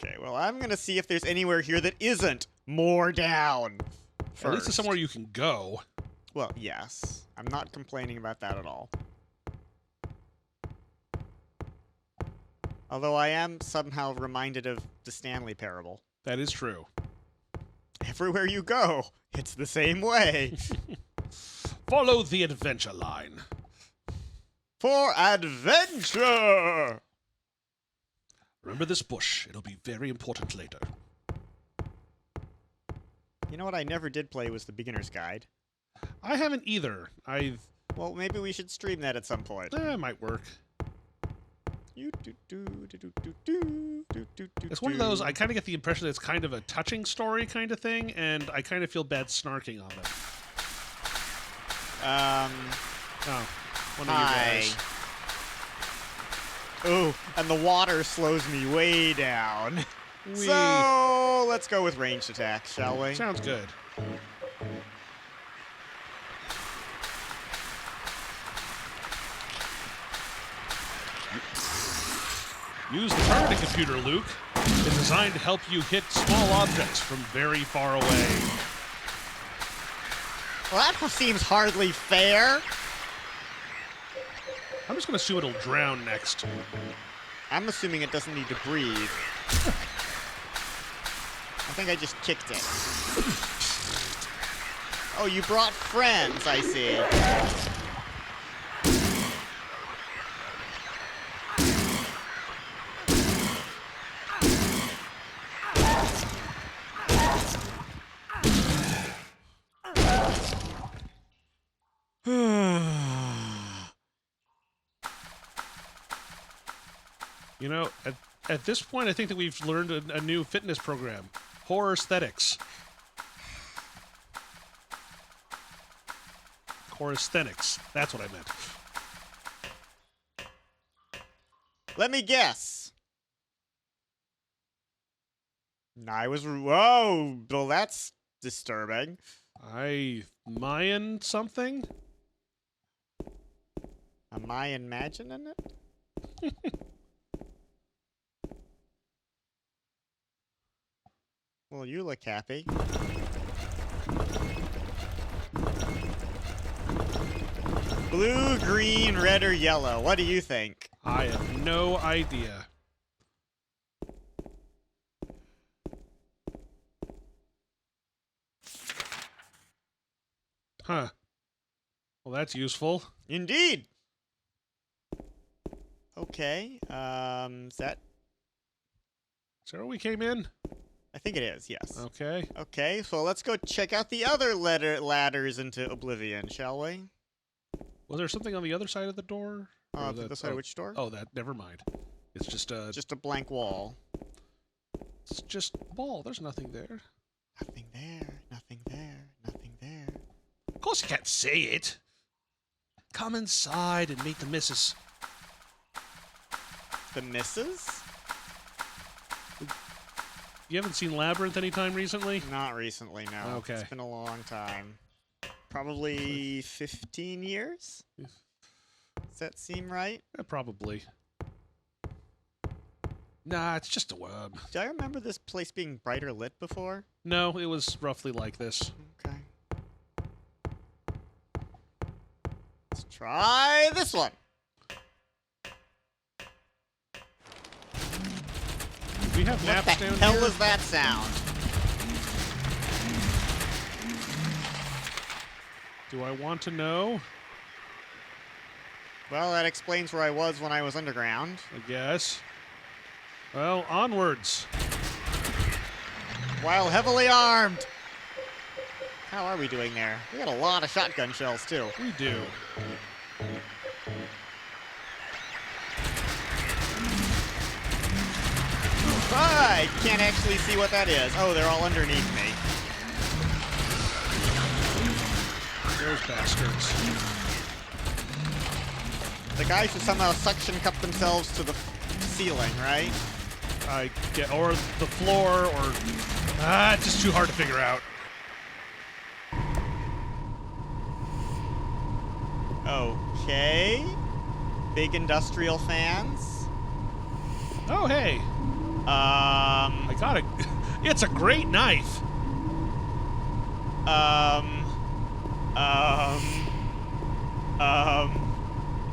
Okay, well, I'm going to see if there's anywhere here that isn't more down. At least it's first. somewhere you can go. Well, yes. I'm not complaining about that at all. Although I am somehow reminded of the Stanley Parable. That is true. Everywhere you go, it's the same way. Follow the adventure line. For adventure! Remember this bush. It'll be very important later. You know what I never did play was the Beginner's Guide. I haven't either. Well, maybe we should stream that at some point. It might work. It's It's one of those, I kind of get the impression that it's kind of a touching story kind of thing, and I kind of feel bad snarking on them. Oh, one of you Hi. guys. Ooh, and the water slows me way down. Wee. So, let's go with ranged attack, shall we? Sounds good. Use the targeting computer, Luke. It's designed to help you hit small objects from very far away. Well, that seems hardly fair. I'm just going to assume it'll drown next. I'm assuming it doesn't need to breathe. I think I just kicked it. Oh, you brought friends, I see. You know, at this point, I think that we've learned a new fitness program. Horror aesthetics. Horror aesthetics. That's what I meant. Let me guess. I was... Whoa! Well, that's disturbing. Mayan something? Am I imagining it? Well, you look happy. Blue, green, red, or yellow? What do you think? I have no idea. Huh. Well, that's useful. Indeed! Okay, is that... Is that where we came in? I think it is, yes. Okay. Okay, so let's go check out the other ladders into Oblivion, shall we? Was there something on the other side of the door? Or The side of which door? Oh, that. Never mind. It's just Just a blank wall. It's just ball. There's nothing there. Nothing there, nothing there, nothing there. Of course you can't say it. Come inside and meet the missus. The missus? You haven't seen Labyrinth anytime recently? Not recently, no. Okay. It's been a long time. Probably 15 years? Does that seem right? Yeah, probably. Nah, it's just a web. Do I remember this place being brighter lit before? No, it was roughly like this. Okay. Let's try this one. We have What maps the down hell here. is that sound? Do I want to know? Well, that explains where I was when I was underground. I guess. Well, onwards. While heavily armed. How are we doing there? We got a lot of shotgun shells, too. We do. I can't actually see what that is. Oh, they're all underneath me. Those bastards. The guys who somehow suction cup themselves to the ceiling, right? I get, or the floor, or it's just too hard to figure out. Okay. Big industrial fans. Oh, hey, I got it. It's a great knife.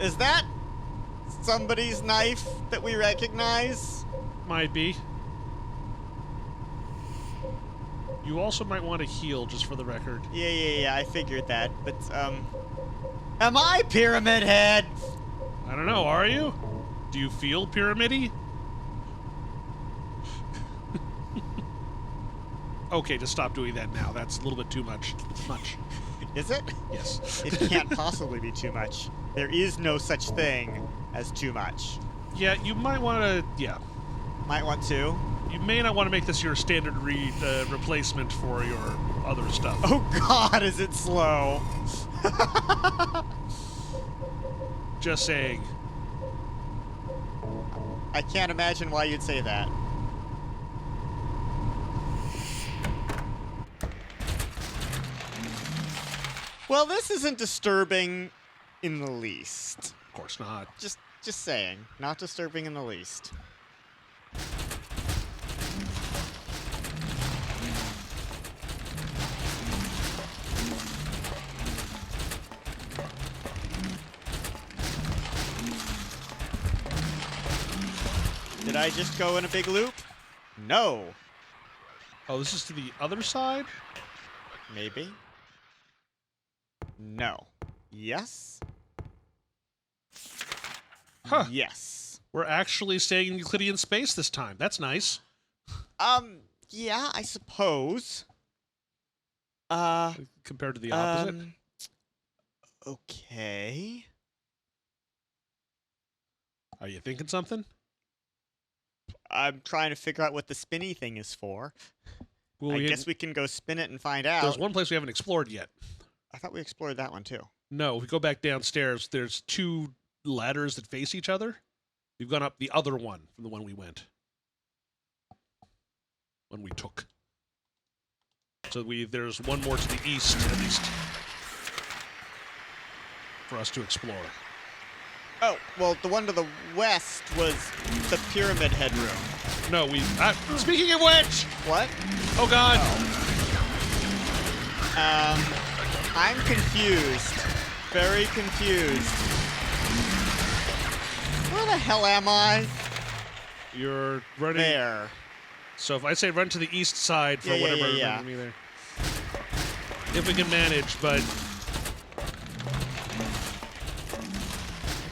Is that somebody's knife that we recognize? Might be. You also might want to heal, just for the record. Yeah, I figured that, but, am I Pyramid Head? I don't know, are you? Do you feel pyramidy? Okay, just stop doing that now. That's a little bit too much. Is it? Yes. It can't possibly be too much. There is no such thing as too much. Yeah, you might want to, yeah. Might want to. You may not want to make this your standard replacement for your other stuff. Oh god, is it slow? Just saying. I can't imagine why you'd say that. Well, this isn't disturbing in the least. Of course not. Just saying, not disturbing in the least. Did I just go in a big loop? No. Oh, this is to the other side? Maybe. No. Yes? Huh. Yes. We're actually staying in Euclidean space this time. That's nice. Yeah, I suppose. Compared to the opposite. Okay. Are you thinking something? I'm trying to figure out what the spinny thing is for. Well, I guess we can go spin it and find out. There's one place we haven't explored yet. I thought we explored that one too. No, if we go back downstairs, there's two ladders that face each other. We've gone up the other one from the one we went. One we took. So there's one more to the east, at least, for us to explore. Oh, well, the one to the west was the Pyramid Head room. No, speaking of which! What? Oh, God! I'm confused. Very confused. Where the hell am I? You're running... There. So if I say run to the east side for whatever... Yeah. Me there. If we can manage, but...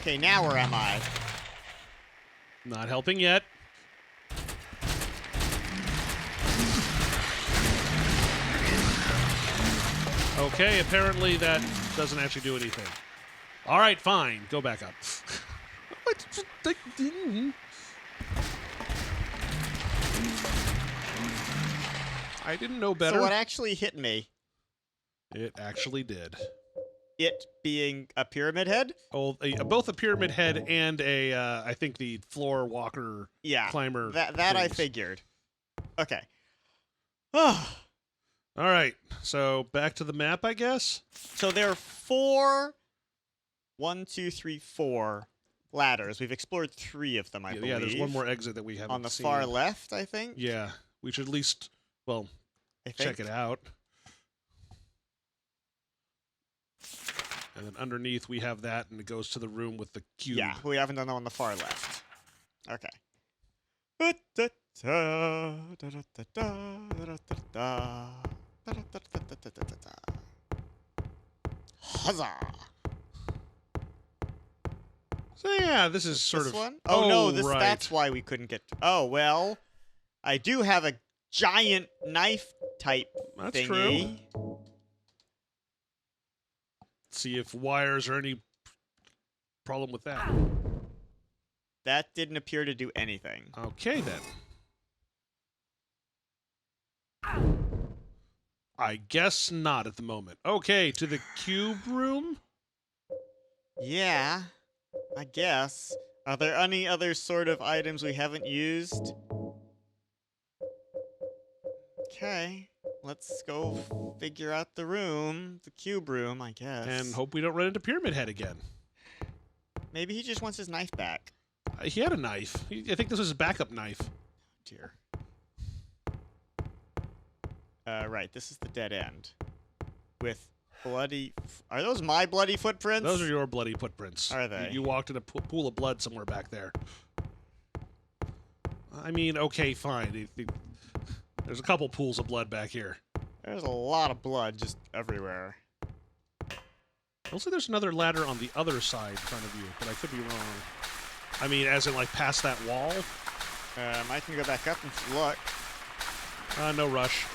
Okay, now where am I? Not helping yet. Okay, apparently that doesn't actually do anything. All right, fine. Go back up. I didn't know better. So what actually hit me? It actually did. It being a Pyramid Head? Oh, both a pyramid head and I think the floor walker Yeah. climber. That I things. figured. Okay. All right. So back to the map, I guess. So there are 4, 1, 2, 3, 4 ladders. We've explored 3 of them, I believe. Yeah, there's one more exit that we haven't on the seen. far left, I think. Yeah, we should at least, well, I think. check it out. And then underneath we have that, and it goes to the room with the cube. Yeah, we haven't done that on the far left. Okay. Huzzah! So yeah, this is sort This of one? Oh, no, this right. that's why we couldn't get. Oh well, I do have a giant knife type That's thingy. true. See if wires are any problem with that. That didn't appear to do anything. Okay then. I guess not at the moment. Okay, to the cube room. Yeah, I guess. Are there any other sort of items we haven't used? Okay, let's go figure out the room, the cube room, I guess. And hope we don't run into Pyramid Head again. Maybe he just wants his knife back. He had a knife. I think this was his backup knife. Dear. Right, this is the dead end. With bloody... Are those my bloody footprints? Those are your bloody footprints. Are they? You walked in a pool of blood somewhere back there. I mean, okay, fine. There's a couple pools of blood back here. There's a lot of blood just everywhere. Also, there's another ladder on the other side in front of you, but I could be wrong. I mean, as in, like, past that wall? I can go back up and look. No rush.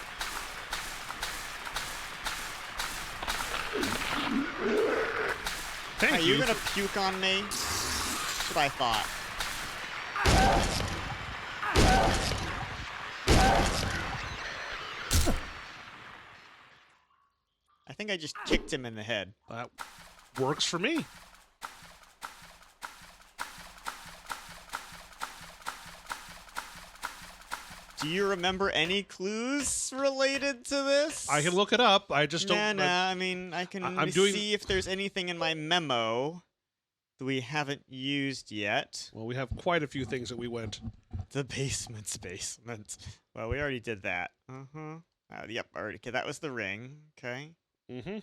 Thank Are you. you gonna puke on me? That's what I thought. I think I just kicked him in the head. That works for me. Do you remember any clues related to this? I can look it up. I just don't. I mean, I can I'm doing- see if there's anything in my memo that we haven't used yet. Well, we have quite a few things that we went. The basement's basement. Well, we already did that. Yep, already. Okay, that was the ring. Okay. Mm-hmm.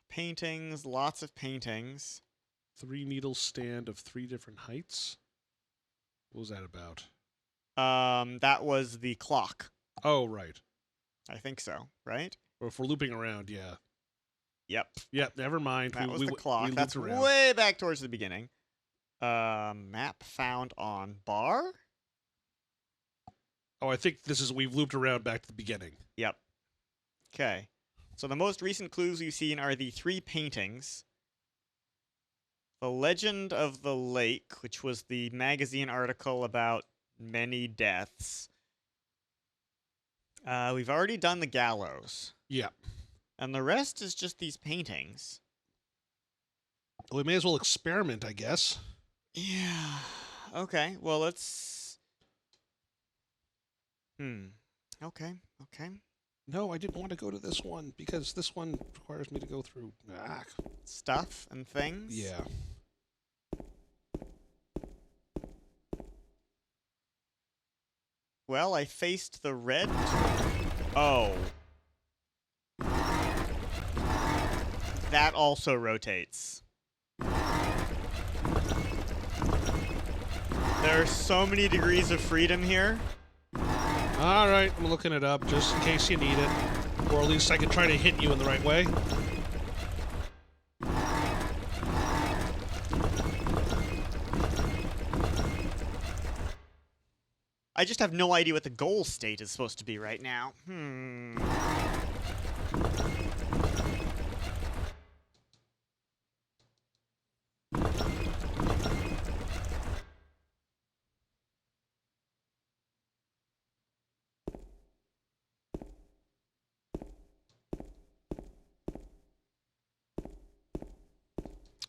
Paintings, lots of paintings. 3 needle stand of 3 different heights. What was that about? That was the clock. Oh, right. I think so, right? Or if we're looping around, yeah. Yep. Yep, never mind. That was we the clock. looped That's around. way back towards the beginning. Map found on bar? Oh, I think this is, we've looped around back to the beginning. Yep. Okay. So the most recent clues we've seen are the 3 paintings. The Legend of the Lake, which was the magazine article about many deaths. We've already done the gallows. Yeah. And the rest is just these paintings. Well, we may as well experiment, I guess. Yeah. Okay. Well, let's... Okay. Okay. No, I didn't want to go to this one because this one requires me to go through. Stuff and things? Yeah. Well, I faced the red. Oh. That also rotates. There are so many degrees of freedom here. All right, I'm looking it up just in case you need it. Or at least I can try to hit you in the right way. I just have no idea what the goal state is supposed to be right now.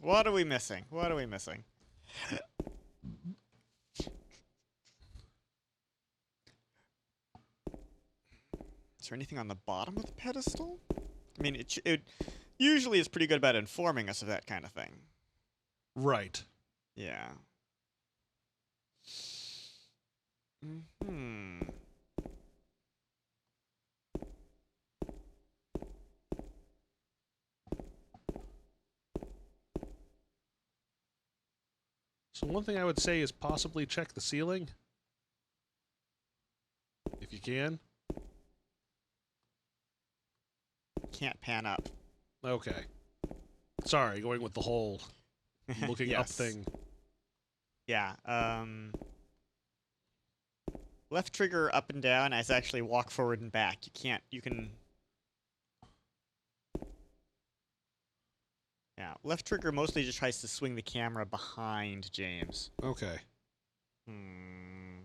What are we missing? What are we missing? there anything on the bottom of the pedestal? I mean, it usually is pretty good about informing us of that kind of thing. Right. Yeah. Hmm. So one thing I would say is possibly check the ceiling. If you can. Can't pan up. Okay. Sorry, going with the whole looking up Yes. thing. Yeah. Left trigger up and down as actually walk forward and back. You can't. You can. Yeah. Left trigger mostly just tries to swing the camera behind James. Okay. Hmm.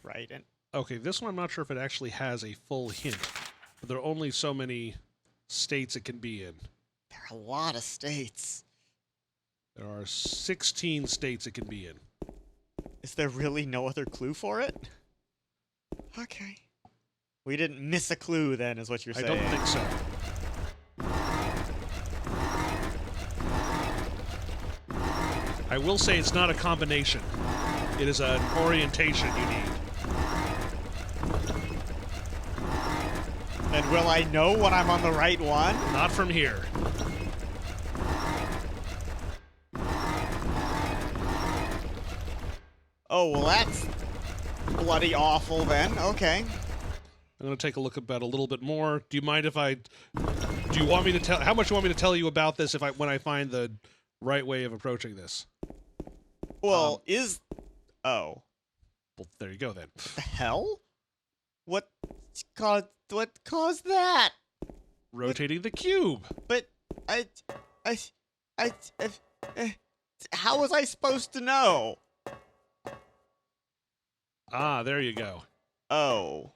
Right. And Okay, this one I'm not sure if it actually has a full hint. But there are only so many states it can be in. there are a lot of states. There are 16 states it can be in. Is there really no other clue for it? Okay. We didn't miss a clue then, is what you're I saying. don't think so. I will say it's not a combination. It is an orientation you need. And will I know when I'm on the right one? Not from here. Oh, well, that's bloody awful then. Okay. I'm going to take a look about a little bit more. Do you mind if I... Do you want me to tell... How much do you want me to tell you about this when I find the right way of approaching this? Well, Oh. Well, there you go then. What the hell? What caused that? Rotating the cube. But how was I supposed to know? Ah, there you go. Oh.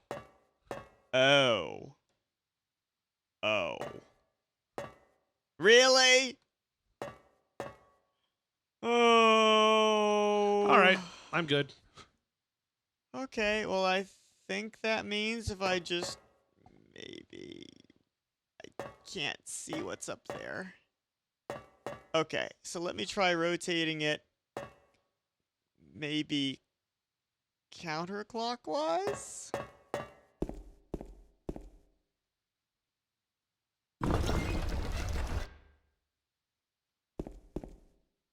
Really? Oh. All right, I'm good. Okay, well, I think that means if I just maybe I can't see what's up there. Okay, so let me try rotating it maybe counterclockwise.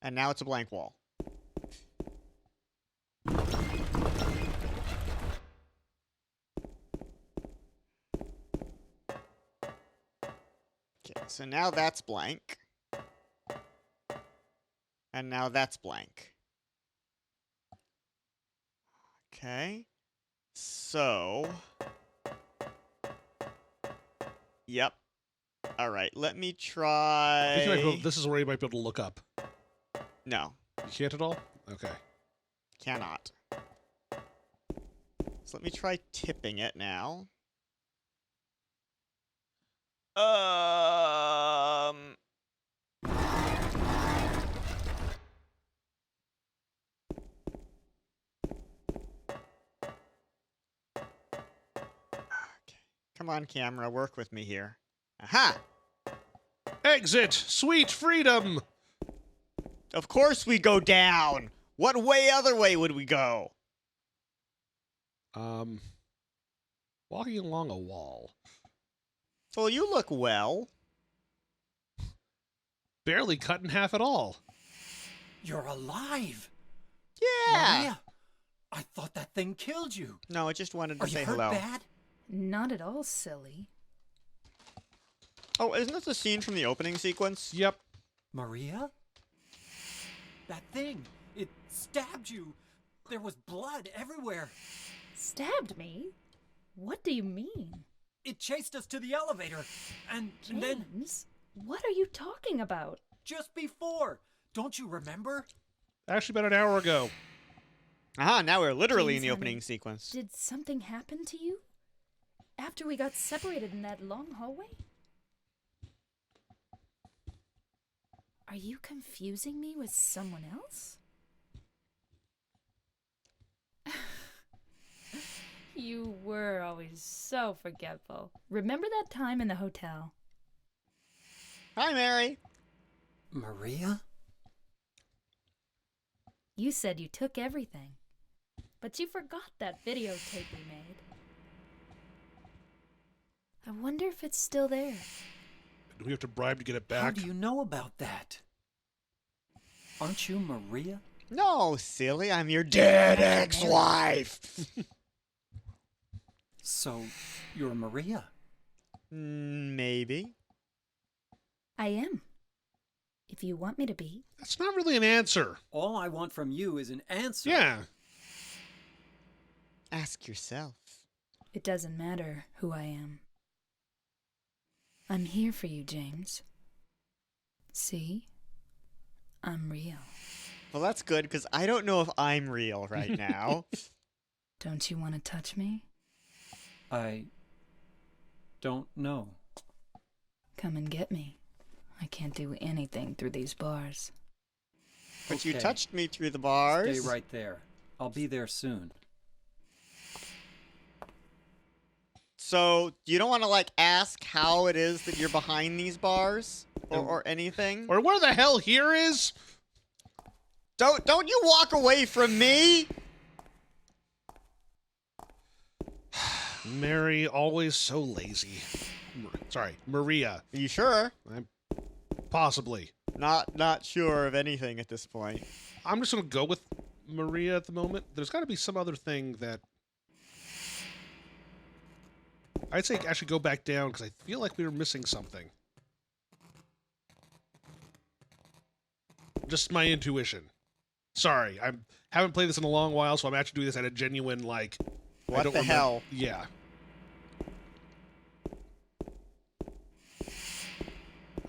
And now it's a blank wall. Okay, so now that's blank. And now that's blank. Okay. So. Yep. Alright, let me try. This is where you might be able to look up. No, You can't at all? Okay. cannot. So let me try tipping it now. Okay. Come on, camera, work with me here. Aha! Exit! Sweet freedom! Of course we go down! What other way would we go? Walking along a wall. Well, you look well. Barely cut in half at all. You're alive! Yeah! Maria, I thought that thing killed you. No, I just wanted to Are you say hurt hello. bad? Not at all silly. Oh, isn't this a scene from the opening sequence? Yep. Maria? That thing, it stabbed you. There was blood everywhere. Stabbed me? What do you mean? It chased us to the elevator. And then... James, what are you talking about? Just before. Don't you remember? Actually, about an hour ago. Aha, now we're literally in James, the honey, opening sequence. Did something happen to you? After we got separated in that long hallway? Are you confusing me with someone else? You were always so forgetful. Remember that time in the hotel? Hi, Mary. Maria? You said you took everything, but you forgot that videotape we made. I wonder if it's still there. Do we have to bribe to get it How back? do you know about that? Aren't you Maria? No, silly. I'm your dead ex-wife. So, you're Maria? Maybe. I am. If you want me to be. That's not really an answer. All I want from you is an answer. Yeah. Ask yourself. It doesn't matter who I am. I'm here for you, James. See? I'm real. Well, that's good, because I don't know if I'm real right now. Don't you want to touch me? I don't know. Come and get me. I can't do anything through these bars. But you Okay. touched me through the bars. Stay right there. I'll be there soon. So, you don't want to, like, ask how it is that you're behind these bars? Or anything? Or where the hell here is? Don't you walk away from me! Mary, always so lazy. Sorry, Maria. Are you sure? Possibly. Not sure of anything at this point. I'm just going to go with Maria at the moment. There's got to be some other thing that... I'd say actually go back down because I feel like we were missing something. Just my intuition. Sorry, I haven't played this in a long while, so I'm actually doing this at a genuine, like... I What don't the remember- hell? Yeah.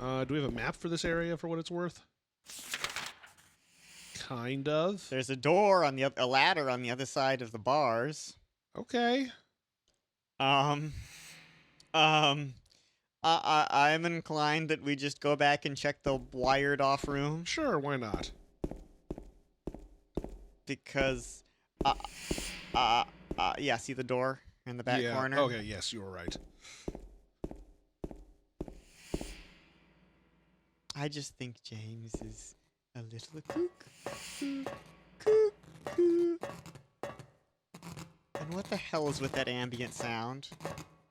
Do we have a map for this area for what it's worth? Kind of. There's a door on a ladder on the other side of the bars. Okay. I'm inclined that we just go back and check the wired off room Sure, why not? because, yeah, see the door in the back yeah. corner? Okay, yes, you were right. I just think James is a little kook. Kook, kook. And what the hell is with that ambient sound?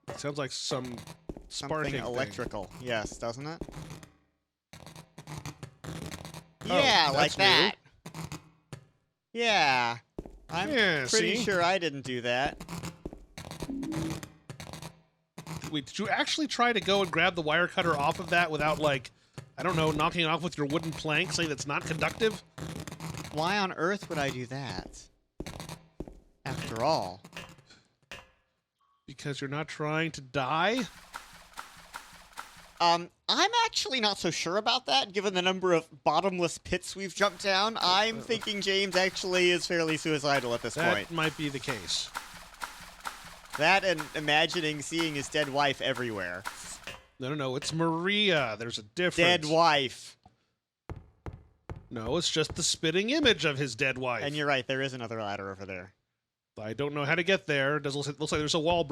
It sounds like some Something sparking electrical. Yes, doesn't it? Oh, Yeah, like that's new. that. Yeah. I'm Yeah, pretty see? sure I didn't do that. Wait, did you actually try to go and grab the wire cutter off of that without, like, I don't know, knocking it off with your wooden plank, saying that's not conductive? Why on earth would I do that? After all. Because you're not trying to die? I'm actually not so sure about that, given the number of bottomless pits we've jumped down. I'm thinking James actually is fairly suicidal at this That point. might be the case. That and imagining seeing his dead wife everywhere. No, it's Maria. There's a difference. Dead wife. No, it's just the spitting image of his dead wife. And you're right, there is another ladder over there. I don't know how to get there. It looks like there's a wall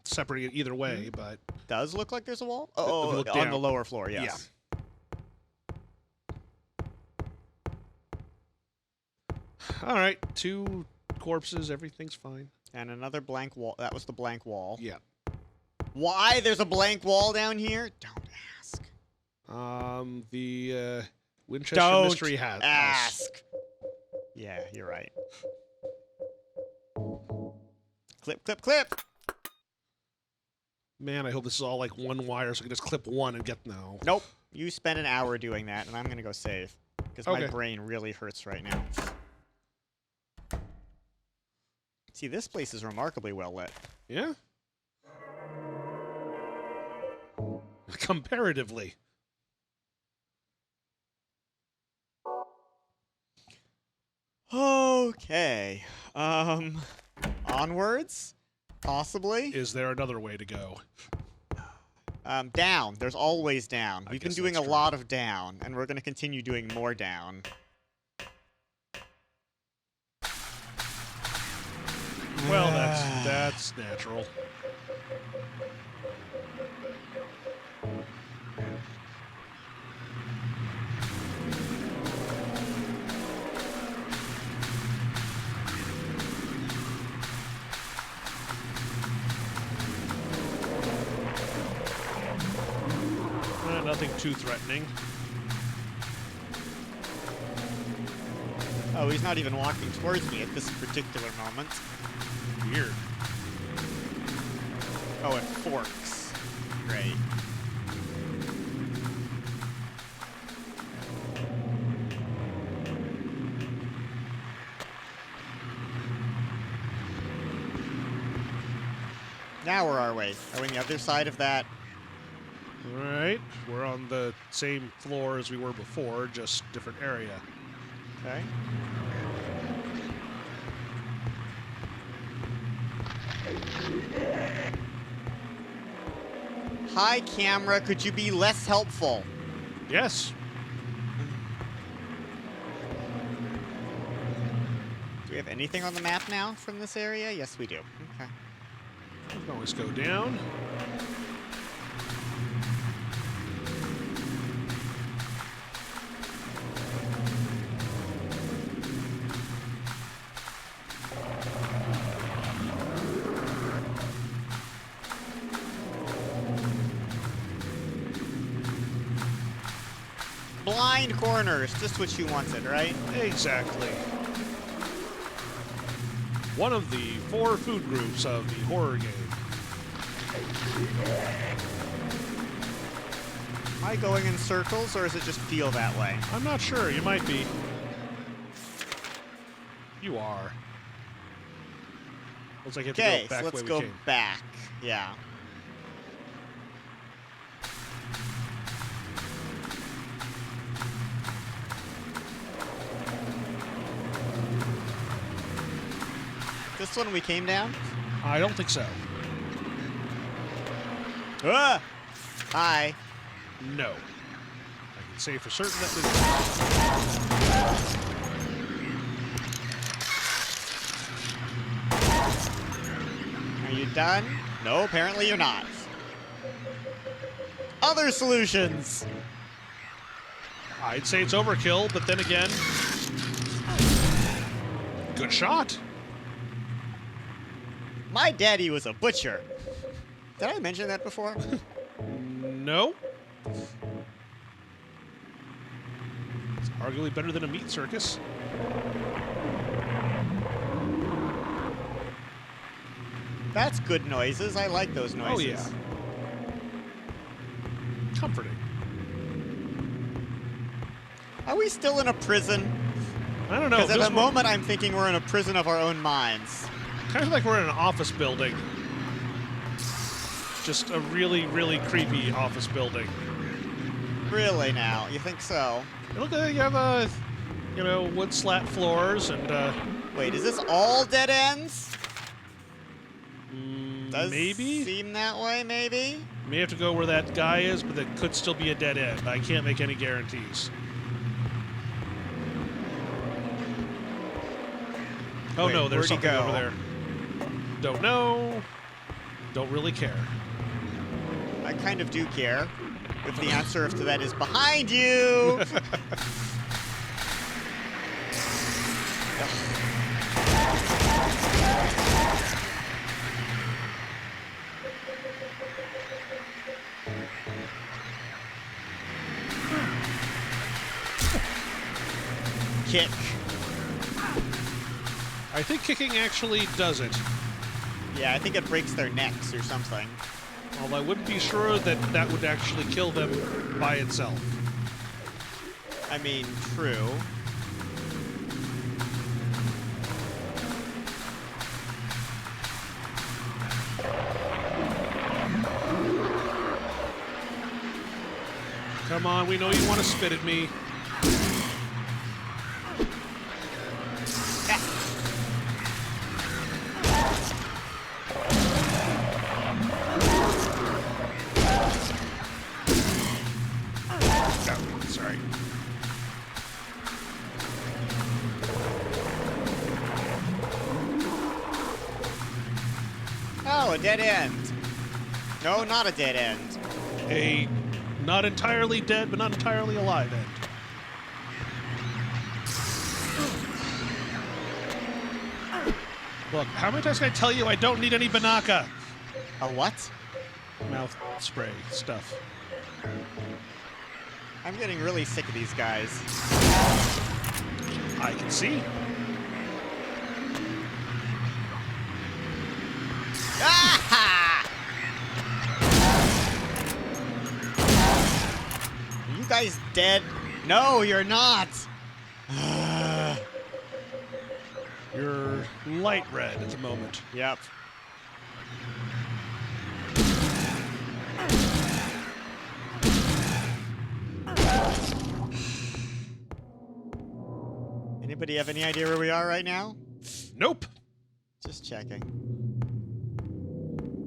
separating it either way, but... Does look like there's a wall? If you Oh, look on down. the lower floor, yes. All right, 2 corpses, everything's fine. And another blank wall. That was the blank wall. Yeah. Why there's a blank wall down here? Don't ask. The Winchester Don't Mystery House. ask. Yeah, you're right. Clip, clip, clip. Man, I hope this is all like one wire so I can just clip one and get... No. Nope. You spent an hour doing that, and I'm going to go save. Because my Okay. brain really hurts right now. See, this place is remarkably well lit. Yeah? Comparatively. Okay. Onwards? Possibly? Is there another way to go? Down. There's always down. I We've been guess doing a that's true. lot of down, and we're gonna continue doing more down. Well, that's natural. Nothing too threatening. Oh, he's not even walking towards me at this particular moment. Weird. Oh, it forks. Great. Now where are we? Are we on the other side of that? All right, we're on the same floor as we were before, just different area. Okay. Hi, camera. Could you be less helpful? Yes. Do we have anything on the map now from this area? Yes, we do. Okay. We can always go down. Blind corners, just what you wanted, right? Exactly. One of the 4 food groups of the horror game. Am I going in circles, or does it just feel that way? I'm not sure. You might be. You are. Looks like you have Okay, to go back so the let's way go we came. back. Yeah. This one we came down? I don't think so. Ah! Hi. No. I can say for certain that Are you done? No, apparently you're not. Other solutions! I'd say it's overkill, but then again, good shot. My daddy was a butcher. Did I mention that before? No. It's arguably better than a meat circus. That's good noises. I like those noises. Oh, yeah. Comforting. Are we still in a prison? I don't know. Because at this the one- moment I'm thinking we're in a prison of our own minds. Kind of like we're in an office building. Just a really, really creepy office building. Really now? You think so? And look at you have wood slat floors and Wait, is this all dead ends? Does maybe seem that way, maybe? may have to go where that guy is, but that could still be a dead end. I can't make any guarantees. Oh Wait, no, there's where'd he something go? over there. Don't know. Don't really care. I kind of do care. If the answer to that is behind you! Kick. I think kicking actually does it. Yeah, I think it breaks their necks or something. Although I wouldn't be sure that that would actually kill them by itself. I mean, true. Come on, we know you want to spit at me. Oh, a dead end. No, not a dead end. A not entirely dead, but not entirely alive end. Look, how many times can I tell you I don't need any Banaka? A what? Mouth spray stuff. I'm getting really sick of these guys. I can see. Ah! Are you guys dead? No, you're not. You're light red at the moment. Yep. Anybody have any idea where we are right now? Nope. Just checking.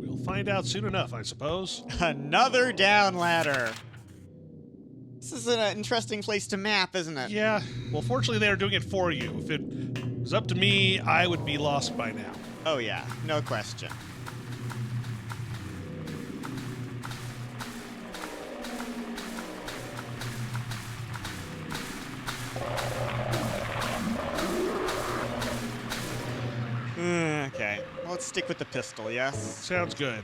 We'll find out soon enough, I suppose. Another down ladder. This is an interesting place to map, isn't it? Yeah. Well, fortunately, they are doing it for you. If it was up to me, I would be lost by now. Oh yeah, no question. Okay, well, let's stick with the pistol, yes? Sounds good.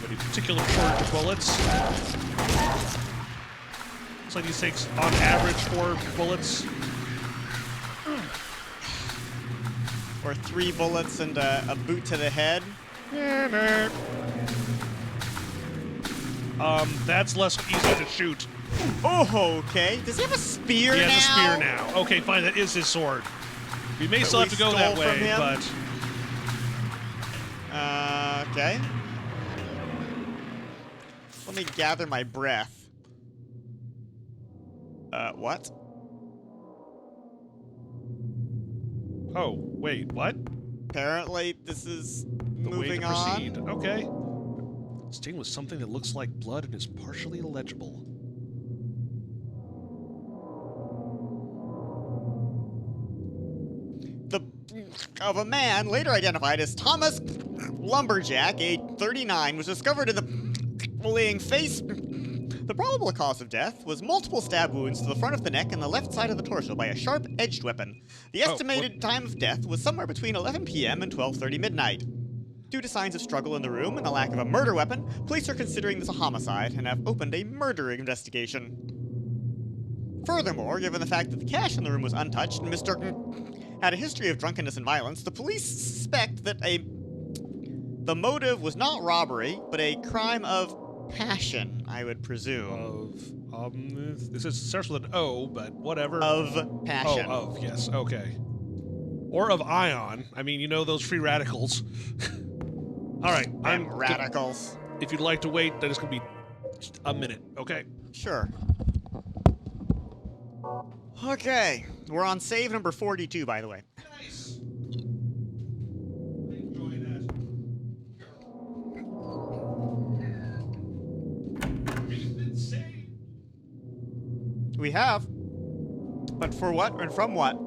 Any particular shortage of bullets? Looks like he takes, on average, 4 bullets. Or 3 bullets and a boot to the head. That's less easy to shoot. Oh, okay. Does he have a spear now? He has a spear now. Okay, fine, that is his sword. We may still have to go that way, but... Okay. Let me gather my breath. What? Oh, wait, what? Apparently, this is The way moving to on. proceed. Okay. Stained with something that looks like blood and is partially illegible. Of a man later identified as Thomas Lumberjack, age 39, was discovered in the bullying face. The probable cause of death was multiple stab wounds to the front of the neck and the left side of the torso by a sharp-edged weapon. The estimated time of death was somewhere between 11 p.m. and 12:30 midnight. Due to signs of struggle in the room and the lack of a murder weapon, police are considering this a homicide and have opened a murder investigation. Furthermore, given the fact that the cash in the room was untouched and Mr. had a history of drunkenness and violence, the police suspect that the motive was not robbery, but a crime of passion, I would presume. This is starts with an O, but whatever. Of passion. Oh, of, yes, okay. Or of ion. I mean, you know those free radicals. All right. Them radicals. If you'd like to wait, that is going to be just a minute, okay? Sure. Okay, we're on save number 42, by the way. Nice. I enjoy that. We've been saved. We have. But for what and from what?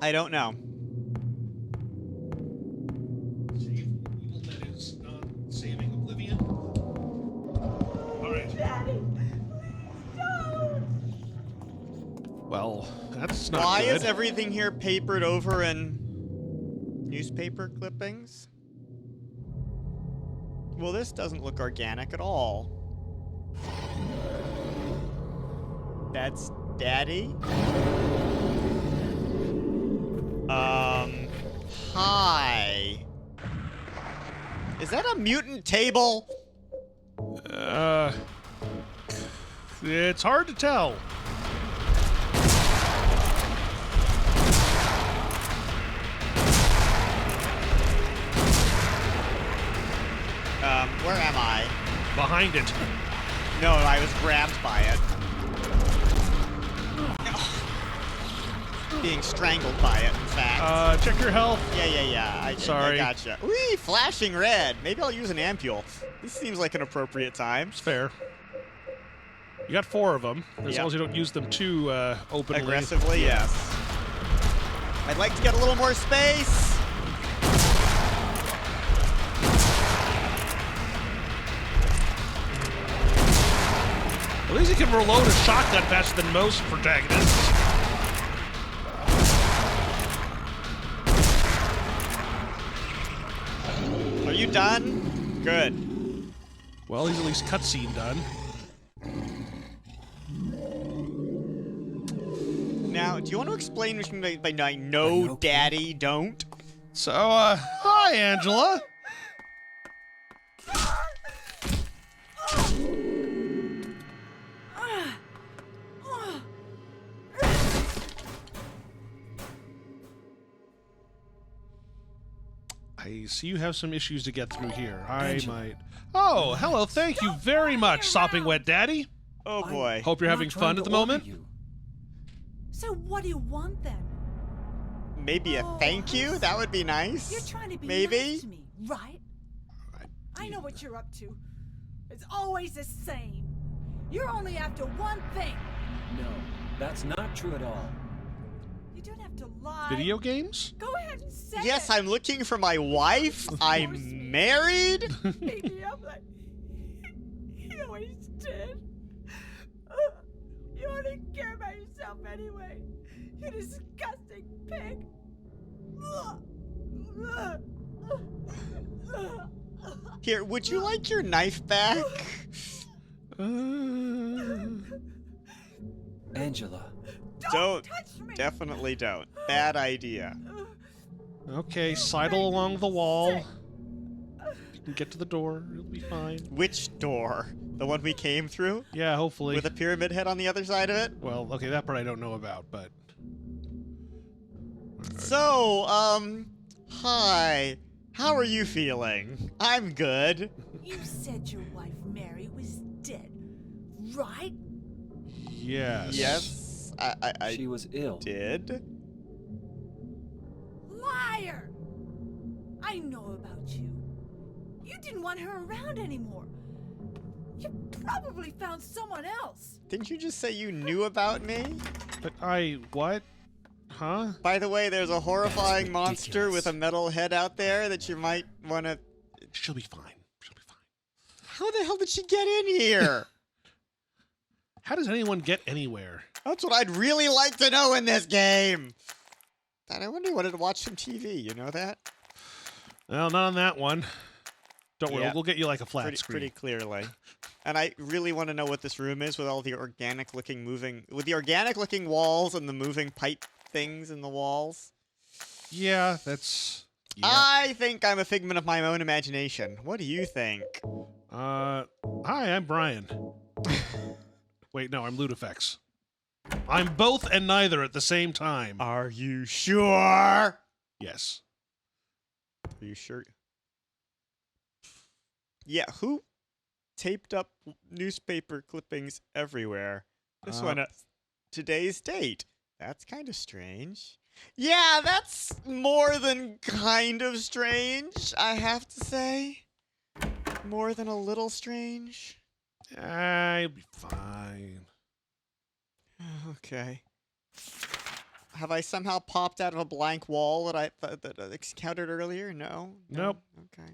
I don't know. Save evil that is not saving oblivion. All right. Daddy, don't. Well, that's not Why good. is everything here papered over in newspaper clippings? Well, this doesn't look organic at all. That's Daddy? Hi. Is that a mutant table? It's hard to tell. Where am I? Behind it. No, I was grabbed by it. Being strangled by it, in fact. Check your health. Yeah. I Sorry. gotcha. Whee, flashing red. Maybe I'll use an ampule. This seems like an appropriate time. It's fair. You got 4 of them, as Yep. long as you don't use them too openly. Aggressively, yes. I'd like to get a little more space. At least he can reload a shotgun faster than most protagonists. Are you done? Good. Well, he's at least cutscene done. Now, do you want to explain what you mean by no, daddy, don't? So, hi, Angela. I see you have some issues to get through here. I might... Oh, hello, thank you very much, Sopping Wet Daddy. Oh boy. Hope you're having fun at the moment. So what do you want then? Maybe a thank you? That would be nice. You're trying to be Maybe? nice to me, right? I know what you're up to. It's always the same. You're only after one thing. No, that's not true at all. You don't have to lie. Video games? Go ahead and say Yes, it. I'm looking for my wife. I'm married. Maybe I'm like... You always did. You only care about yourself anyway. You disgusting pig. Here, would you like your knife back? Angela. Don't. Touch me. Definitely don't. Bad idea. Okay, sidle along the wall. You can get to the door. It'll be fine. Which door? The one we came through? Yeah, hopefully. With a pyramid head on the other side of it? Well, okay, that part I don't know about, but... So, hi. How are you feeling? I'm good. You said your wife Mary was dead, right? Yes. Yes, I She was ill. did. Liar! I know about you. You didn't want her around anymore. You probably found someone else. Didn't you just say you knew about me? But what? Huh? By the way, there's a horrifying That's monster ridiculous. with a metal head out there that you might want to... She'll be fine. She'll be fine. How the hell did she get in here? How does anyone get anywhere? That's what I'd really like to know in this game. God, I wonder wanted to watch some TV, you know that? Well, not on that one. Don't worry, Yeah. we'll get you like a flat screen. Pretty clearly. And I really want to know what this room is with all the organic-looking walls and the moving pipe things in the walls. Yeah, that's... Yeah. I think I'm a figment of my own imagination. What do you think? Hi, I'm Brian. Wait, no, I'm Ludifex. I'm both and neither at the same time. Are you sure? Yes. Are you sure? Yeah, who taped up newspaper clippings everywhere? This one, today's date. That's kind of strange. Yeah, that's more than kind of strange, I have to say. More than a little strange. I'll be fine. Okay. Have I somehow popped out of a blank wall that I encountered earlier? No? Nope. Okay.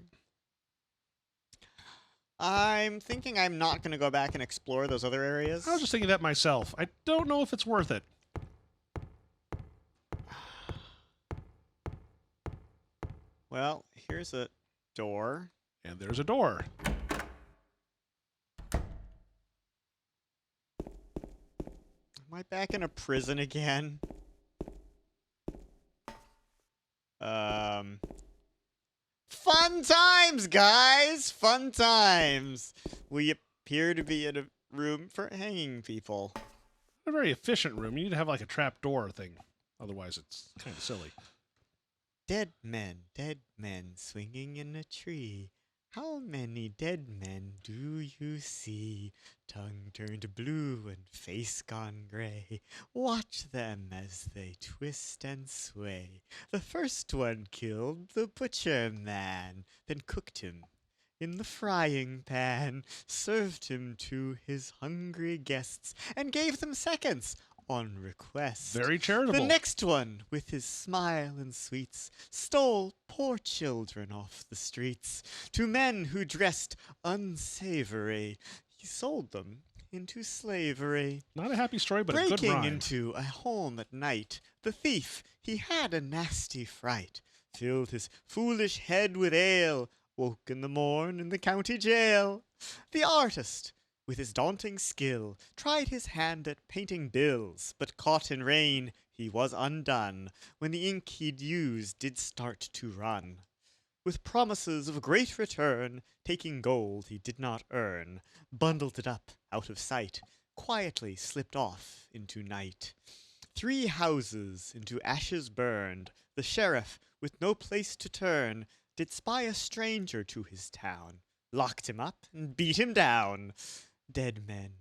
I'm thinking I'm not going to go back and explore those other areas. I was just thinking that myself. I don't know if it's worth it. Well, here's a door. And there's a door. Am I back in a prison again? Fun times, guys! Fun times! We appear to be in a room for hanging people. A very efficient room. You need to have like a trap door thing. Otherwise, it's kind of silly. Dead men, swinging in a tree. How many dead men do you see? Tongue turned blue and face gone gray. Watch them as they twist and sway. The first one killed the butcher man, then cooked him in the frying pan, served him to his hungry guests, and gave them seconds on request. Very charitable. The next one, with his smile and sweets, stole poor children off the streets. To men who dressed unsavory, he sold them into slavery. Not a happy story, but a good Breaking rhyme. into a home at night, the thief, he had a nasty fright. Filled his foolish head with ale, woke in the morn in the county jail. The artist, with his daunting skill, tried his hand at painting bills, but caught in rain, he was undone, when the ink he'd used did start to run. With promises of great return, taking gold he did not earn, bundled it up out of sight, quietly slipped off into night. 3 houses into ashes burned, the sheriff, with no place to turn, did spy a stranger to his town, locked him up and beat him down. Dead men,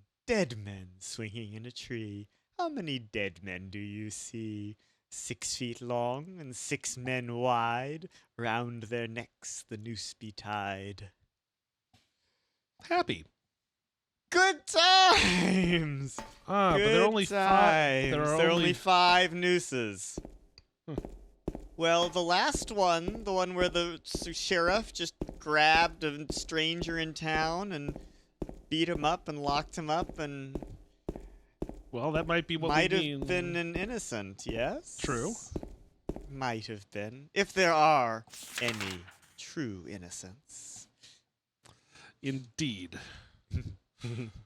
swinging in a tree. How many dead men do you see? 6 feet long and 6 men wide, round their necks the noose be tied. Happy. Good times! But Good there are only 5. times. There are only 5 nooses. Well, the last one, the one where the sheriff just grabbed a stranger in town and beat him up and locked him up and Well, that might be what might we mean. have been an innocent, yes? True. Might have been. If there are any true innocents. Indeed.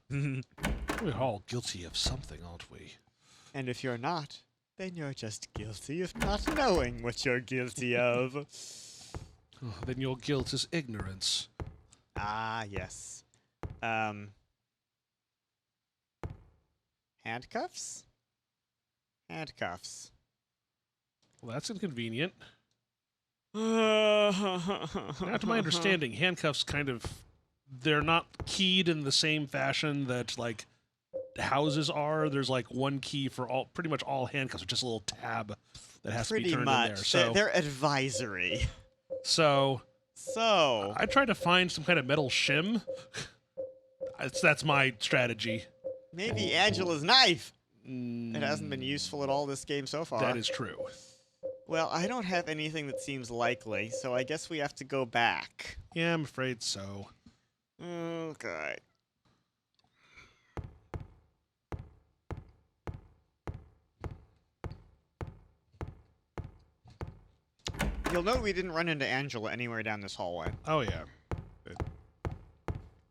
We're all guilty of something, aren't we? And if you're not, then you're just guilty of not knowing what you're guilty of. Oh, then your guilt is ignorance. Ah, yes. Handcuffs? Handcuffs. Well, that's inconvenient. Now, Now, to my understanding, handcuffs they're not keyed in the same fashion that, like, houses are. There's, like, one key for pretty much all handcuffs, just a little tab that has to be pretty turned much. in there. So, They're advisory. so So, I tried to find some kind of metal shim. That's my strategy. maybe Angela's knife. It hasn't been useful at all this game so far. That is true. Well, I don't have anything that seems likely, so I guess we have to go back. Yeah, I'm afraid so. Okay. You'll note we didn't run into Angela anywhere down this hallway. Oh, yeah.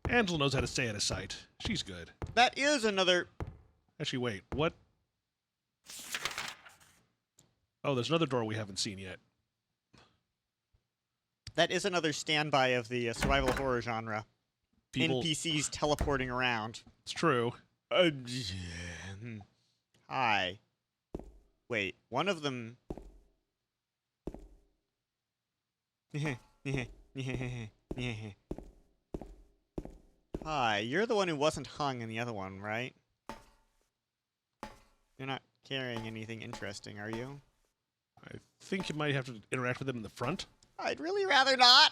Angela knows how to stay out of sight. She's good. That is another... Actually, wait. What? Oh, there's another door we haven't seen yet. That is another standby of the survival horror genre. People. NPCs teleporting around. It's true. Hi. Wait, one of them... Hi, you're the one who wasn't hung in the other one, right? You're not carrying anything interesting, are you? I think you might have to interact with them in the front. I'd really rather not.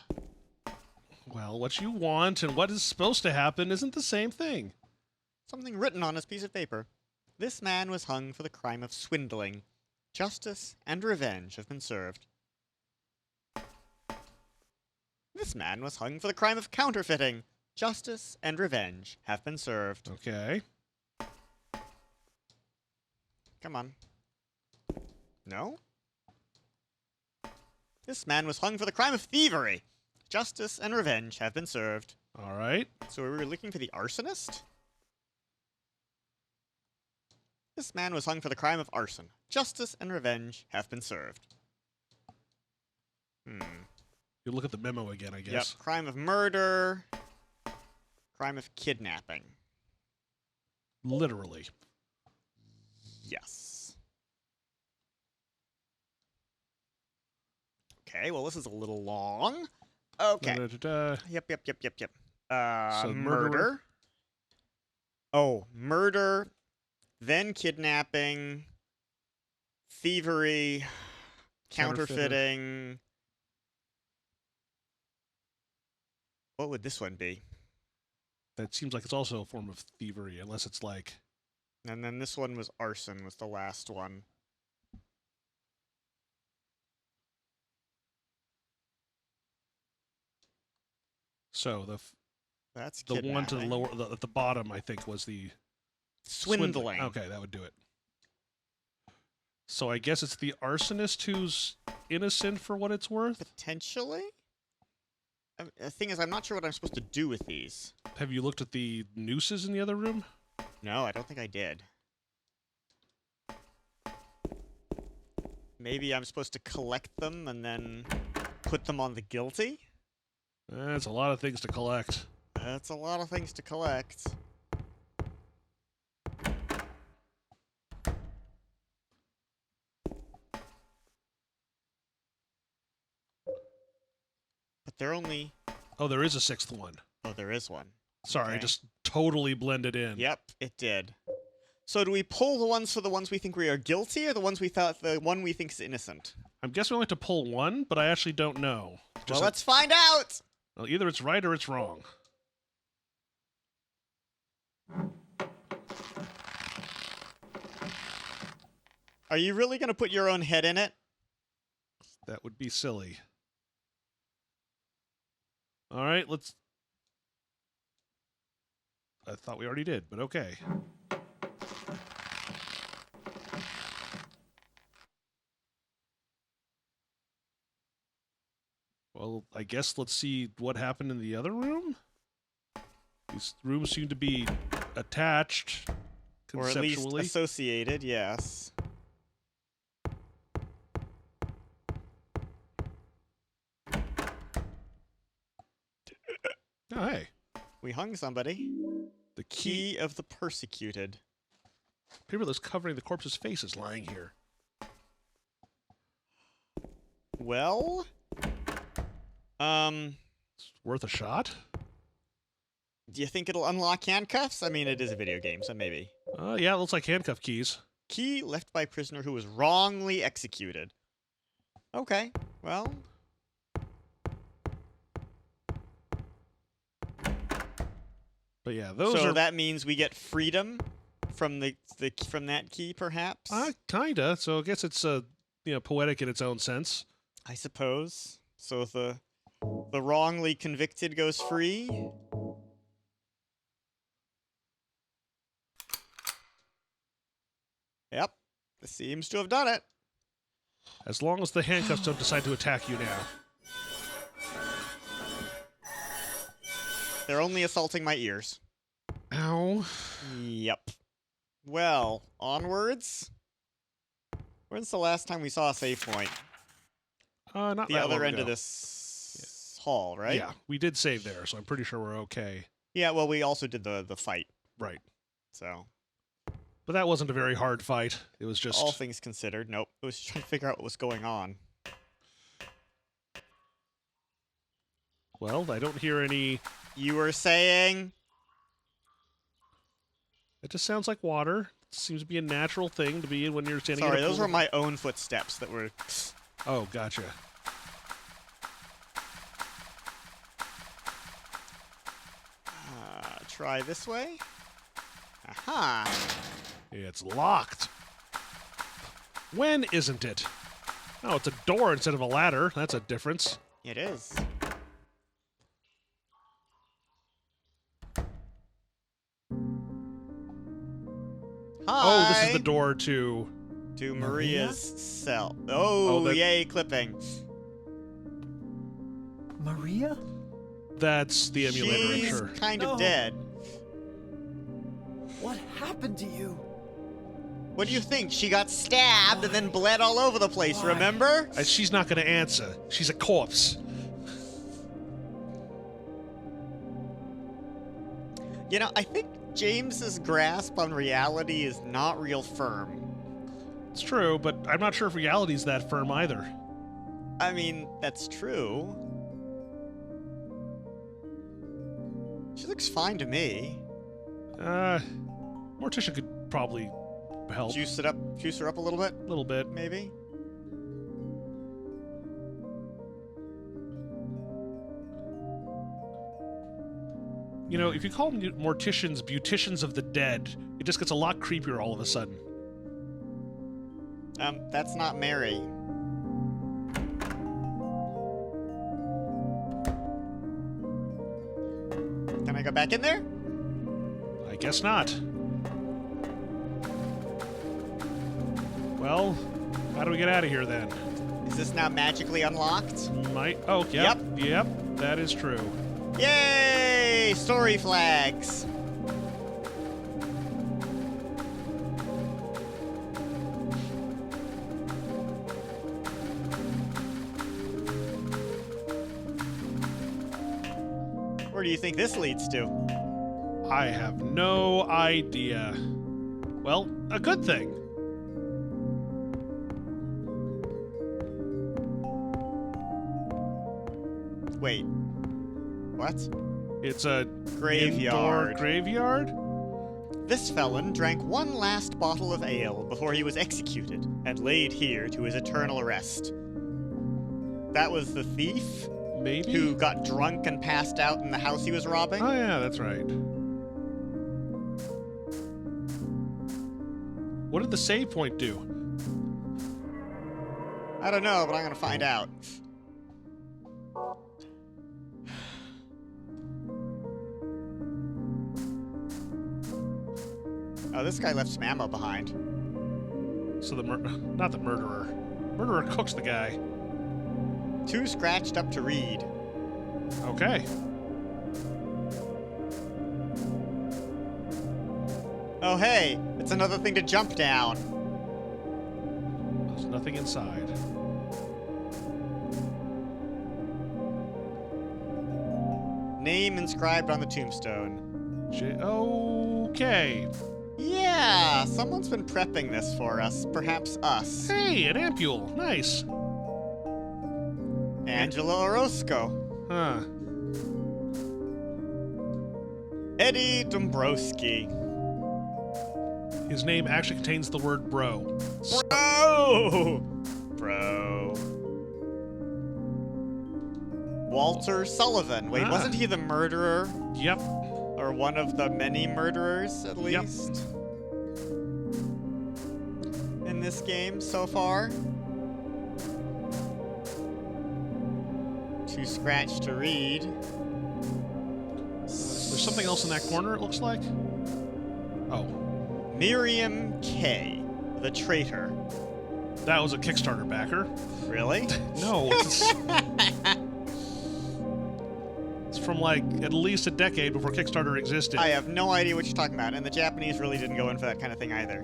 Well, what you want and what is supposed to happen isn't the same thing. Something written on this piece of paper. This man was hung for the crime of swindling. Justice and revenge have been served. This man was hung for the crime of counterfeiting. Justice and revenge have been served. Okay. Come on. No? This man was hung for the crime of thievery. Justice and revenge have been served. All right. So we were looking for the arsonist? This man was hung for the crime of arson. Justice and revenge have been served. You look at the memo again, I guess. Yep. Crime of murder. Crime of kidnapping. Literally. Yes. Okay, well, this is a little long. Okay. Da-da-da-da. Yep. So Murder. murderer? Oh, murder, then kidnapping, thievery, counterfeiting. What would this one be? That seems like it's also a form of thievery, unless it's like... And then this one was arson, was the last one. So, That's The one to the kidnapping. lower, at the bottom, I think, was the Swindling. Okay, that would do it. So I guess it's the arsonist who's innocent for what it's worth? Potentially? The thing is, I'm not sure what I'm supposed to do with these. Have you looked at the nooses in the other room? No, I don't think I did. Maybe I'm supposed to collect them and then put them on the guilty? That's a lot of things to collect. That's a lot of things to collect. But they're only... Oh, there is a sixth one. Oh, there is one. Sorry, I Okay. just totally blended in. Yep, it did. So do we pull the ones for the ones we think we are guilty, or the ones we thought the one we think is innocent? I'm guessing we only have to pull one, but I actually don't know. Well, let's find out! Well, either it's right or it's wrong. Are you really going to put your own head in it? That would be silly. All right, let's... I thought we already did, but okay. Well, I guess let's see what happened in the other room. These rooms seem to be attached Or at least conceptually. associated, yes. Oh, hey. We hung somebody. The key Key of the persecuted. paper that's covering the corpse's face is lying here. Well... It's worth a shot. Do you think it'll unlock handcuffs? I mean, it is a video game, so maybe. Yeah, it looks like handcuff keys. Key left by prisoner who was wrongly executed. Okay, well... But yeah, those so are that means we get freedom from from that key, perhaps? kinda. So I guess it's poetic in its own sense. I suppose. So the wrongly convicted goes free? Yep. This seems to have done it. As long as the handcuffs don't decide to attack you now. They're only assaulting my ears. Ow. Yep. Well, onwards? When's the last time we saw a save point? Not The that other long end ago. of this hall, right? Yeah, we did save there, so I'm pretty sure we're okay. Yeah, well, we also did the fight, Right. so... But that wasn't a very hard fight. It was just... All things considered, nope. It was trying to figure out what was going on. Well, I don't hear any... You were saying... It just sounds like water. It seems to be a natural thing to be in when you're standing in Sorry, a those pool. were my own footsteps that were... Oh, gotcha. Try this way? Aha! It's locked. When isn't it? Oh, it's a door instead of a ladder. That's a difference. It is. Hi! Oh, this is the door to... To Maria? Maria's cell. Oh, that- yay, clipping. Maria? That's the emulator, She's I'm sure. kind No. of dead. What happened to you? What do you think? She got stabbed and then bled all over the place, Why? remember? She's not going to answer. She's a corpse. You know, I think James's grasp on reality is not real firm. It's true, but I'm not sure if reality's that firm either. I mean, that's true. She looks fine to me. Morticia could probably help Juice her up a little bit, a little bit. maybe. You know, if you call them morticians beauticians of the dead, it just gets a lot creepier all of a sudden. That's not Mary. Can I go back in there? I guess not. Well, how do we get out of here then? Is this now magically unlocked? Might. Oh, yep. Yep. That is true. Yay! Story flags. Where do you think this leads to? I have no idea. Well, a good thing. Wait. What? It's a Graveyard. indoor graveyard? This felon drank one last bottle of ale before he was executed and laid here to his eternal rest. That was the thief Maybe? who got drunk and passed out in the house he was robbing? Oh, yeah, that's right. What did the save point do? I don't know, but I'm gonna find out. Oh, this guy left some ammo behind. So not the murderer. Murderer cooks the guy. 2 scratched up to read. Okay. Oh, hey, it's another thing to jump down. There's nothing inside. Name inscribed on the tombstone. Okay. Yeah, someone's been prepping this for us. Perhaps us. Hey, an ampule. Nice. Angela Orozco. Huh. Eddie Dombrowski. His name actually contains the word bro. Bro. Walter Sullivan. Wait, Ah. wasn't he the murderer? Yep. Or one of the many murderers, at Yep. least? In this game so far? 2 scratch to read. There's something else in that corner, it looks like. Oh, Miriam K., the traitor. that was a Kickstarter backer. Really? No, it's from like at least a decade before Kickstarter existed. I have no idea what you're talking about, and the Japanese really didn't go in for that kind of thing either.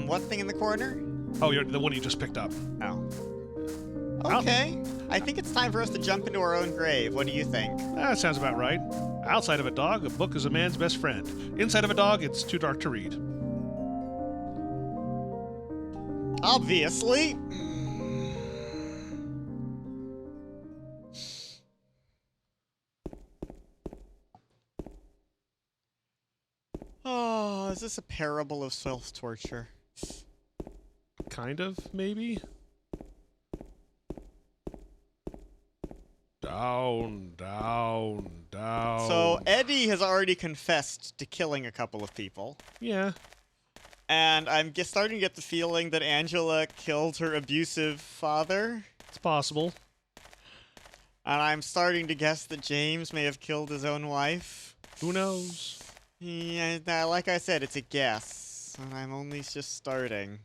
What thing in the corner? Oh, you're the one you just picked up. Oh. Out. Okay. I think it's time for us to jump into our own grave. What do you think? That sounds about right. Outside of a dog, a book is a man's best friend. Inside of a dog, it's too dark to read. Obviously. Oh, is this a parable of self-torture? Kind of, maybe? Down, down, down. So Eddie has already confessed to killing a couple of people. Yeah. And I'm starting to get the feeling that Angela killed her abusive father. It's possible. And I'm starting to guess that James may have killed his own wife. Who knows? Yeah, like I said, it's a guess. And I'm only just starting.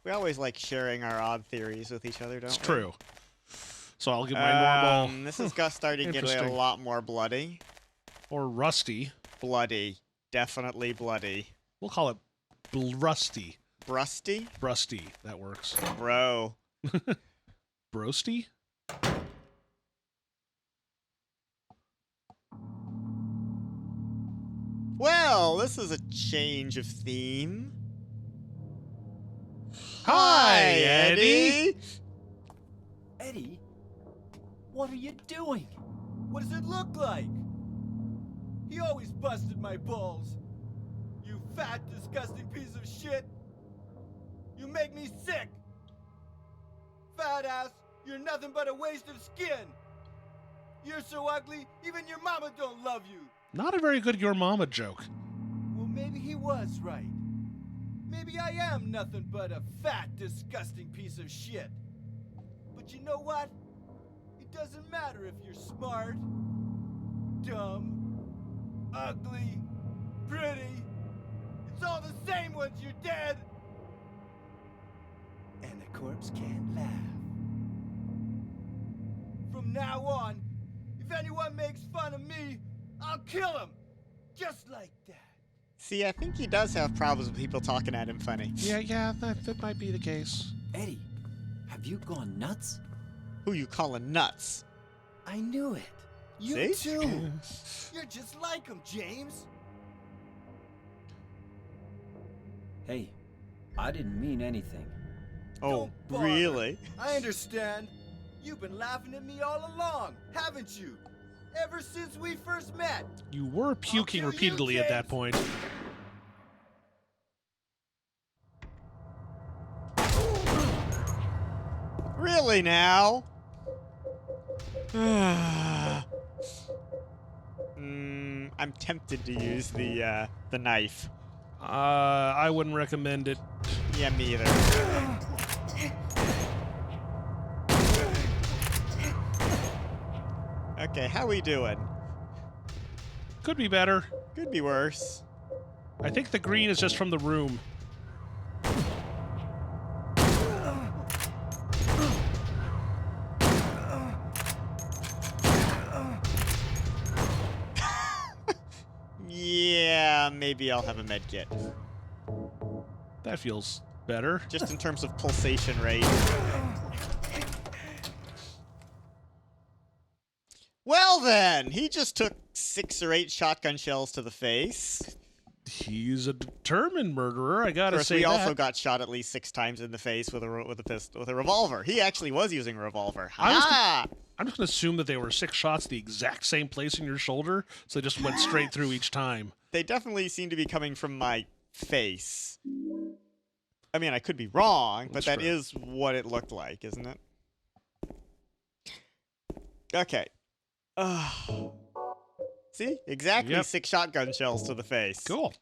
We always like sharing our odd theories with each other, don't It's we? true. So I'll give my normal. This is Gus starting to get a Interesting. lot more bloody. Or rusty. Bloody. Definitely bloody. We'll call it rusty. Brusty? Brusty. That works. Bro. Brosty? Well, this is a change of theme. Hi, Eddie. Eddie? What are you doing? What does it look like? He always busted my balls. You fat, disgusting piece of shit. You make me sick. Fat ass, you're nothing but a waste of skin. You're so ugly, even your mama don't love you. Not a very good Your Mama joke. Well, maybe he was right. Maybe I am nothing but a fat, disgusting piece of shit. But you know what? It doesn't matter if you're smart, dumb, ugly, pretty. It's all the same once you're dead. And a corpse can't laugh. From now on, if anyone makes fun of me, I'll kill him. Just like that. See, I think he does have problems with people talking at him funny. Yeah, that might be the case. Eddie, have you gone nuts? Who you calling nuts? I knew it. You See? too. You're just like him, James. Hey, I didn't mean anything. Oh, Don't bother. really? I understand. You've been laughing at me all along, haven't you? Ever since we first met. You were puking kill you, repeatedly at that James. point. Really now? I'm tempted to use the knife. I wouldn't recommend it. Yeah, me either. Okay, how we doing? Could be better. Could be worse. I think the green is just from the room. Yeah, maybe I'll have a med kit. That feels better. Just in terms of pulsation rate. Well then, he just took 6 or 8 shotgun shells to the face. He's a determined murderer, I Of gotta course, say we that. also got shot at least 6 times in the face with a revolver. He actually was using a revolver. Ha! I'm just gonna assume that they were 6 shots the exact same place in your shoulder, so they just went straight through each time. They definitely seem to be coming from my face. I mean, I could be wrong, but That's that true. is what it looked like, isn't it? Okay. See? Exactly Yep. 6 shotgun shells to the face. Cool.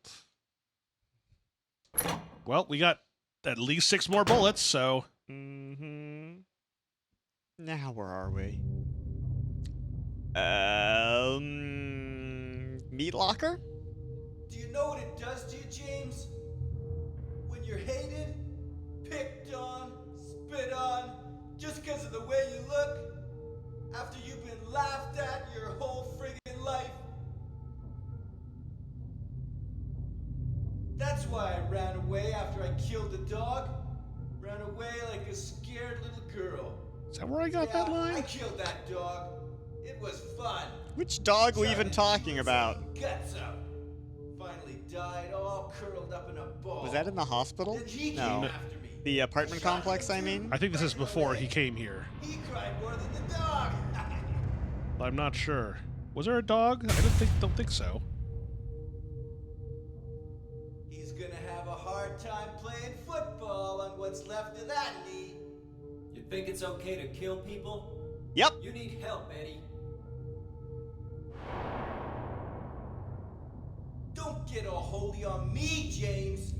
Well, we got at least 6 more bullets, so Mm-hmm. Now where are we? Meat locker? Do you know what it does to you, James? When you're hated, picked on, spit on, just because of the way you look, after you've been laughed at your whole friggin' life. That's why I ran away after I killed the dog. Ran away like a scared little girl. is that where I got that I line? killed that dog. It was fun. Which dog we Trying even to talking chew about? its own guts out. Finally died all curled up in a ball. Was that in the hospital? Then he No. came after me. The apartment Shot complex, him I too. mean? I think this is Right in the before he leg. came here. He cried more than the dog. I'm not sure. Was there a dog? I don't think so. He's gonna have a hard time playing football on what's left of that knee. You think it's okay to kill people? Yep. You need help, Eddie. Don't get all holy on me, James.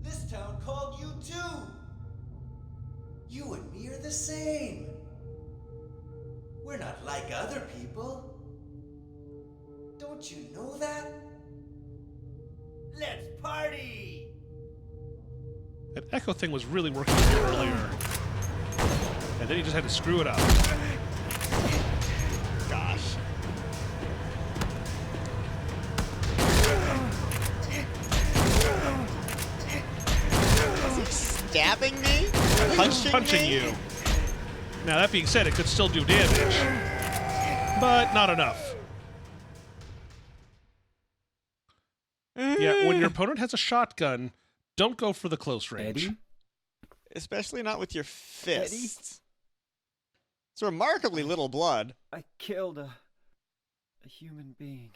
This town called you too. You and me are the same. We're not like other people. Don't you know that? Let's party! That echo thing was really working for you earlier. And then he just had to screw it up. Gosh. Is he stabbing me? Punching me? You. Now, that being said, it could still do damage. But not enough. Yeah, when your opponent has a shotgun, don't go for the close range. Eddie? Especially not with your fists. It's remarkably little blood. I killed a human being.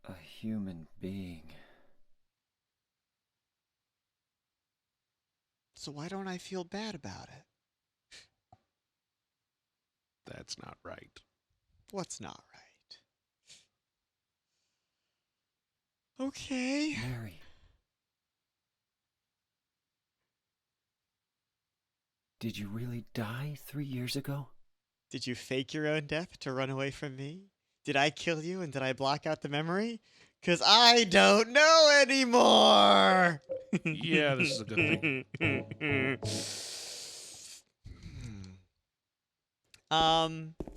A human being. So why don't I feel bad about it? That's not right. What's not right? Okay. Mary. Did you really die 3 years ago? Did you fake your own death to run away from me? Did I kill you and did I block out the memory? 'Cause I don't know anymore! Yeah, this is a good thing.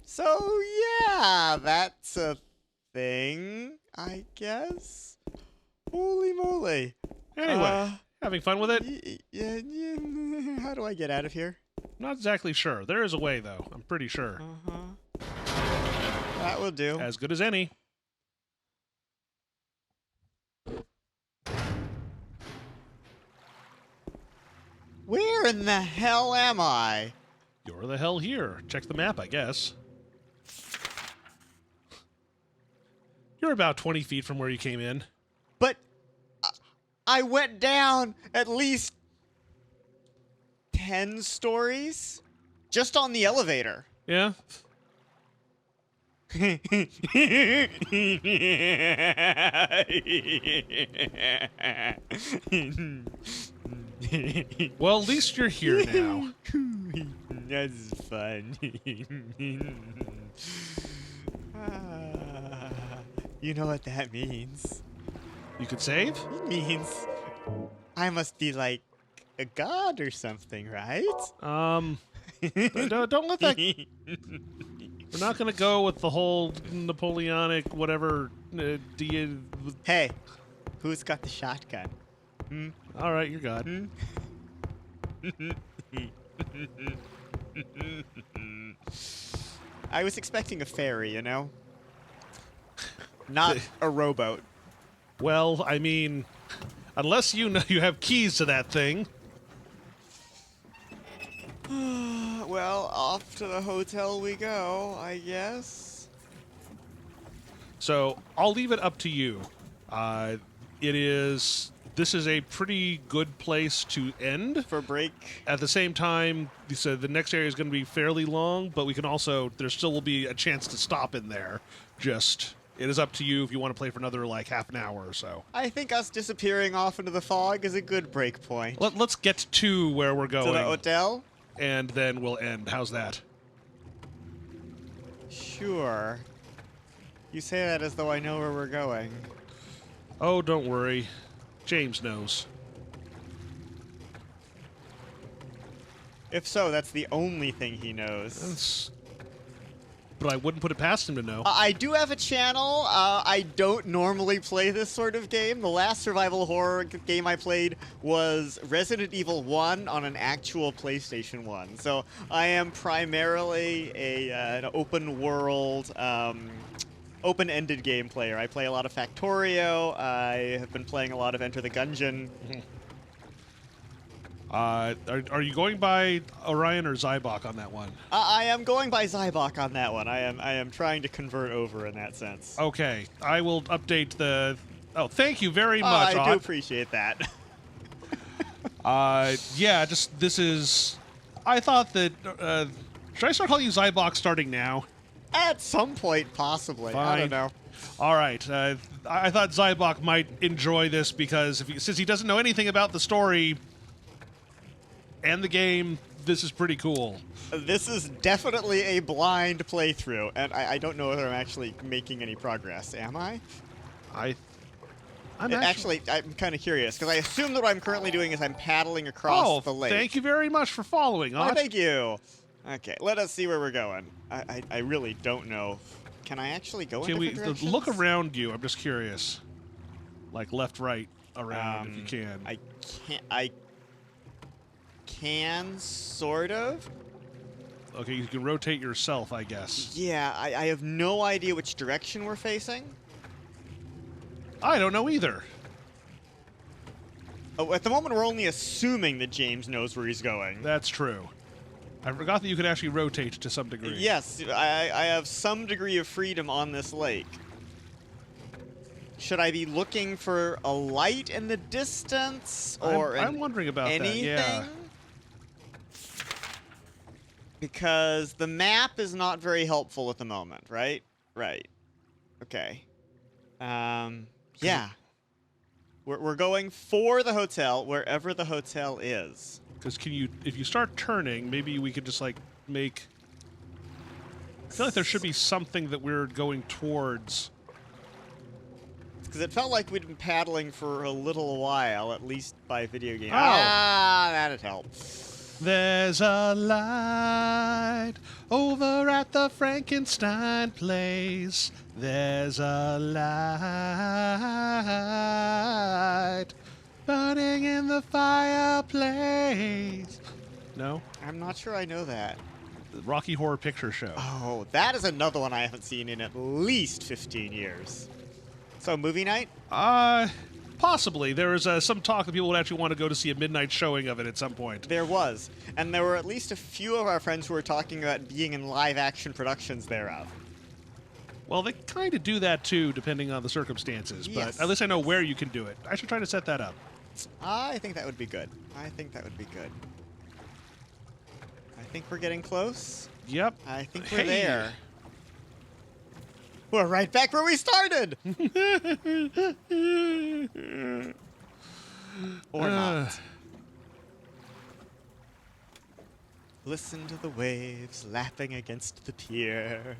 So yeah, that's a thing, I guess. Holy moly. Anyway, having fun with it? Yeah, how do I get out of here? Not exactly sure. There is a way, though. I'm pretty sure. That will do. As good as any. Where in the hell am I? You're the hell here. Check the map, I guess. You're about 20 feet from where you came in. But I went down at least 10 stories just on the elevator. Yeah? Well, at least you're here now. That's fun. You know what that means? You could save? It means I must be like a god or something, right? Don't let that... We're not going to go with the whole Napoleonic whatever... Hey, who's got the shotgun? Hmm? All right, you're God. I was expecting a fairy, you know? Not a rowboat. Well, I mean, unless you know you have keys to that thing. Well, off to the hotel we go, I guess. So I'll leave it up to you. This is a pretty good place to end. For break. At the same time, so the next area is going to be fairly long, but we can also, there still will be a chance to stop in there. Just, it is up to you if you want to play for another like half an hour or so. I think us disappearing off into the fog is a good break point. Let's get to where we're going. To the hotel? And then we'll end. How's that? Sure. You say that as though I know where we're going. Oh, don't worry. James knows. If so, that's the only thing he knows. But I wouldn't put it past him to know. I do have a channel. I don't normally play this sort of game. The last survival horror game I played was Resident Evil 1 on an actual PlayStation 1. So I am primarily an open world, open-ended game player. I play a lot of Factorio. I have been playing a lot of Enter the Gungeon. Are you going by Orion or Zeibach on that one? I am going by Zeibach on that one. I am trying to convert over in that sense. Okay, I will update the... Oh, thank you very much, I do Odd. appreciate that. Yeah, just, this is... I thought that... should I start calling you Zeibach starting now? At some point, possibly. I Fine. don't know. All right, I thought Zeibach might enjoy this because since he doesn't know anything about the story and the game, this is pretty cool. This is definitely a blind playthrough, and I don't know whether I'm actually making any progress. Am I? I'm actually, I'm kind of curious, because I assume that what I'm currently doing is I'm paddling across the lake. Thank you very much for following, Oh, Ott. thank you. Okay, let us see where we're going. I really don't know. Can I actually go in Can we different look directions? around you? I'm just curious. Like left, right, around, if you can. I can, sort of. Okay, you can rotate yourself, I guess. Yeah, I have no idea which direction we're facing. I don't know either. Oh, at the moment, we're only assuming that James knows where he's going. That's true. I forgot that you could actually rotate to some degree. Yes, I have some degree of freedom on this lake. Should I be looking for a light in the distance or I'm wondering about anything? that. Yeah. Because the map is not very helpful at the moment, right? Right. Okay. Yeah. We're going for the hotel, wherever the hotel is. Because if you start turning, maybe we could just like make. I feel like there should be something that we're going towards. Because it felt like we'd been paddling for a little while, at least by video game. Oh. Ah, that'd help. There's a light over at the Frankenstein place. There's a light burning in the fireplace. No? I'm not sure I know that. The Rocky Horror Picture Show. Oh, that is another one I haven't seen in at least 15 years. So, movie night? Possibly. There was some talk that people would actually want to go to see a midnight showing of it at some point. There was. And there were at least a few of our friends who were talking about being in live-action productions thereof. Well, they kind of do that too, depending on the circumstances. Yes. But at least I know where you can do it. I should try to set that up. I think that would be good. I think that would be good. I think we're getting close. Yep. I think we're Hey. there. We're right back where we started! Or not. Listen to the waves lapping against the pier.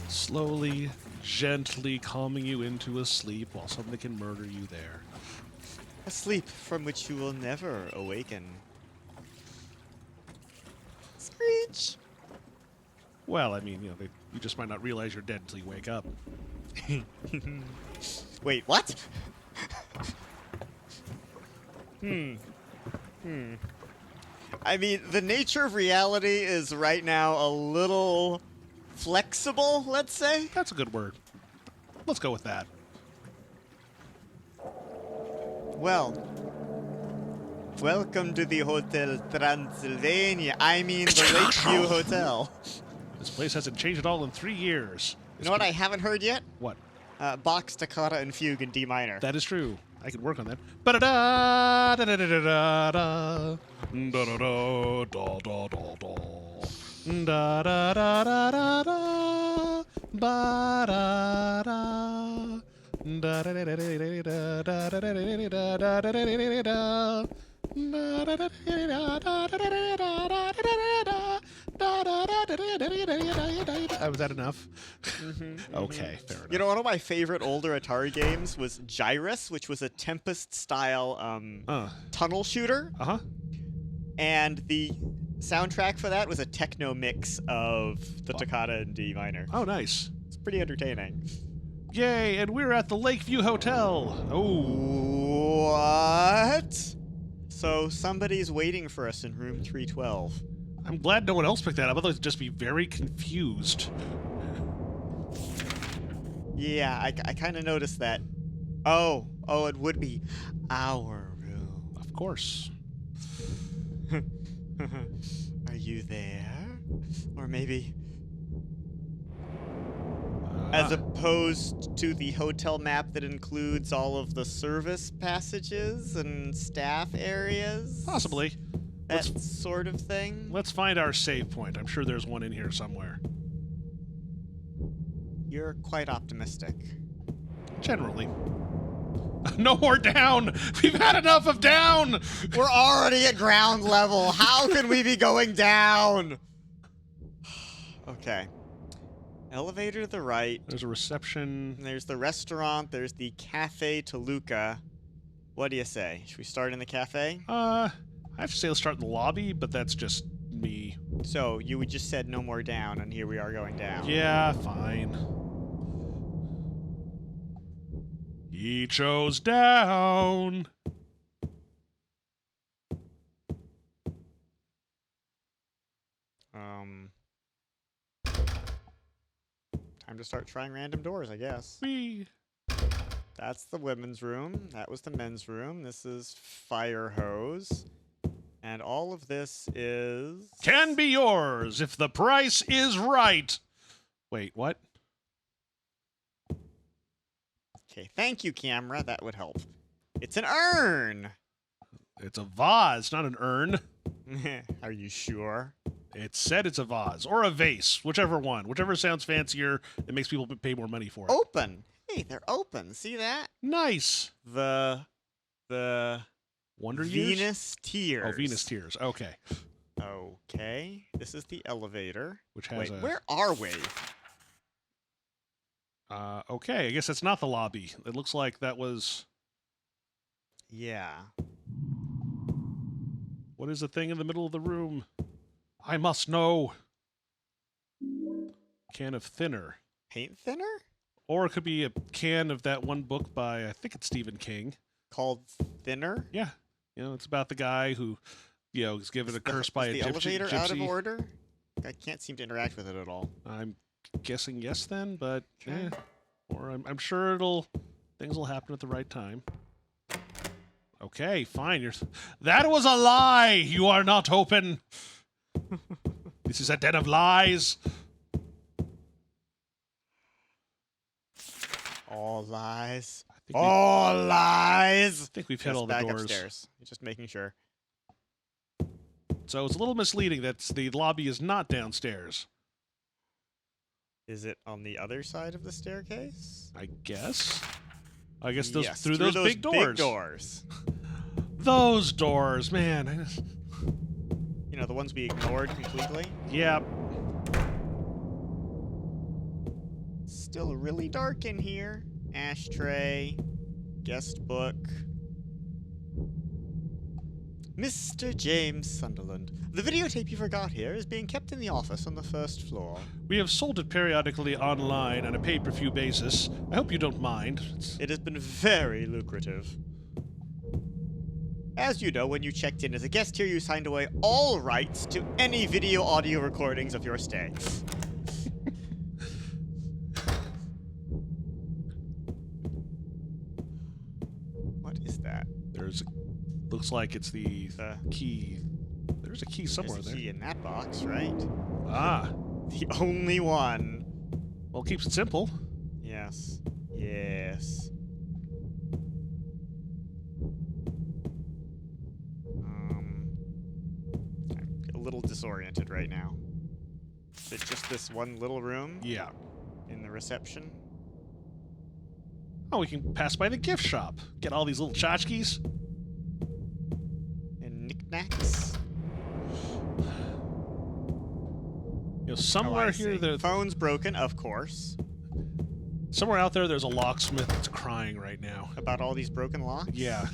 Slowly, gently calming you into a sleep while somebody can murder you there. A sleep from which you will never awaken. Screech! Well, I mean, you just might not realize you're dead until you wake up. Wait, what? I mean, the nature of reality is right now a little flexible, let's say. That's a good word. Let's go with that. Well, welcome to the Hotel Transylvania. I mean the Lakeview Hotel. This place hasn't changed at all in 3 years. You know what I haven't heard yet? What? Bach, Toccata, and Fugue in D minor. That is true. I could work on that. Ba-da-da, da-da-da-da-da-da, da-da-da-da-da-da-da, da-da-da-da-da-da, ba-da-da, da-da-da-da-da-da-da-da-da-da-da-da-da-da-da-da-da. Was that enough? Okay, fair enough. You know, one of my favorite older Atari games was Gyrus, which was a Tempest-style tunnel shooter. Uh-huh. And the soundtrack for that was a techno mix of the Toccata and D minor. Oh, nice. It's pretty entertaining. Yay, and we're at the Lakeview Hotel. Oh. What? So somebody's waiting for us in room 312. I'm glad no one else picked that up. Otherwise, I'd just be very confused. Yeah, I kind of noticed that. Oh, it would be our room. Of course. Are you there? Or maybe... As opposed to the hotel map that includes all of the service passages and staff areas? Possibly. That sort of thing? Let's find our save point. I'm sure there's one in here somewhere. You're quite optimistic. Generally. No more down! We've had enough of down! We're already at ground level. How can we be going down? Okay. Elevator to the right. There's a reception. There's the restaurant. There's the Cafe Toluca. What do you say? Should we start in the cafe? I have to say let's start in the lobby, but that's just me. So, you just said no more down, and here we are going down. Yeah, fine. He chose down. Time to start trying random doors, I guess. Whee. That's the women's room. That was the men's room. This is fire hose. And all of this is... Can be yours if the price is right. Wait, what? Okay, thank you, camera. That would help. It's an urn! It's a vase, not an urn. Are you sure? It said it's a vase or a vase, whichever one. Whichever sounds fancier, it makes people pay more money for it. Open! Hey, they're open. See that? Nice. The Wonder Years? Venus Tears. Oh, Venus Tears. Okay. Okay. This is the elevator. Which has Wait, a... where are we? Okay, I guess that's not the lobby. It looks like that was... Yeah. What is the thing in the middle of the room? I must know. Can of thinner. Paint thinner? Or it could be a can of that one book by, I think it's Stephen King. Called Thinner? Yeah. You know, it's about the guy who, you know, is given a curse by a the gypsy. elevator out of order? I can't seem to interact with it at all. I'm guessing yes then, but Okay. or I'm sure things will happen at the right time. Okay, fine. That was a lie. You are not open. This is a den of lies. All lies. I think, All lies! I think we've hit Yes, all the back doors. upstairs. Just making sure. So it's a little misleading that the lobby is not downstairs. Is it on the other side of the staircase? I guess. I guess Yes, through those big doors. Big doors. Those doors, man. You know, the ones we ignored completely. Yeah. Still really dark in here. Ashtray. Guest book. Mr. James Sunderland. The videotape you forgot here is being kept in the office on the first floor. We have sold it periodically online on a pay-per-view basis. I hope you don't mind. It has been very lucrative. As you know, when you checked in as a guest here, you signed away all rights to any video-audio recordings of your stay. What is that? Looks like it's the key. There's a key somewhere There's a there. key in that box, right? Ah. The only one. Well, keeps it simple. Yes. Yes. I'm a little disoriented right now. Is it just this one little room Yeah. in the reception? Oh, we can pass by the gift shop. Get all these little tchotchkes. And knickknacks? You know, somewhere I here, see. Phone's broken, of course. somewhere out there's a locksmith that's crying right now. About all these broken locks? Yeah.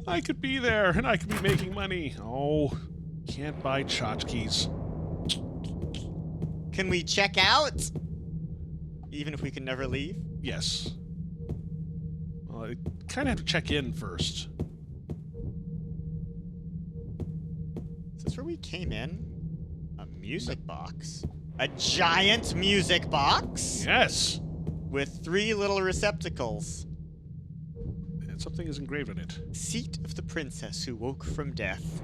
I could be there, and I could be making money. Oh, can't buy tchotchkes. Can we check out? Even if we can never leave? Yes. Well, I kind of have to check in first. Is this where we came in? A music box? A giant music box? Yes! With 3 little receptacles. And something is engraved on it. Seat of the princess who woke from death.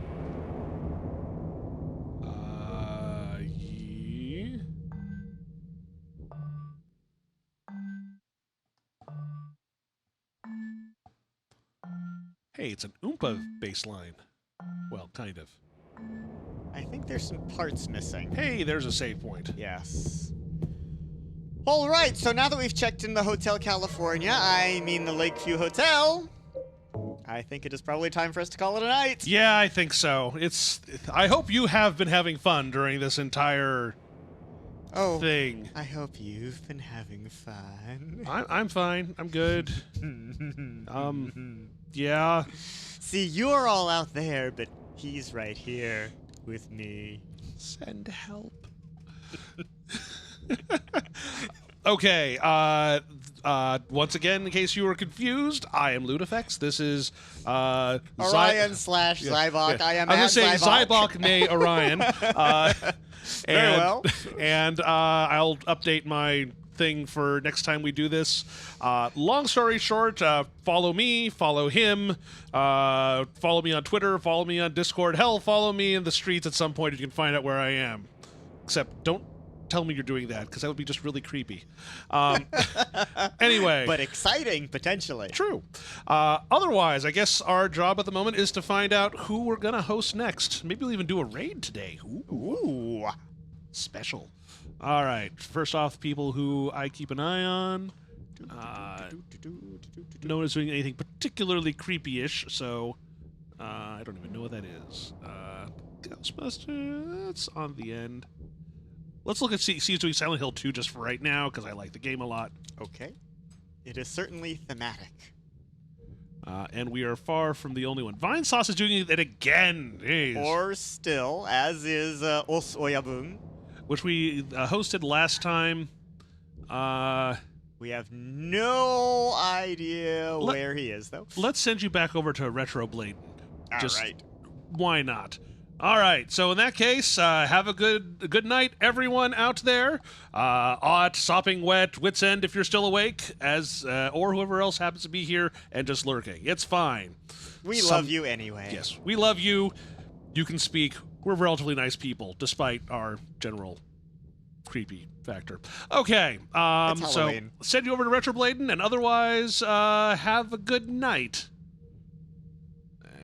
Yeah. Hey, it's an Oompa bass line. Well, kind of. I think there's some parts missing. Hey, there's a save point. Yes. Alright, so now that we've checked in the Hotel California, I mean the Lakeview Hotel, I think it is probably time for us to call it a night. Yeah, I think so. I hope you have been having fun during this entire thing. I hope you've been having fun. I'm fine. I'm good. Yeah. See, you're all out there, but he's right here with me. Send help. Okay, once again, in case you were confused, I am Ludifex. This is, Orion slash Zeibach. Yeah. I am I'm gonna at say Zeibach. Zeibach, nay Orion. Very well. And I'll update my thing for next time we do this. Long story short, follow me, follow him, follow me on Twitter, follow me on Discord. Hell, follow me in the streets at some point. You can find out where I am. Except, don't tell me you're doing that, because that would be just really creepy. Anyway. But exciting, potentially. True. Otherwise, I guess our job at the moment is to find out who we're going to host next. Maybe we'll even do a raid today. Ooh. Special. All right. First off, people who I keep an eye on. No one is doing anything particularly creepy-ish, so I don't even know what that is. Ghostbuster, that's on the end. Let's look at see who's doing Silent Hill 2 just for right now, because I like the game a lot. Okay. It is certainly thematic. And we are far from the only one. Vine Sauce is doing it again. Jeez. Or still, as is Os Oyabun. Which we hosted last time. We have no idea where he is, though. Let's send you back over to Retro Blade. All right. Why not? All right. So in that case, have a good night, everyone out there. Aught, Sopping Wet, Wits End, if you're still awake, or whoever else happens to be here and just lurking. It's fine. We love you anyway. Yes, we love you. You can speak. We're relatively nice people, despite our general creepy factor. Okay. So Halloween. send you over to Retrobladen, and otherwise, have a good night.